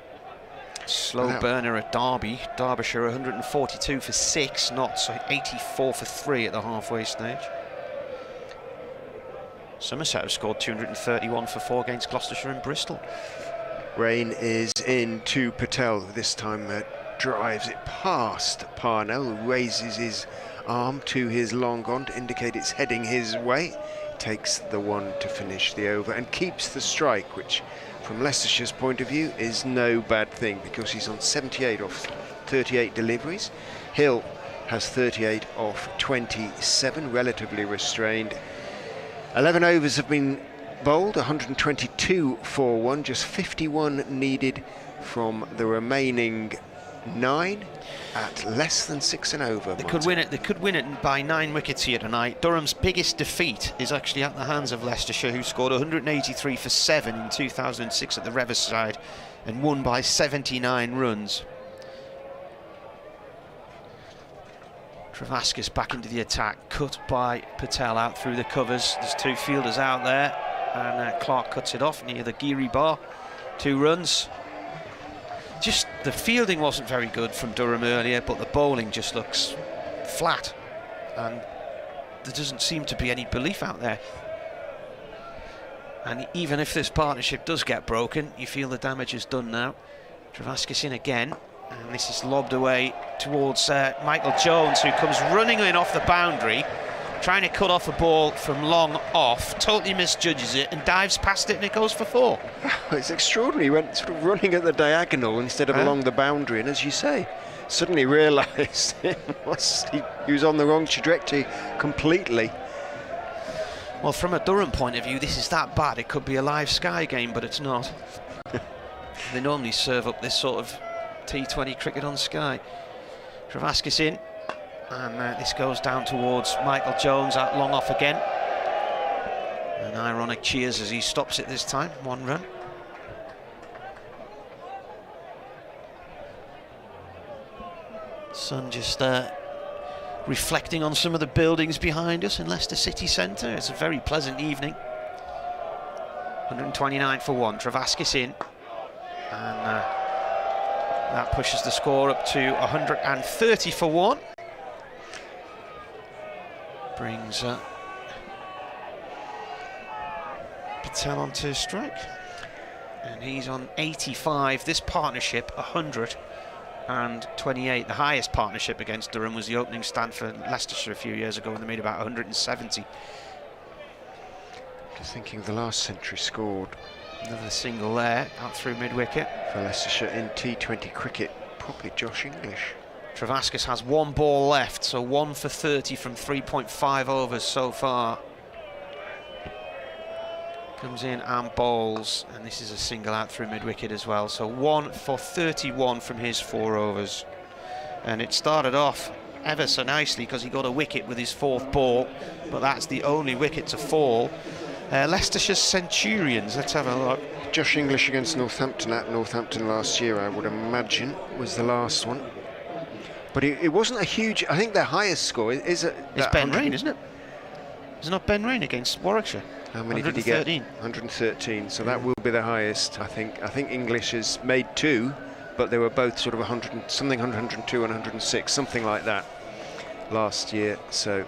Slow burner at Derby. Derbyshire 142 for 6, Notts 84 for 3 at the halfway stage. Somerset have scored 231 for 4 against Gloucestershire and Bristol. Rain is in to Patel, who this time drives it past Parnell, who raises his arm to his long on to indicate it's heading his way. takes the one to finish the over and keeps the strike, which from Leicestershire's point of view is no bad thing, because he's on 78 off 38 deliveries. Hill has 38 off 27, relatively restrained. 11 overs have been bowled, 122 for 1, just 51 needed from the remaining 9 at less than 6 and over. They could win it. They could win it by 9 wickets here tonight. Durham's biggest defeat is actually at the hands of Leicestershire, who scored 183 for 7 in 2006 at the Riverside and won by 79 runs. Travaskis back into the attack, cut by Patel out through the covers. There's 2 fielders out there, and Clark cuts it off near the Geary bar. 2 runs. Just the fielding wasn't very good from Durham earlier, but the bowling just looks flat, and there doesn't seem to be any belief out there. And even if this partnership does get broken, you feel the damage is done now. Travaskis in again, and this is lobbed away towards Michael Jones, who comes running in off the boundary, trying to cut off a ball from long off, totally misjudges it and dives past it, and it goes for 4. It's extraordinary. He went sort of running at the diagonal instead of along the boundary, and as you say, suddenly realised he was on the wrong trajectory completely. Well, from a Durham point of view, this is that bad. It could be a live Sky game, but it's not. They normally serve up this sort of T20 cricket on Sky. Travaskis in, and this goes down towards Michael Jones at long off again. An ironic cheers as he stops it this time. 1 run. Sun just reflecting on some of the buildings behind us in Leicester City Centre. It's a very pleasant evening. 129 for 1. Travaskis in, and that pushes the score up to 130 for 1. Brings Patel onto strike, and he's on 85. This partnership 128. The highest partnership against Durham was the opening stand for Leicestershire a few years ago, when they made about 170. Just thinking of the last century scored. Another single there, out through mid-wicket. For Leicestershire in T20 cricket, probably Josh English. Travaskis has 1 ball left, so 1 for 30 from 3.5 overs so far. Comes in and bowls, and this is a single out through mid-wicket as well. So 1 for 31 from his 4 overs. And it started off ever so nicely because he got a wicket with his 4th ball, but that's the only wicket to fall. Leicestershire Centurions, let's have a look. Josh English against Northampton at Northampton last year, I would imagine, was the last one. But it wasn't a huge. I think their highest score is it's Ben Rain, isn't it? Is it not Ben Rain against Warwickshire? How many did he get? 113. So that will be the highest. I think English has made 2, but they were both sort of 100 something, 102 and 106, something like that last year. So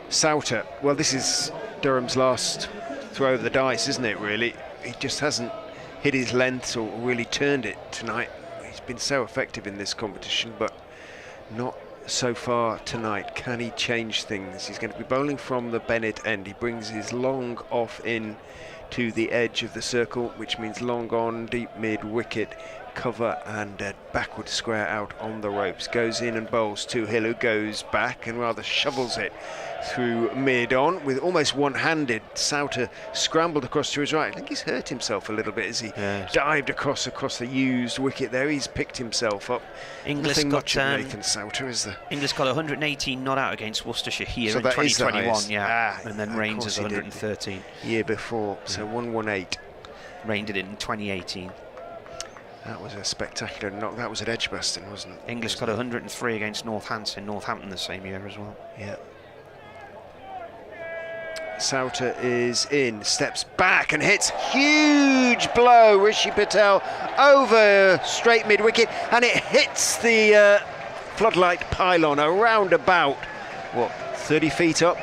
Souter, well, this is Durham's last throw of the dice, isn't it? Really, he just hasn't hit his lengths or really turned it tonight. He's been so effective in this competition, but not so far tonight. Can he change things? He's going to be bowling from the Bennett end. He brings his long off in to the edge of the circle, which means long on, deep mid wicket, cover and backward square out on the ropes. Goes in and bowls to Hill, who goes back and rather shovels it through mid on with almost one-handed. Souter scrambled across to his right. I think he's hurt himself a little bit as he dived across the used wicket there. He's picked himself up. English Nothing got much of Nathan Souter, is there? English got 118 not out against Worcestershire here so in 2021, and then Rains is 113 year before, so 118. Rain did it in 2018. That was a spectacular knock. That was at Edgbaston, wasn't it? English got 103 against Northampton the same year as well. Yeah. Souter is in, steps back and hits huge blow. Rishi Patel over straight mid wicket, and it hits the floodlight pylon around about 30 feet up,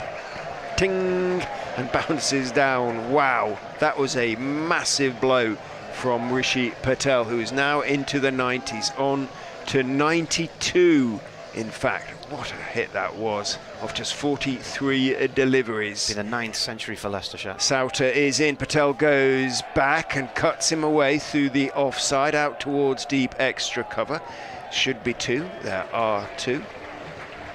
ting, and bounces down. Wow, that was a massive blow from Rishi Patel, who is now into the 90s, on to 92 In fact, what a hit that was, of just 43 deliveries. Been a 9th century for Leicestershire. Sauter is in, Patel goes back and cuts him away through the offside, out towards deep extra cover. Should be 2, there are 2.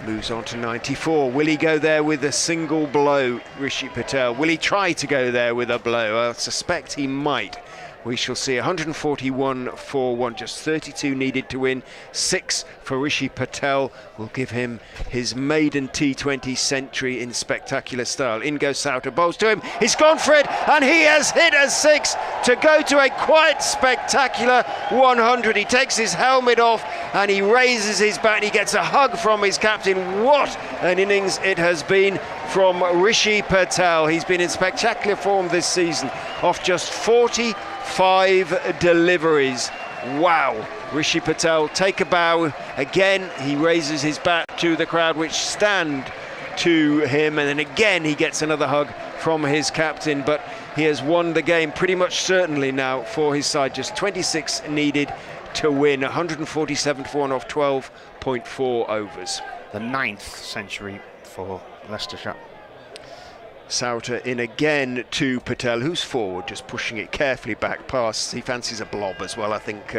Moves on to 94. Will he go there with a single blow, Rishi Patel? Will he try to go there with a blow? I suspect he might. We shall see. 141 for 1, just 32 needed to win. 6 for Rishi Patel will give him his maiden T20 century in spectacular style. In goes Sauter, bowls to him. He's gone for it, and he has hit a 6 to go to a quite spectacular 100. He takes his helmet off and he raises his bat and he gets a hug from his captain. What an innings it has been from Rishi Patel. He's been in spectacular form this season, off just 45 deliveries. Wow. Rishi Patel, take a bow. Again, he raises his bat to the crowd, which stand to him, and then again he gets another hug from his captain, but he has won the game pretty much certainly now for his side. Just 26 needed to win. 147 for 1 off 12.4 overs. The 9th century for Leicestershire. Sauter in again to Patel, who's forward, just pushing it carefully back past. He fancies a blob as well, I think.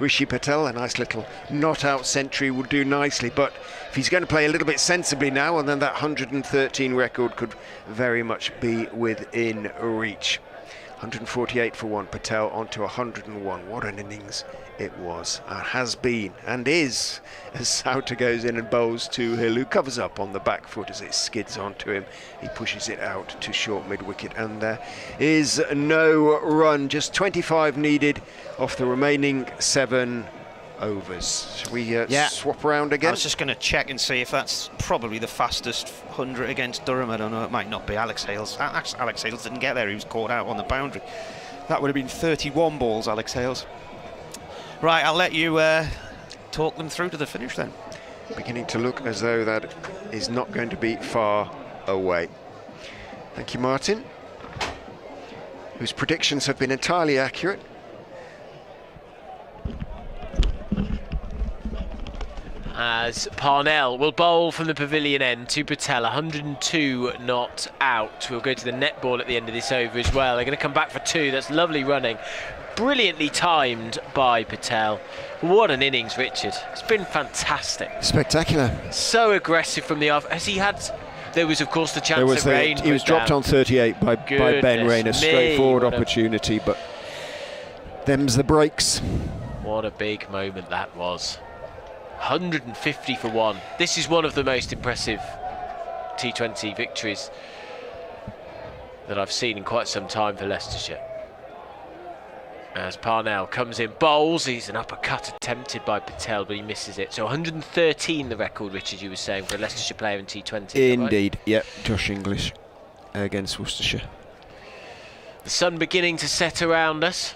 Rishi Patel, a nice little not-out century would do nicely, but if he's going to play a little bit sensibly now, and then that 113 record could very much be within reach. 148 for 1, Patel onto 101. What an innings it was, has been, and is, as Sauter goes in and bowls to Hill, who covers up on the back foot as it skids onto him. He pushes it out to short mid-wicket, and there is no run. Just 25 needed off the remaining 7 overs. Shall we swap around again? I was just going to check and see if that's probably the fastest 100 against Durham. I don't know, it might not be. Alex Hales didn't get there, he was caught out on the boundary. That would have been 31 balls, Alex Hales. Right, I'll let you talk them through to the finish then. Beginning to look as though that is not going to be far away. Thank you, Martin, whose predictions have been entirely accurate. As Parnell will bowl from the pavilion end to Patel, 102 not out. We'll go to the net ball at the end of this over as well. They're going to come back for 2. That's lovely running. Brilliantly timed by Patel. What an innings, Richard. It's been fantastic. Spectacular. So aggressive from the off. Has he had... There was, of course, the chance that Rain... He was dropped on 38 by Ben Rain. A straightforward opportunity, but them's the breaks. What a big moment that was. 150 for 1. This is one of the most impressive T20 victories that I've seen in quite some time for Leicestershire. As Parnell comes in, bowls, he's an uppercut attempted by Patel, but he misses it. So 113 the record, Richard, you were saying, for a Leicestershire player in T20. Indeed, right? Yep, Josh English against Worcestershire. The sun beginning to set around us.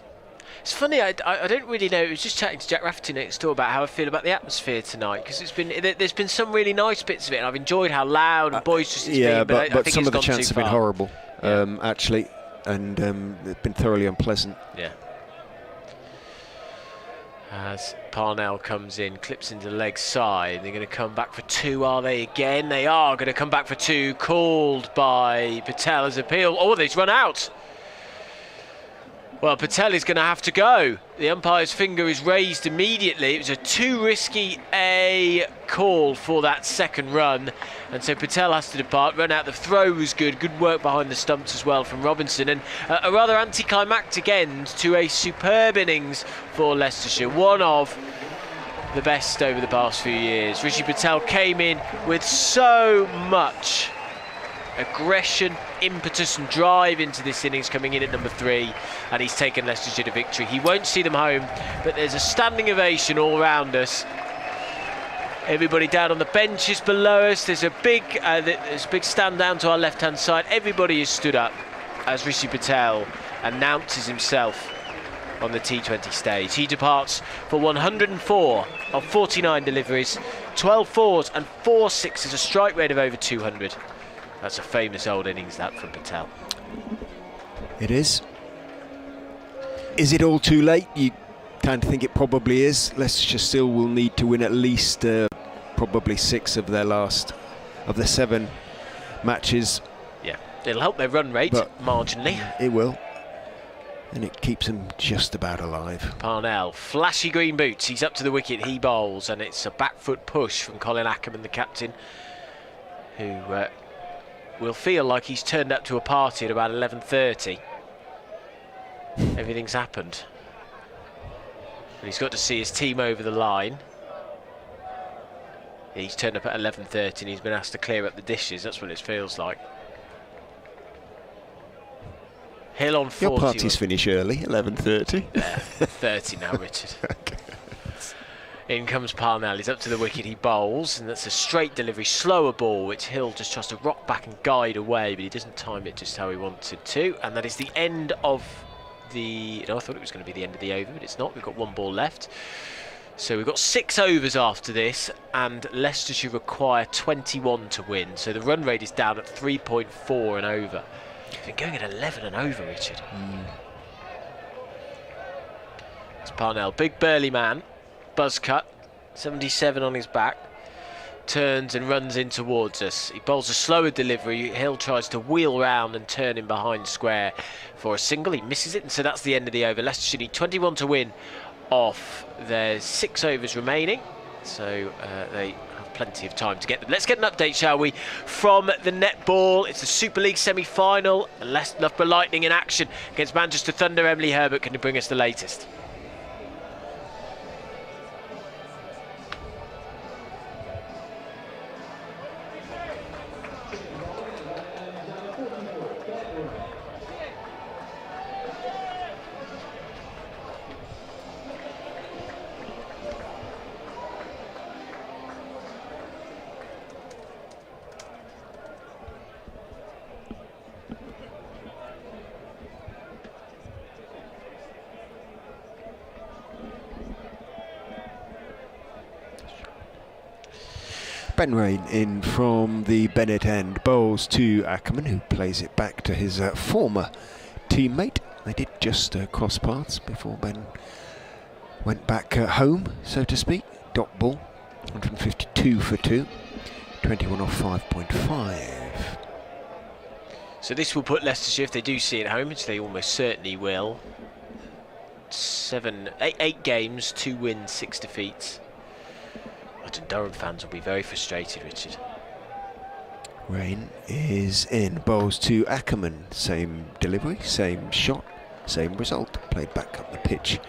It's funny, I don't really know. I was just chatting to Jack Rafferty next door about how I feel about the atmosphere tonight, because there's been some really nice bits of it, and I've enjoyed how loud and boisterous it's been. But I think some of the chants have been horrible, actually, and they've been thoroughly unpleasant. Yeah. As Parnell comes in, clips into the leg side, they're going to come back for 2, are they again? They are going to come back for 2, called by Patel as appeal. Oh, they've run out. Well, Patel is going to have to go. The umpire's finger is raised immediately. It was a too risky a call for that second run, and so Patel has to depart. Run out. The throw was good. Good work behind the stumps as well from Robinson, and a rather anticlimactic end to a superb innings for Leicestershire. One of the best over the past few years. Rishi Patel came in with so much aggression, impetus and drive into this innings, coming in at number 3, and he's taken Leicestershire to victory. He won't see them home, but there's a standing ovation all around us. Everybody down on the benches below us. There's a big stand down to our left-hand side. Everybody is stood up as Rishi Patel announces himself on the T20 stage. He departs for 104 of 49 deliveries, 12 fours and 4 sixes, a strike rate of over 200. That's a famous old innings, that, from Patel. It is. Is it all too late? You kind of think it probably is. Leicestershire still will need to win at least probably probably 6 of the 7 matches. Yeah, it'll help their run rate But marginally. It will. And it keeps them just about alive. Parnell, flashy green boots, he's up to the wicket, he bowls, and it's a back foot push from Colin Ackerman, the captain, who will feel like he's turned up to a party at about 11:30. Everything's happened. And he's got to see his team over the line. He's turned up at 11:30 and he's been asked to clear up the dishes, that's what it feels like. Hill on 40. Your parties finish early, 11:30. Yeah, 30 now, Richard. Okay. In comes Parnell, he's up to the wicket, he bowls, and that's a straight delivery, slower ball, which Hill just tries to rock back and guide away, but he doesn't time it just how he wanted to. And that is the end of the... No, I thought it was going to be the end of the over, but it's not. We've got 1 ball left. So we've got 6 overs after this, and Leicestershire require 21 to win. So the run rate is down at 3.4 and over. It's been going at 11 and over, Richard. It's Parnell, big burly man, buzz cut, 77 on his back, turns and runs in towards us. He bowls a slower delivery. Hill tries to wheel round and turn him behind square for a single. He misses it, and so that's the end of the over. Leicestershire need 21 to win off their 6 overs remaining, so they have plenty of time to get them. Let's get an update, shall we, from the netball. It's the Super League semi-final. Loughborough Lightning in action against Manchester Thunder. Emily Herbert, can you bring us the latest? Ben Rain in from the Bennett end, bowls to Ackerman, who plays it back to his former teammate. They did just cross paths before Ben went back home, so to speak. Dot ball, 152 for 2, 21 off 5.5. So this will put Leicestershire, if they do see it home, which they almost certainly will, 8 games, 2 wins, 6 defeats. Durham fans will be very frustrated, Richard. Rain is in, bowls to Ackerman, same delivery, same shot, same result. Played back up the pitch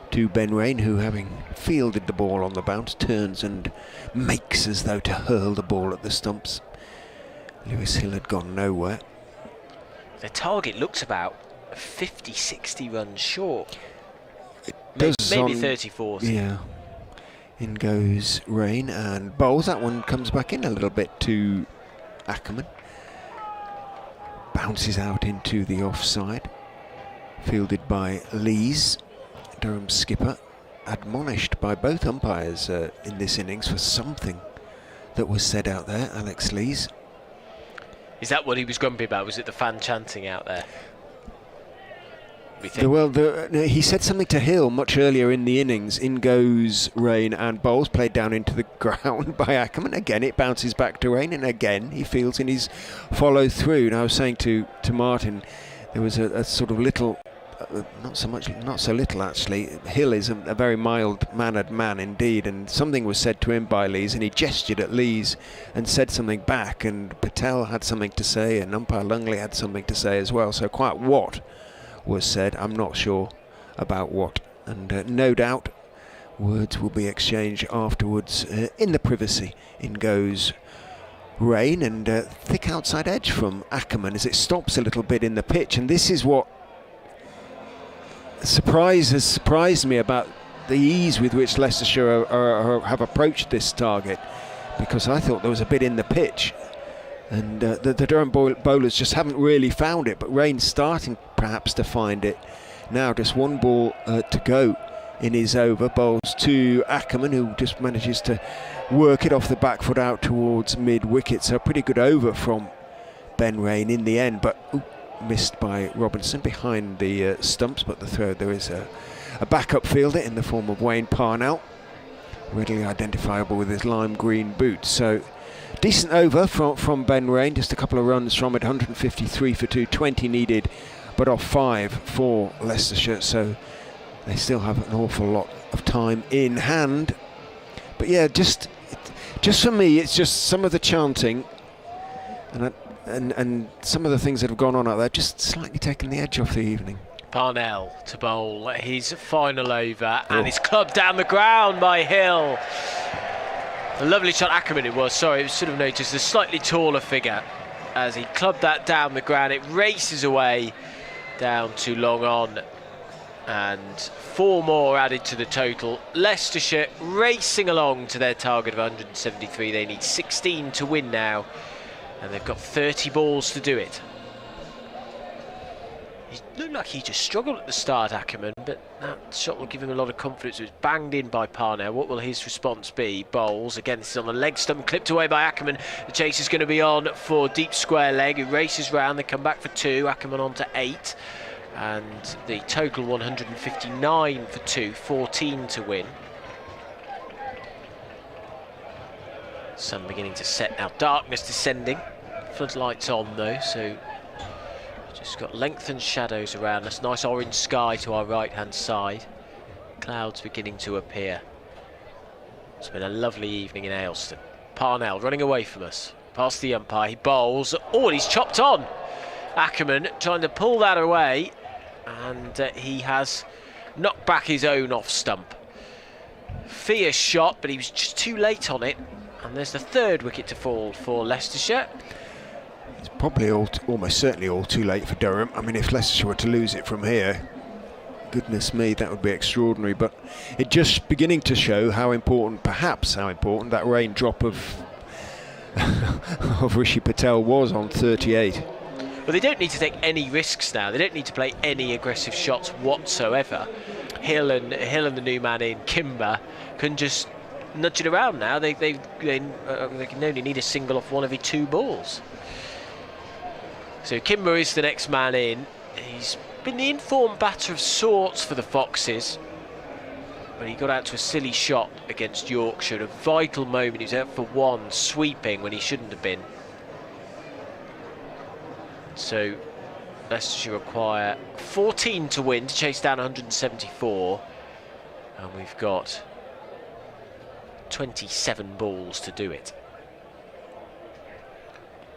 to Ben Rain, who, having fielded the ball on the bounce, turns and makes as though to hurl the ball at the stumps. Lewis Hill had gone nowhere. Their target looks about 50, 60 runs short. Maybe 30, 40. Yeah. In goes Rain and bowls. That one comes back in a little bit to Ackerman. Bounces out into the offside. Fielded by Lees. Durham skipper admonished by both umpires in this innings for something that was said out there. Alex Lees. Is that what he was grumpy about? Was it the fan chanting out there? He said something to Hill much earlier in the innings. In goes Rain and bowls, played down into the ground by Ackerman. Again, it bounces back to Rain, and again he fields in his follow through. And I was saying to Martin, there was a sort of little, not so little actually. Hill is a very mild-mannered man indeed, and something was said to him by Lees, and he gestured at Lees and said something back. And Patel had something to say, and umpire Lungley had something to say as well. So quite what was said, I'm not sure about what, and no doubt words will be exchanged afterwards in the privacy. In goes Rain, and thick outside edge from Ackerman as it stops a little bit in the pitch, and this is what has surprised me about the ease with which Leicestershire have approached this target, because I thought there was a bit in the pitch. And the Durham bowlers just haven't really found it, but Rain's starting perhaps to find it. Now just 1 ball to go in his over. Bowls to Ackerman, who just manages to work it off the back foot out towards mid-wicket. So a pretty good over from Ben Rain in the end, but missed by Robinson behind the stumps. But the throw, there is a backup fielder in the form of Wayne Parnell. readily identifiable with his lime green boots. So decent over from Ben Rain, just a couple of runs from it, 153 for 220 needed, but off 5 for Leicestershire, so they still have an awful lot of time in hand. But yeah, just for me, it's just some of the chanting and some of the things that have gone on out there just slightly taken the edge off the evening. Parnell to bowl his final over, and it's clubbed down the ground by Hill. A lovely shot, Ackerman it was, sorry, it was sort of noticed, a slightly taller figure as he clubbed that down the ground. It races away down to long on, and 4 more added to the total. Leicestershire racing along to their target of 173. They need 16 to win now, and they've got 30 balls to do it. He looked like he just struggled at the start, Ackerman, but that shot will give him a lot of confidence. It was banged in by Parnell. What will his response be? Bowls. Again, this is on the leg stump, clipped away by Ackerman. The chase is going to be on for deep square leg. He races round, they come back for 2. Ackerman on to 8. And the total 159 for 2, 14 to win. Sun beginning to set now, darkness descending. Floodlights on though, so just got lengthened shadows around us. Nice orange sky to our right hand side. Clouds beginning to appear. It's been a lovely evening in Ayleston. Parnell running away from us. Past the umpire, he bowls. Oh, and he's chopped on. Ackerman trying to pull that away, and he has knocked back his own off stump. Fierce shot, but he was just too late on it. And there's the 3rd wicket to fall for Leicestershire. It's probably almost certainly all too late for Durham. I mean, if Leicestershire were to lose it from here, goodness me, that would be extraordinary. But it just beginning to show how important, perhaps how important, that raindrop of Rishi Patel was on 38. Well, they don't need to take any risks now. They don't need to play any aggressive shots whatsoever. Hill and the new man in, Kimber, can just nudge it around now. They can only need a single off one every 2 balls. So Kimber is the next man in. He's been the informed batter of sorts for the Foxes, but he got out to a silly shot against Yorkshire at a vital moment. He was out for 1, sweeping when he shouldn't have been. So Leicestershire require 14 to win to chase down 174, and we've got 27 balls to do it.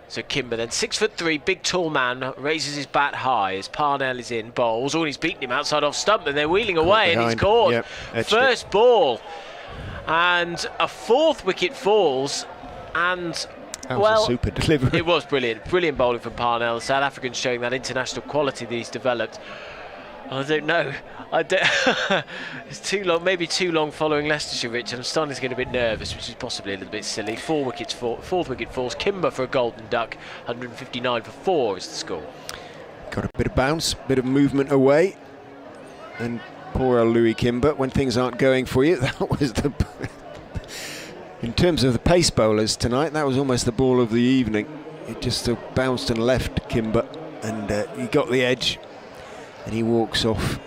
So Kimber then, 6'3", big tall man, raises his bat high as Parnell is in, bowls. Oh, and he's beaten him outside off stump, and they're wheeling away, and he's caught. Yep, first ball, and a 4th wicket falls, and that was a super delivery. It was brilliant bowling from Parnell. The South African showing that international quality that he's developed. I don't know. It's too long, maybe too long following Leicestershire, Rich. I'm starting to get a bit nervous, which is possibly a little bit silly. 4th wicket falls. Kimber for a golden duck. 159 for 4 is the score. Got a bit of bounce, bit of movement away, and poor old Louis Kimber. When things aren't going for you, that was the. In terms of the pace bowlers tonight, that was almost the ball of the evening. It just bounced and left Kimber, and he got the edge. And he walks off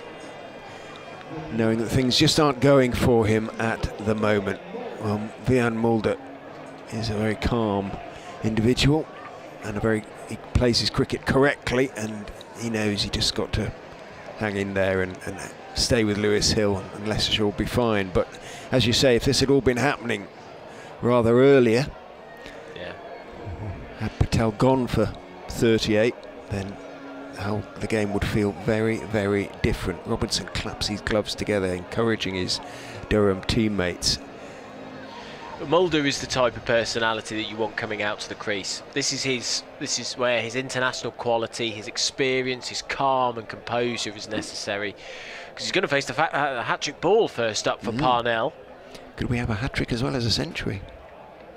knowing that things just aren't going for him at the moment. Vian Mulder is a very calm individual, and he plays his cricket correctly, and he knows he just got to hang in there and stay with Lewis Hill, and Leicestershire will be fine. But as you say, if this had all been happening rather earlier, had Patel gone for 38, then how the game would feel very, very different. Robinson claps his gloves together, encouraging his Durham teammates. Mulder is the type of personality that you want coming out to the crease. This is where his international quality, his experience, his calm and composure is necessary, because he's going to face the hat-trick ball first up for Parnell. Could we have a hat-trick as well as a century?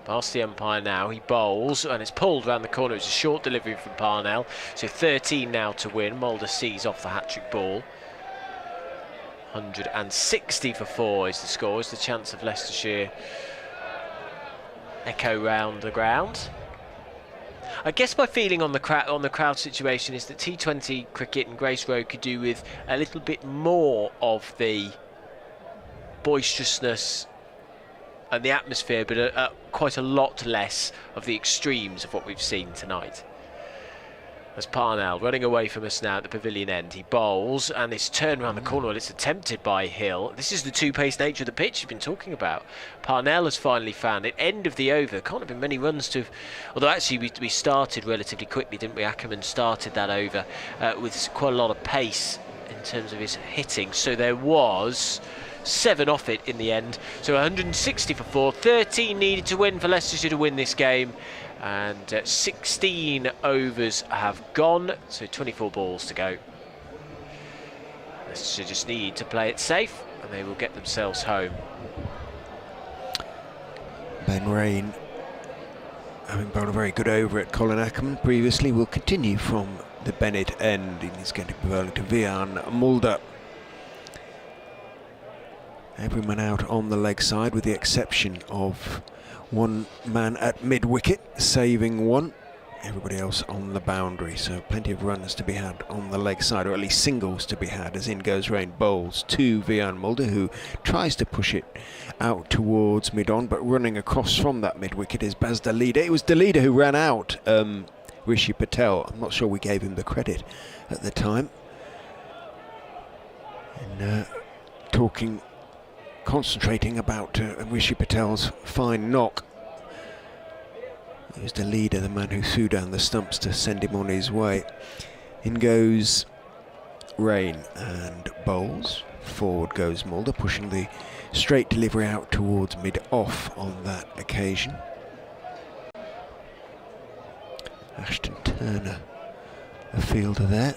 Past the umpire now, he bowls, and it's pulled round the corner. It's a short delivery from Parnell. So 13 now to win. Mulder sees off the hat-trick ball. 160 for 4 is the score. Is the chance of Leicestershire echo round the ground. I guess my feeling on the crowd situation is that T20 cricket and Grace Road could do with a little bit more of the boisterousness and the atmosphere, but quite a lot less of the extremes of what we've seen tonight. As Parnell running away from us now at the pavilion end. He bowls, and this turn around the corner, well, it's attempted by Hill. This is the two-pace nature of the pitch you've been talking about. Parnell has finally found it. End of the over. Can't have been many runs to... Although actually we started relatively quickly, didn't we? Ackerman started that over with quite a lot of pace in terms of his hitting. So there was 7 off it in the end. So 160 for 4. 13 needed to win for Leicestershire to win this game. And 16 overs have gone, so 24 balls to go. Leicestershire just need to play it safe, and they will get themselves home. Ben Rain, having bowled a very good over at Colin Ackerman previously, will continue from the Bennett end. He's going to be bowling to Vian Mulder. Everyone out on the leg side, with the exception of one man at mid-wicket, saving one. Everybody else on the boundary, so plenty of runs to be had on the leg side, or at least singles to be had, as in goes Rain bowls to Vian Mulder, who tries to push it out towards mid-on, but running across from that mid-wicket is Baz Dalida. It was Dalida who ran out Rishi Patel. I'm not sure we gave him the credit at the time. And concentrating about Rishi Patel's fine knock. It was the leader, the man who threw down the stumps to send him on his way. In goes Rain and bowls. Forward goes Mulder, pushing the straight delivery out towards mid-off on that occasion. Ashton Turner, a fielder there.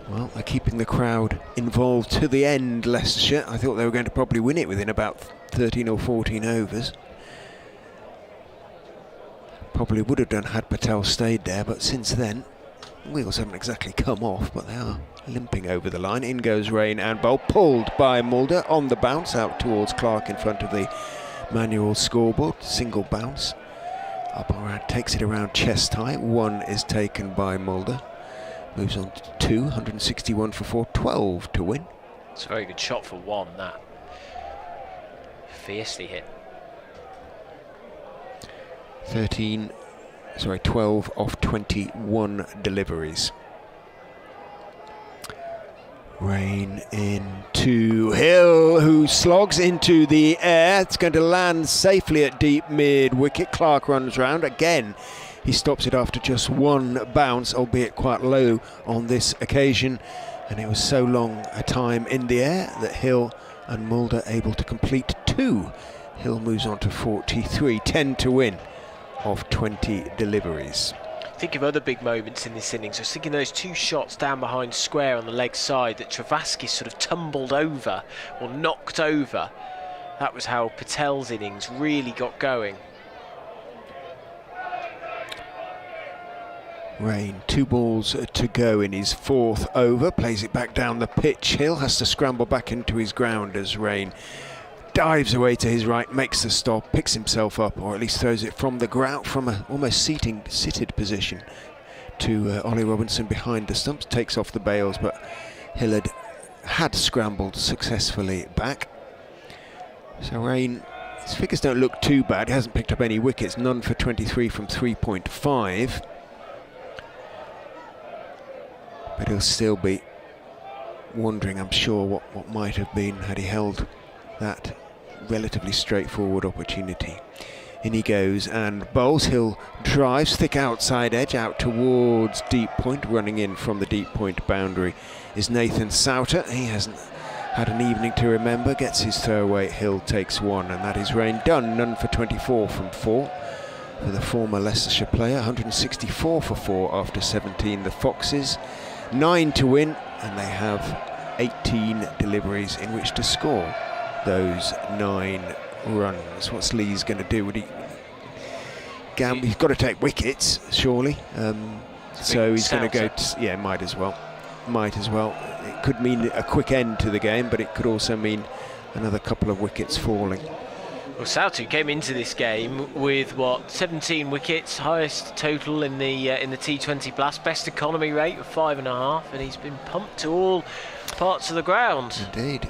Well, they're keeping the crowd involved to the end, Leicestershire. I thought they were going to probably win it within about 13 or 14 overs. Probably would have done had Patel stayed there, but since then, wheels haven't exactly come off, but they are limping over the line. In goes Rain and bowl, pulled by Mulder on the bounce out towards Clark in front of the manual scoreboard. Single bounce. Up around, takes it around chest high. 1 is taken by Mulder. Moves on to 2, 161 for 4, 12 to win. It's a very good shot for 1, that. Fiercely hit. 12 off 21 deliveries. Rain into Hill, who slogs into the air. It's going to land safely at deep mid-wicket. Clark runs round again. He stops it after just 1 bounce, albeit quite low on this occasion. And it was so long a time in the air that Hill and Mulder able to complete 2. Hill moves on to 43, 10 to win of 20 deliveries. Think of other big moments in this innings. I was thinking those 2 shots down behind square on the leg side that Travaskis sort of tumbled over or knocked over. That was how Patel's innings really got going. Rain, 2 balls to go in his 4th over, plays it back down the pitch. Hill has to scramble back into his ground as Rain dives away to his right, makes the stop, picks himself up, or at least throws it from the ground, from a almost seated position to Ollie Robinson behind the stumps, takes off the bails, but Hill had scrambled successfully back. So Rain, his figures don't look too bad. He hasn't picked up any wickets, none for 23 from 3.5. But he'll still be wondering, I'm sure, what might have been had he held that relatively straightforward opportunity. In he goes and bowls. Hill drives, thick outside edge out towards deep point. Running in from the deep point boundary is Nathan Souter. He hasn't had an evening to remember. Gets his throwaway. Hill takes 1, and that is Rain done. None for 24 from 4 for the former Leicestershire player. 164 for 4 after 17. The Foxes 9 to win, and they have 18 deliveries in which to score those 9 runs. What's Lee's going to do? Would he? He's got to take wickets, surely. So he's going to go. Yeah, might as well. It could mean a quick end to the game, but it could also mean another couple of wickets falling. Well, Soutu came into this game with 17 wickets, highest total in the T20 Blast, best economy rate of 5.5, and he's been pumped to all parts of the ground. Indeed.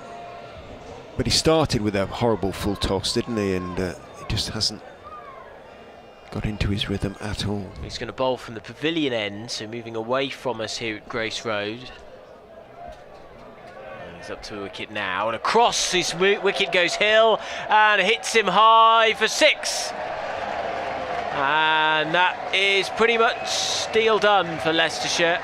But he started with a horrible full toss, didn't he? And he just hasn't got into his rhythm at all. He's going to bowl from the pavilion end, so moving away from us here at Grace Road. He's up to a wicket now, and across his wicket goes Hill, and hits him high for 6. And that is pretty much deal done for Leicestershire.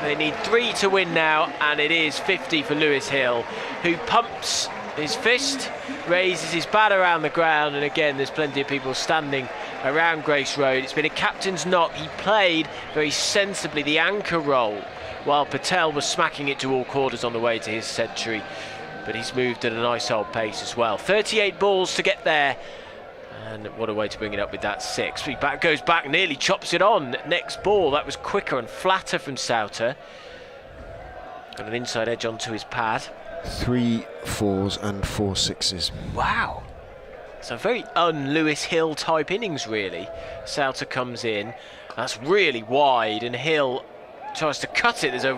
They need 3 to win now, and it is 50 for Lewis Hill, who pumps his fist, raises his bat around the ground, and again there's plenty of people standing around Grace Road. It's been a captain's knock. He played very sensibly the anchor role while Patel was smacking it to all quarters on the way to his century, but he's moved at a nice old pace as well. 38 balls to get there, and what a way to bring it up with that 6. He goes back, nearly chops it on. Next ball, that was quicker and flatter from Souter. Got an inside edge onto his pad. 3 4s and 4 6s. Wow. It's a very un-Lewis Hill type innings, really. Souter comes in, that's really wide, and Hill tries to cut it. There's a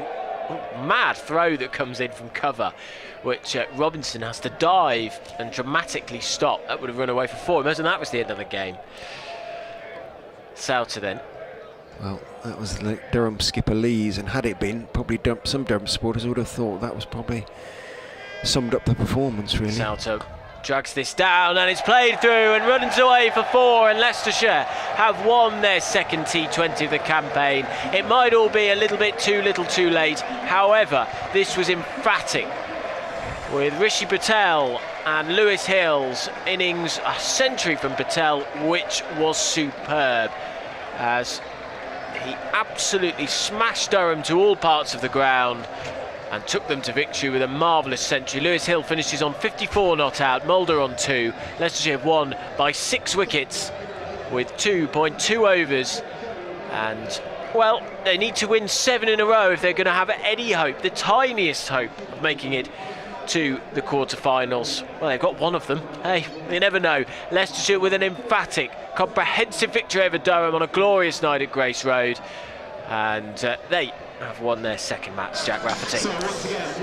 mad throw that comes in from cover, which Robinson has to dive and dramatically stop. That would have run away for 4. Imagine that was the end of the game. Souter then. Well, that was like Durham skipper Lee's, and had it been, probably some Durham supporters would have thought that was probably summed up the performance, really. Souter drags this down, and it's played through and runs away for 4, and Leicestershire have won their second T20 of the campaign. It might all be a little bit too little too late. However, this was emphatic, with Rishi Patel and Lewis Hill's innings, a century from Patel, which was superb, as he absolutely smashed Durham to all parts of the ground and took them to victory with a marvellous century. Lewis Hill finishes on 54 not out, Mulder on 2. Leicestershire have won by 6 wickets with 2.2 overs, and well, they need to win 7 in a row if they're going to have any hope, the tiniest hope, of making it to the quarter-finals. Well, they've got one of them. Hey, you never know. Leicestershire with an emphatic, comprehensive victory over Durham on a glorious night at Grace Road, and they have won their second match. Jack Rafferty.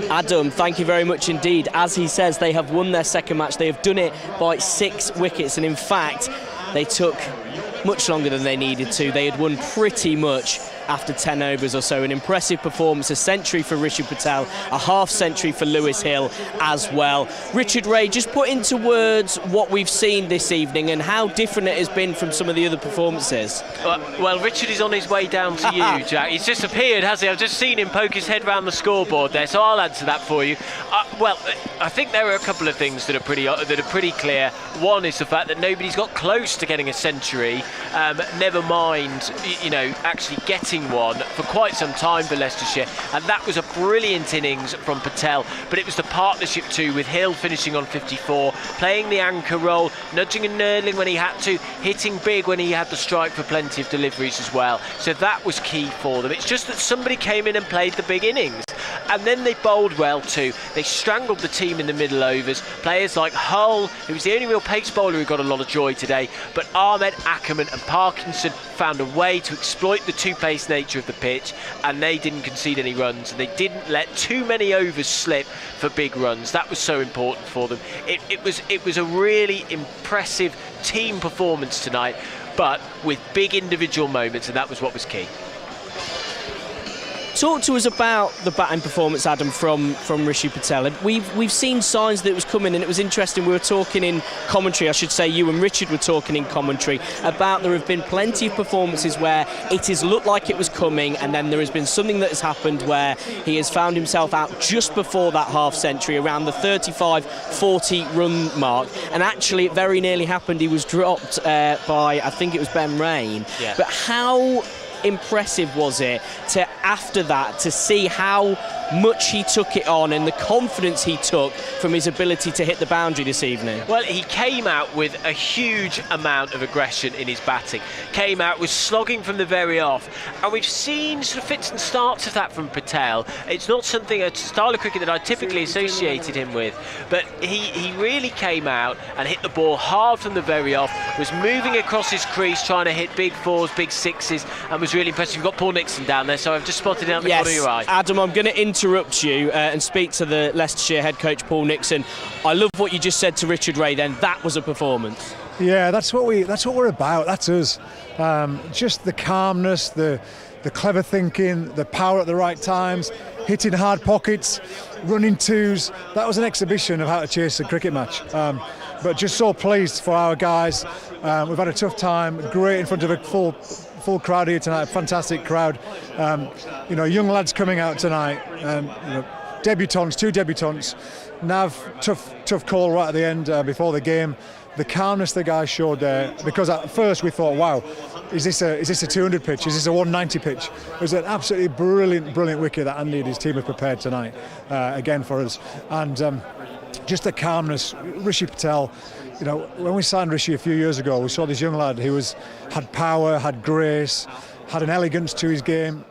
Adam, thank you very much indeed. As he says, they have won their second match. They have done it by 6 wickets, and in fact, they took much longer than they needed to. They had won pretty much after 10 overs or so. An impressive performance, a century for Rishi Patel, a half century for Lewis Hill as well. Richard Ray, just put into words what we've seen this evening and how different it has been from some of the other performances. Well, Richard is on his way down to you, Jack. He's just appeared, hasn't he? I've just seen him poke his head round the scoreboard there, so I'll answer that for you. Well, I think there are a couple of things that are pretty clear. One is the fact that nobody's got close to getting a century, never mind, you know, actually getting one for quite some time for Leicestershire, and that was a brilliant innings from Patel. But it was the partnership too, with Hill finishing on 54, playing the anchor role, nudging and nurdling when he had to, hitting big when he had the strike for plenty of deliveries as well. So that was key for them. It's just that somebody came in and played the big innings, and then they bowled well too. They strangled the team in the middle overs. Players like Hull, who was the only real pace bowler who got a lot of joy today, but Ahmed, Ackerman and Parkinson found a way to exploit the two-pace nature of the pitch, and they didn't concede any runs, and they didn't let too many overs slip for big runs. That was so important for them. It was a really impressive team performance tonight, but with big individual moments, and that was what was key. Talk to us about the batting performance, Adam, from Rishi Patel. We've seen signs that it was coming, and it was interesting. We were talking in commentary, I should say you and Richard were talking in commentary, about there have been plenty of performances where it has looked like it was coming, and then there has been something that has happened where he has found himself out just before that half century, around the 35-40 run mark, and actually it very nearly happened. He was dropped by, I think it was Ben Rain. Yeah. But how impressive was it to, after that, to see how much he took it on and the confidence he took from his ability to hit the boundary this evening? Well, he came out with a huge amount of aggression in his batting, came out with slogging from the very off, and we've seen sort of fits and starts of that from Patel. It's not something, a style of cricket that I typically associated him with, but he really came out and hit the ball hard from the very off, was moving across his crease trying to hit big 4s, big 6s, and was really impressive. You've got Paul Nixon down there, so I've just spotted him out the corner of your eye. Adam, I'm going to interrupt interrupt you and speak to the Leicestershire head coach Paul Nixon. I love what you just said to Richard Ray then. That was a performance. Yeah, that's what we're about. That's us. Just the calmness, the clever thinking, the power at the right times, hitting hard pockets, running twos. That was an exhibition of how to chase a cricket match. But just so pleased for our guys. We've had a tough time. Great in front of a full crowd here tonight. Fantastic crowd. Young lads coming out tonight. Debutants, 2 debutants. Nav, tough call right at the end before the game. The calmness the guys showed there, because at first we thought, wow, is this a 200 pitch? Is this a 190 pitch? It was an absolutely brilliant wicket that Andy and his team have prepared tonight, again for us. And just the calmness. Rishi Patel, when we signed Rishi a few years ago, we saw this young lad who had power, had grace, had an elegance to his game.